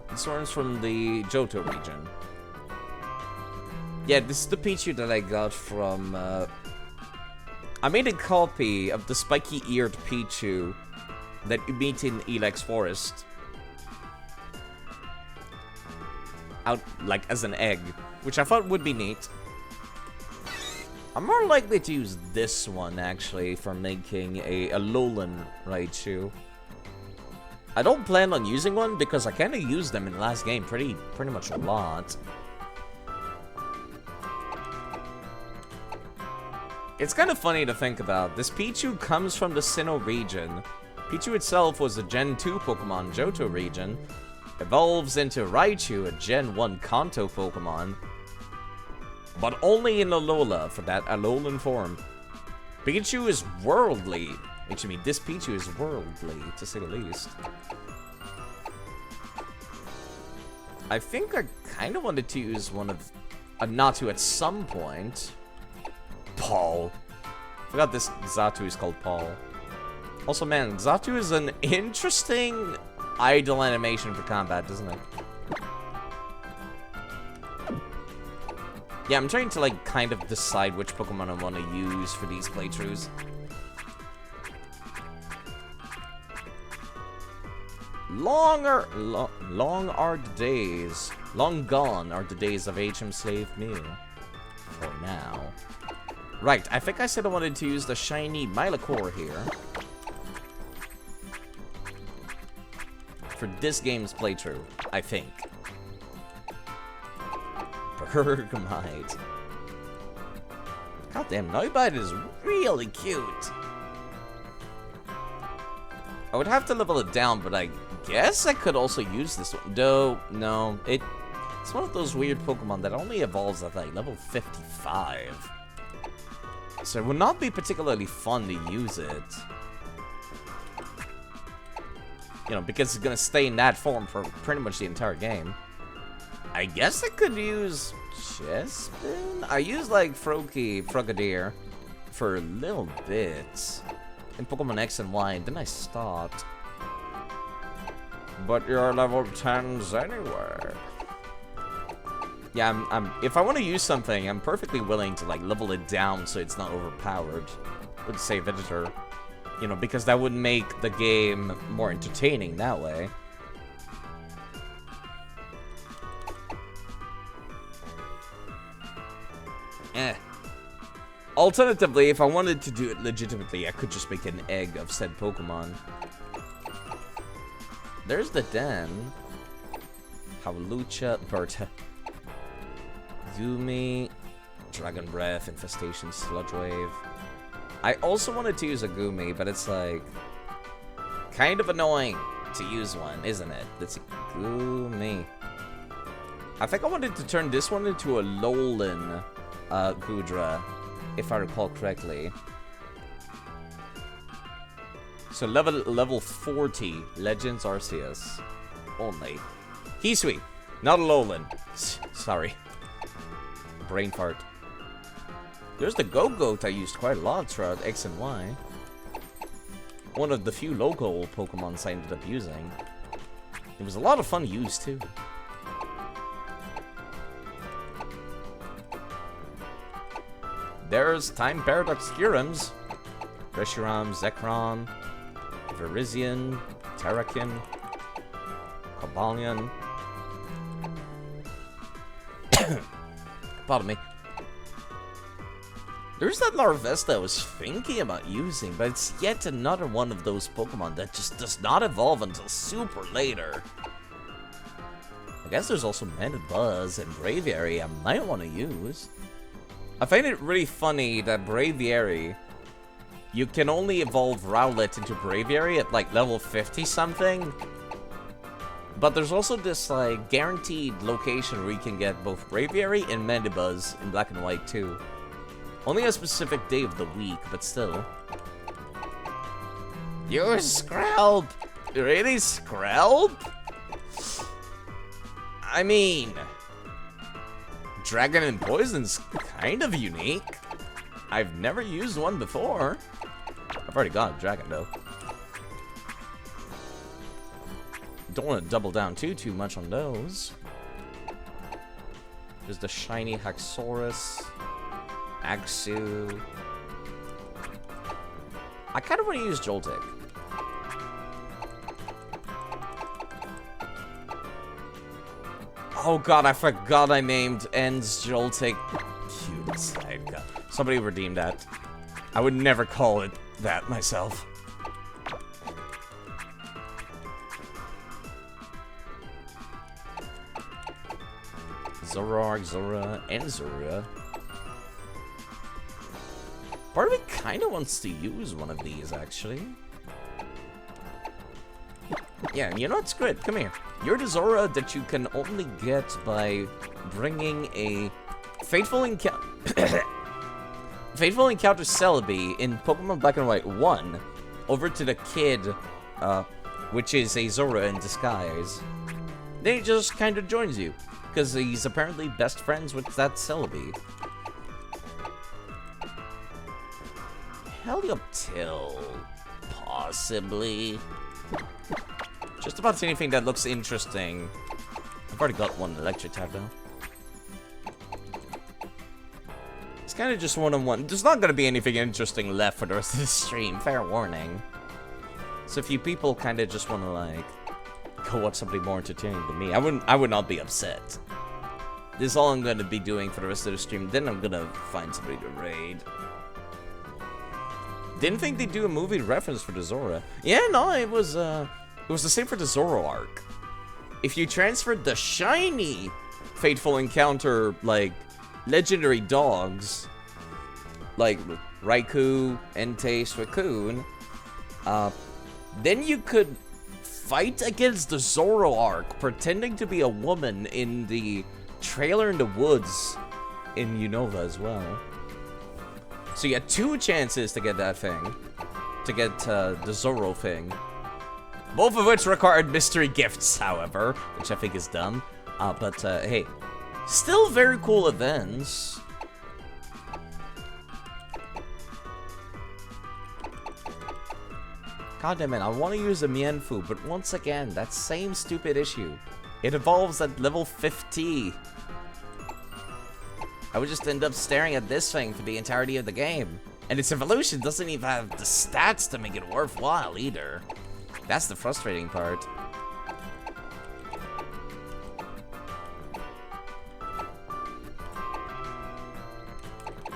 This one's from the Johto region. Yeah, this is the Pichu that I got from, I made a copy of the spiky-eared Pichu that you meet in Elex Forest. Out, like, as an egg, which I thought would be neat. I'm more likely to use this one, actually, for making a Alolan Raichu. I don't plan on using one because I kind of used them in the last game pretty much a lot. It's kind of funny to think about. This Pichu comes from the Sinnoh region. Pichu itself was a Gen 2 Pokemon, Johto region. Evolves into Raichu, a Gen 1 Kanto Pokemon. But only in Alola for that Alolan form. Pichu is worldly. Actually, this Pichu is worldly, to say the least. I think I kind of wanted to use one of a Natu at some point. Paul. Forgot this Xatu is called Paul. Also, man, Xatu is an interesting idle animation for combat, isn't it? Yeah, I'm trying to, like, kind of decide which Pokemon I want to use for these playthroughs. Long are the days. Long gone are the days of HM Slave Mew. For now. Right, I think I said I wanted to use the shiny Milocore here. For this game's playthrough, I think. Bergmite. Goddamn, Noibite is really cute. I would have to level it down, but I guess I could also use this one. No, it's one of those weird Pokemon that only evolves at like level 55. So it would not be particularly fun to use it. You know, because it's gonna stay in that form for pretty much the entire game. I guess I could use Chespin? I used like Frogadier for a little bit in Pokemon X and Y, and then I stopped. But you're level 10s anyway. Yeah, if I want to use something, I'm perfectly willing to like level it down so it's not overpowered with save editor. You know, because that would make the game more entertaining that way. Alternatively, if I wanted to do it legitimately, I could just make an egg of said Pokemon. There's the den. Howlucha, Berta. Gumi, Dragon Breath, Infestation, Sludge Wave. I also wanted to use a Gumi, but it's like kind of annoying to use one, isn't it? Let's see. Gumi. I think I wanted to turn this one into a Alolan Gudra, if I recall correctly. So level 40, Legends Arceus only. Hisui, not Alolan. Sorry. Brain fart. There's the Go-Goat I used quite a lot throughout X and Y. One of the few local Pokemons I ended up using. It was a lot of fun to use too. There's Time Paradox Curums. Reshiram, Zekrom, Virizion, Terrakin, Cobalion. Pardon me. There's that Larvesta I was thinking about using, but it's yet another one of those Pokemon that just does not evolve until super later. I guess there's also Mandibuzz and Braviary I might want to use. I find it really funny that Braviary, you can only evolve Rowlet into Braviary at like level 50 something. But there's also this like guaranteed location where you can get both Braviary and Mandibuzz in Black and White too. Only a specific day of the week, but still. You're Skrelp! Really, Skrelp? I mean, Dragon and Poison's kind of unique. I've never used one before. I've already got a Dragon though. Don't want to double down too much on those. There's the shiny Haxorus. Agsu. I kind of want to use Joltik. Oh god, I forgot I named Ends Joltik. Cute side. God. Somebody redeem that. I would never call it that myself. Zoroark, Zora, and Zorua. Part of me kind of wants to use one of these, actually. Yeah, you know what's good? Come here. You're the Zora that you can only get by bringing a Fateful Encounter Celebi in Pokemon Black and White 1 over to the kid, which is a Zora in disguise. Then he just kind of joins you, because he's apparently best friends with that Celebi. Helioptile, possibly. Just about anything that looks interesting. I've already got one electric type though. It's kind of just one-on-one. There's not going to be anything interesting left for the rest of the stream, fair warning. So if you people kind of just want to like go watch something more entertaining than me, I would not be upset. This is all I'm going to be doing for the rest of the stream. Then I'm going to find somebody to raid. Didn't think they'd do a movie reference for the Zora. Yeah, no, it was the same for the Zoro arc. If you transferred the shiny Fateful Encounter, like, legendary dogs, like Raikou, Entei, Suicune, then you could fight against the Zoro arc, pretending to be a woman in the trailer in the woods in Unova as well. So you had 2 chances to get that thing. To get the Zoro thing. Both of which required mystery gifts, however. Which I think is dumb. But hey. Still very cool events. God damn it, I want to use a Mienfoo, but once again, that same stupid issue. It evolves at level 50. I would just end up staring at this thing for the entirety of the game. And its evolution doesn't even have the stats to make it worthwhile either. That's the frustrating part.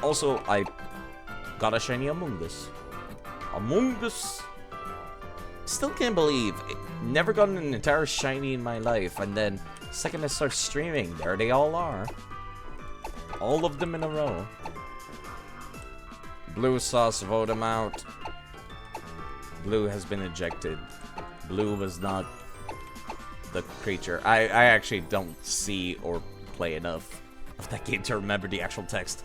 Also, I got a shiny Among Us. Among Us! Still can't believe it. Never gotten an entire shiny in my life, and then second I start streaming, there they all are. All of them in a row. Blue sauce, vote him out. Blue has been ejected. Blue was not the creature. I actually don't see or play enough of that game to remember the actual text.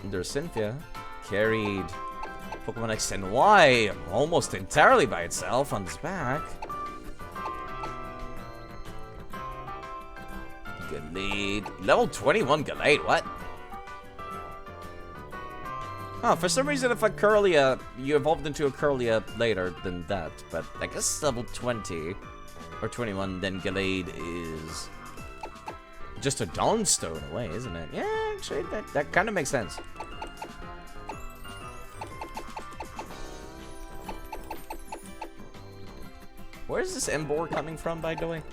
There's Cynthia. Carried Pokemon X and Y almost entirely by itself on its back. Gallade. Level 21 Gallade, what? Oh, for some reason if a Curlia, you evolved into a Curlia later than that, but I guess level 20 or 21, then Gallade is just a Dawnstone in a way, isn't it? Yeah, actually, that kind of makes sense. Where's this Embor coming from, by the way?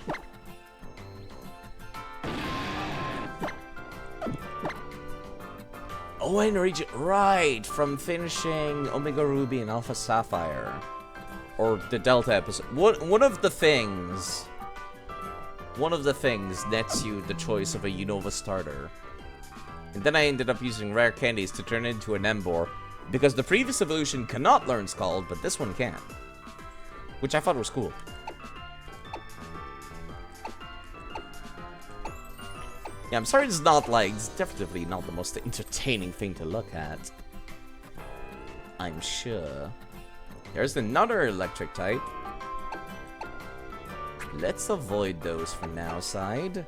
Oh, in region, right, from finishing Omega Ruby and Alpha Sapphire. Or the Delta episode. One of the things nets you the choice of a Unova starter. And then I ended up using rare candies to turn into an Embor, because the previous evolution cannot learn Scald, but this one can. Which I thought was cool. Yeah, I'm sorry it's not like, it's definitely not the most entertaining thing to look at. I'm sure. There's another electric type. Let's avoid those for now, side.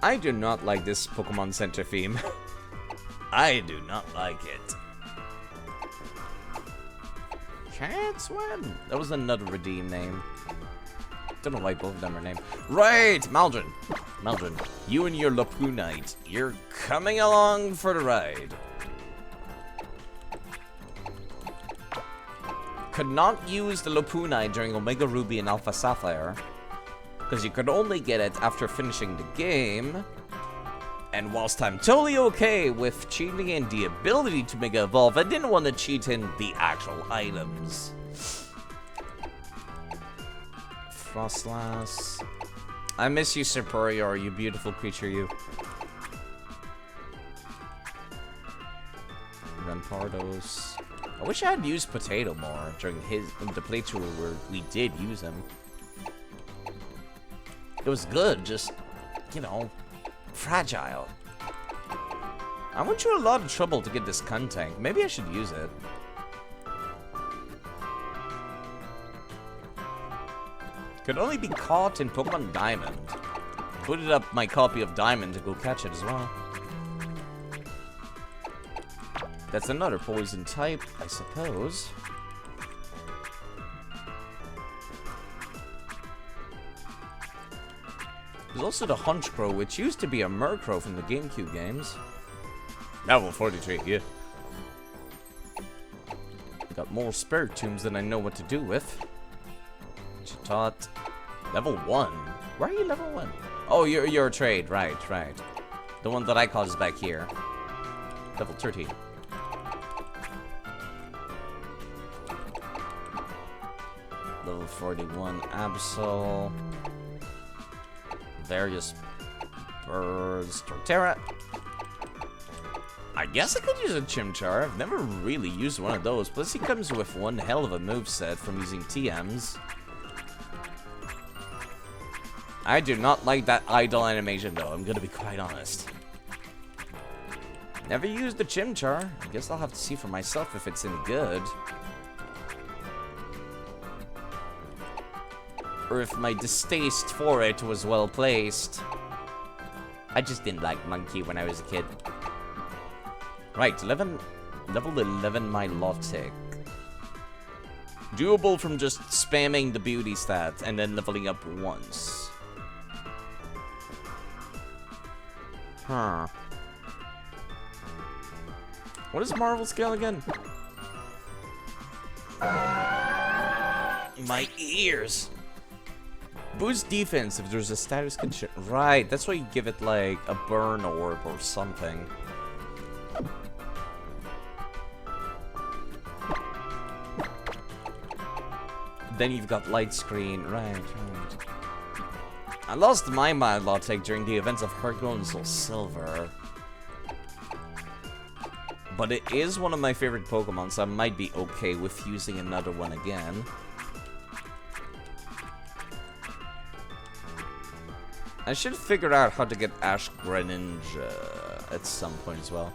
I do not like this Pokemon Center theme. I do not like it. Can't swim. That was another redeem name. Don't know why both of them are named. Right, Maldron. Maldron, you and your Lapunite, you're coming along for the ride. Could not use the Lapunite during Omega Ruby and Alpha Sapphire, because you could only get it after finishing the game. And whilst I'm totally okay with cheating in the ability to Mega Evolve, I didn't want to cheat in the actual items. Frostlass. I miss you, Superior, you beautiful creature, you. Rampardos. I wish I had used Potato more during the playthrough where we did use him. It was good, just, you know, fragile. I went through a lot of trouble to get this Kuntank. Maybe I should use it. Could only be caught in Pokemon Diamond. Booted up my copy of Diamond to go catch it as well. That's another poison type, I suppose. There's also the Hunchcrow, which used to be a Murkrow from the GameCube games. Level 43, yeah. Got more Spiritombs than I know what to do with. Which you taught. Level 1? Where are you level 1? Oh, you're a trade. Right. The one that I caught is back here. Level 13. Level 41 Absol. Various birds. Torterra. I guess I could use a Chimchar. I've never really used one of those. Plus, he comes with one hell of a moveset from using TMs. I do not like that idle animation, though. I'm gonna be quite honest. Never used the Chimchar. I guess I'll have to see for myself if it's any good. Or if my distaste for it was well placed. I just didn't like Monkey when I was a kid. Right, level 11 Milotic. Doable from just spamming the beauty stat and then leveling up once. Huh. What is Marvel scale again? My ears! Boost defense if there's a status condition. Right, that's why you give it like a burn orb or something. Then you've got light screen. Right. I lost my Milotic during the events of Heartgold and Soul Silver. But it is one of my favorite Pokemon, so I might be okay with using another one again. I should figure out how to get Ash Greninja at some point as well.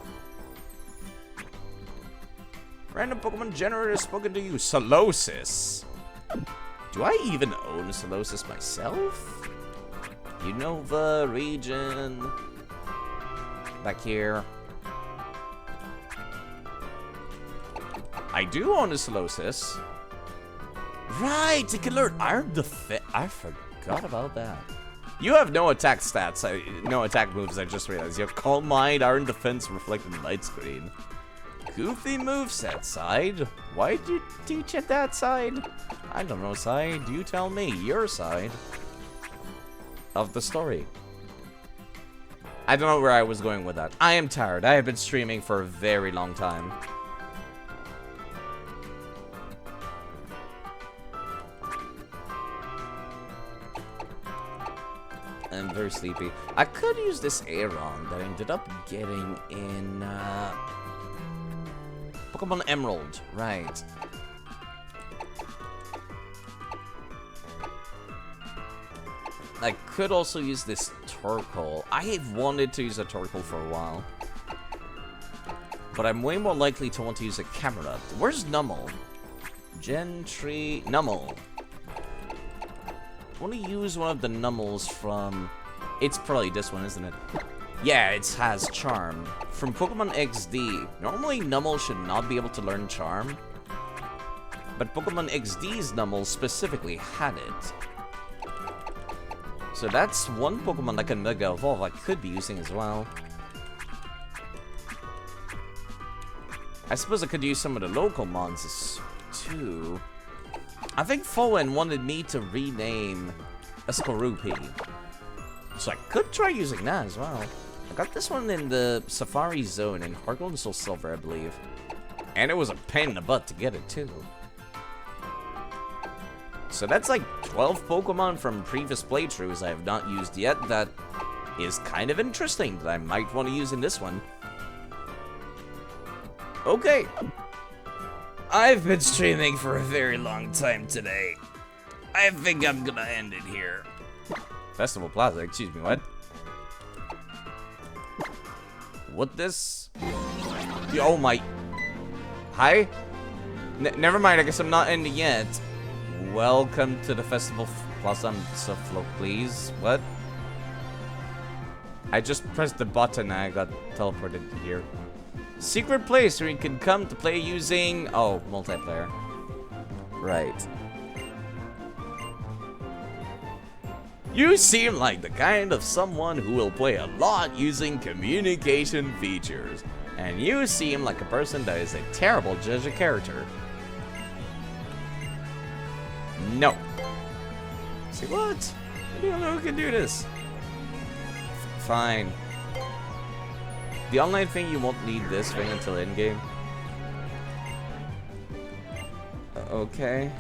Random Pokemon generator has spoken to you. Solosis. Do I even own Solosis myself? Unova region. Back here. I do own a Solosis. Right, it can learn Iron Defense. I forgot about that. You have no attack stats, no attack moves, I just realized. You have Calm Mind, Iron Defense, Reflected Light Screen. Goofy moveset, Side. Why'd you teach at that side? I don't know, Side. You tell me, your side of the story. I don't know where I was going with that. I am tired. I have been streaming for a very long time. I'm very sleepy. I could use this Aeron that I ended up getting in Pokemon Emerald, right. I could also use this Torkoal. I have wanted to use a Torkoal for a while. But I'm way more likely to want to use a Camerupt. Where's Numel? Gentry... Numel. I want to use one of the Numels from... It's probably this one, isn't it? Yeah, it has Charm. From Pokemon XD. Normally, Numel should not be able to learn Charm. But Pokemon XD's Numel specifically had it. So that's one Pokemon that can Mega Evolve I could be using as well. I suppose I could use some of the local mons too. I think Fowen wanted me to rename a Skorupi. So I could try using that as well. I got this one in the Safari Zone in Heartgold and Soul Silver, I believe. And it was a pain in the butt to get it too. So that's like 12 Pokemon from previous playthroughs I have not used yet that is kind of interesting that I might want to use in this one. Okay. I've been streaming for a very long time today. I think I'm gonna end it here. Festival Plaza, excuse me, what? What this? Oh my... Hi? Never mind, I guess I'm not ending yet. Welcome to the Festival Plaza, Float, please. What? I just pressed the button and I got teleported to here. Secret place where you can come to play using... Oh, multiplayer. Right. You seem like the kind of someone who will play a lot using communication features. And you seem like a person that is a terrible judge of character. No. Say what? You don't know who can do this. Fine. The online thing, you won't need this thing until endgame. Okay.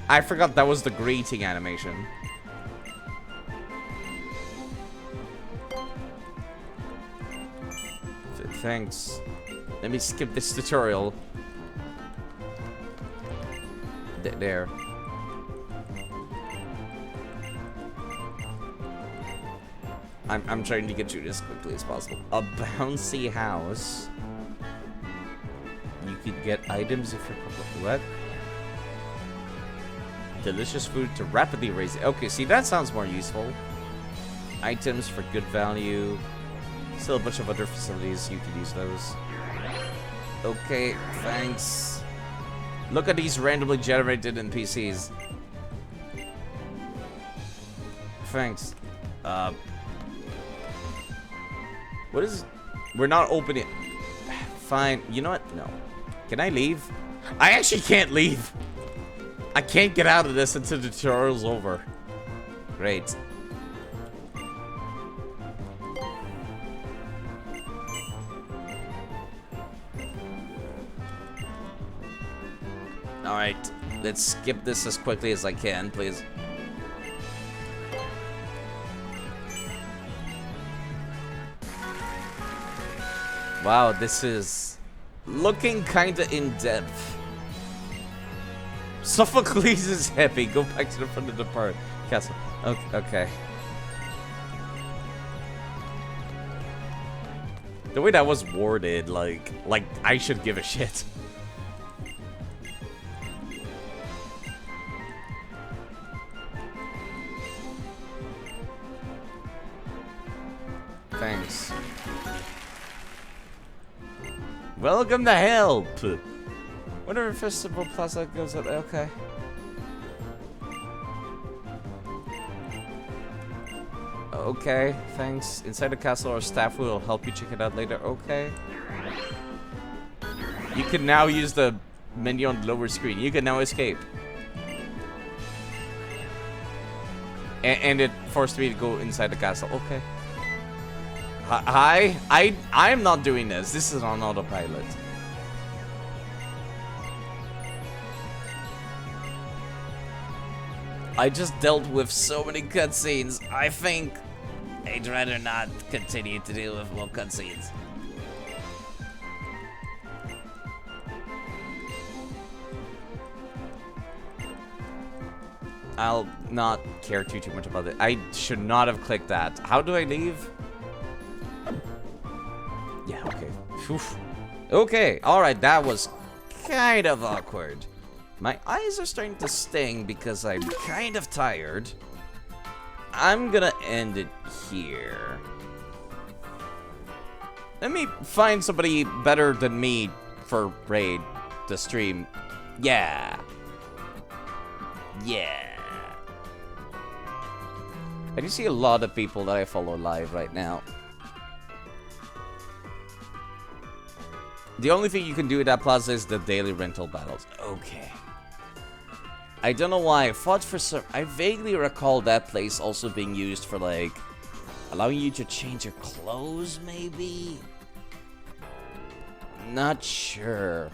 I forgot that was the greeting animation. Thanks. Let me skip this tutorial. There. I'm trying to get you as quickly as possible. A bouncy house. You could get items if you're... What? Delicious food to rapidly raise it. Okay, see, that sounds more useful. Items for good value. Still a bunch of other facilities. You could use those. Okay, thanks. Look at these randomly generated NPCs. Thanks. What is... We're not opening... Fine. You know what? No. Can I leave? I actually can't leave. I can't get out of this until the tutorial's over. Great. Alright. Let's skip this as quickly as I can, please. Wow, this is looking kinda in-depth. Sophocles is happy. Go back to the front of the park castle. Okay. The way that was worded, like I should give a shit. Thanks. Welcome to help. Whatever festival plaza goes up. Okay. Okay, thanks. Inside the castle, our staff will help you check it out later. Okay. You can now use the menu on the lower screen. You can now escape. And it forced me to go inside the castle. Okay. Hi. I'm not doing this. This is on autopilot. I just dealt with so many cutscenes. I think I'd rather not continue to deal with more cutscenes. I'll not care too much about it. I should not have clicked that. How do I leave? Yeah, okay. Oof. Okay, alright, that was kind of awkward. My eyes are starting to sting because I'm kind of tired. I'm gonna end it here. Let me find somebody better than me for raid to stream. Yeah. I do see a lot of people that I follow live right now. The only thing you can do at that plaza is the daily rental battles. Okay. I don't know why. I thought for some... I vaguely recall that place also being used for, like, allowing you to change your clothes, maybe? Not sure.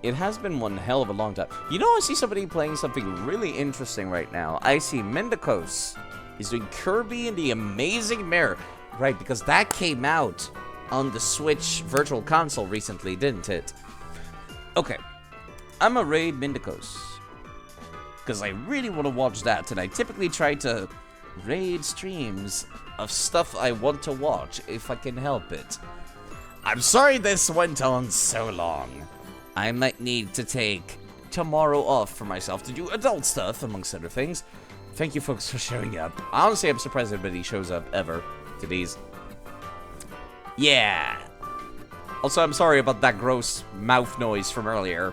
It has been one hell of a long time. You know, I see somebody playing something really interesting right now. I see Mendicos. He's doing Kirby and the Amazing Mirror. Right, because that came out on the Switch Virtual Console recently, didn't it? Okay. I'm a raid Mendicos. Because I really want to watch that, and I typically try to raid streams of stuff I want to watch if I can help it. I'm sorry this went on so long. I might need to take tomorrow off for myself to do adult stuff, amongst other things. Thank you folks for showing up. Honestly, I'm surprised anybody shows up ever to these. Yeah. Also, I'm sorry about that gross mouth noise from earlier.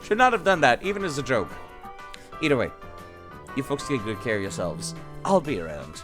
Should not have done that, even as a joke. Either way, you folks take good care of yourselves. I'll be around.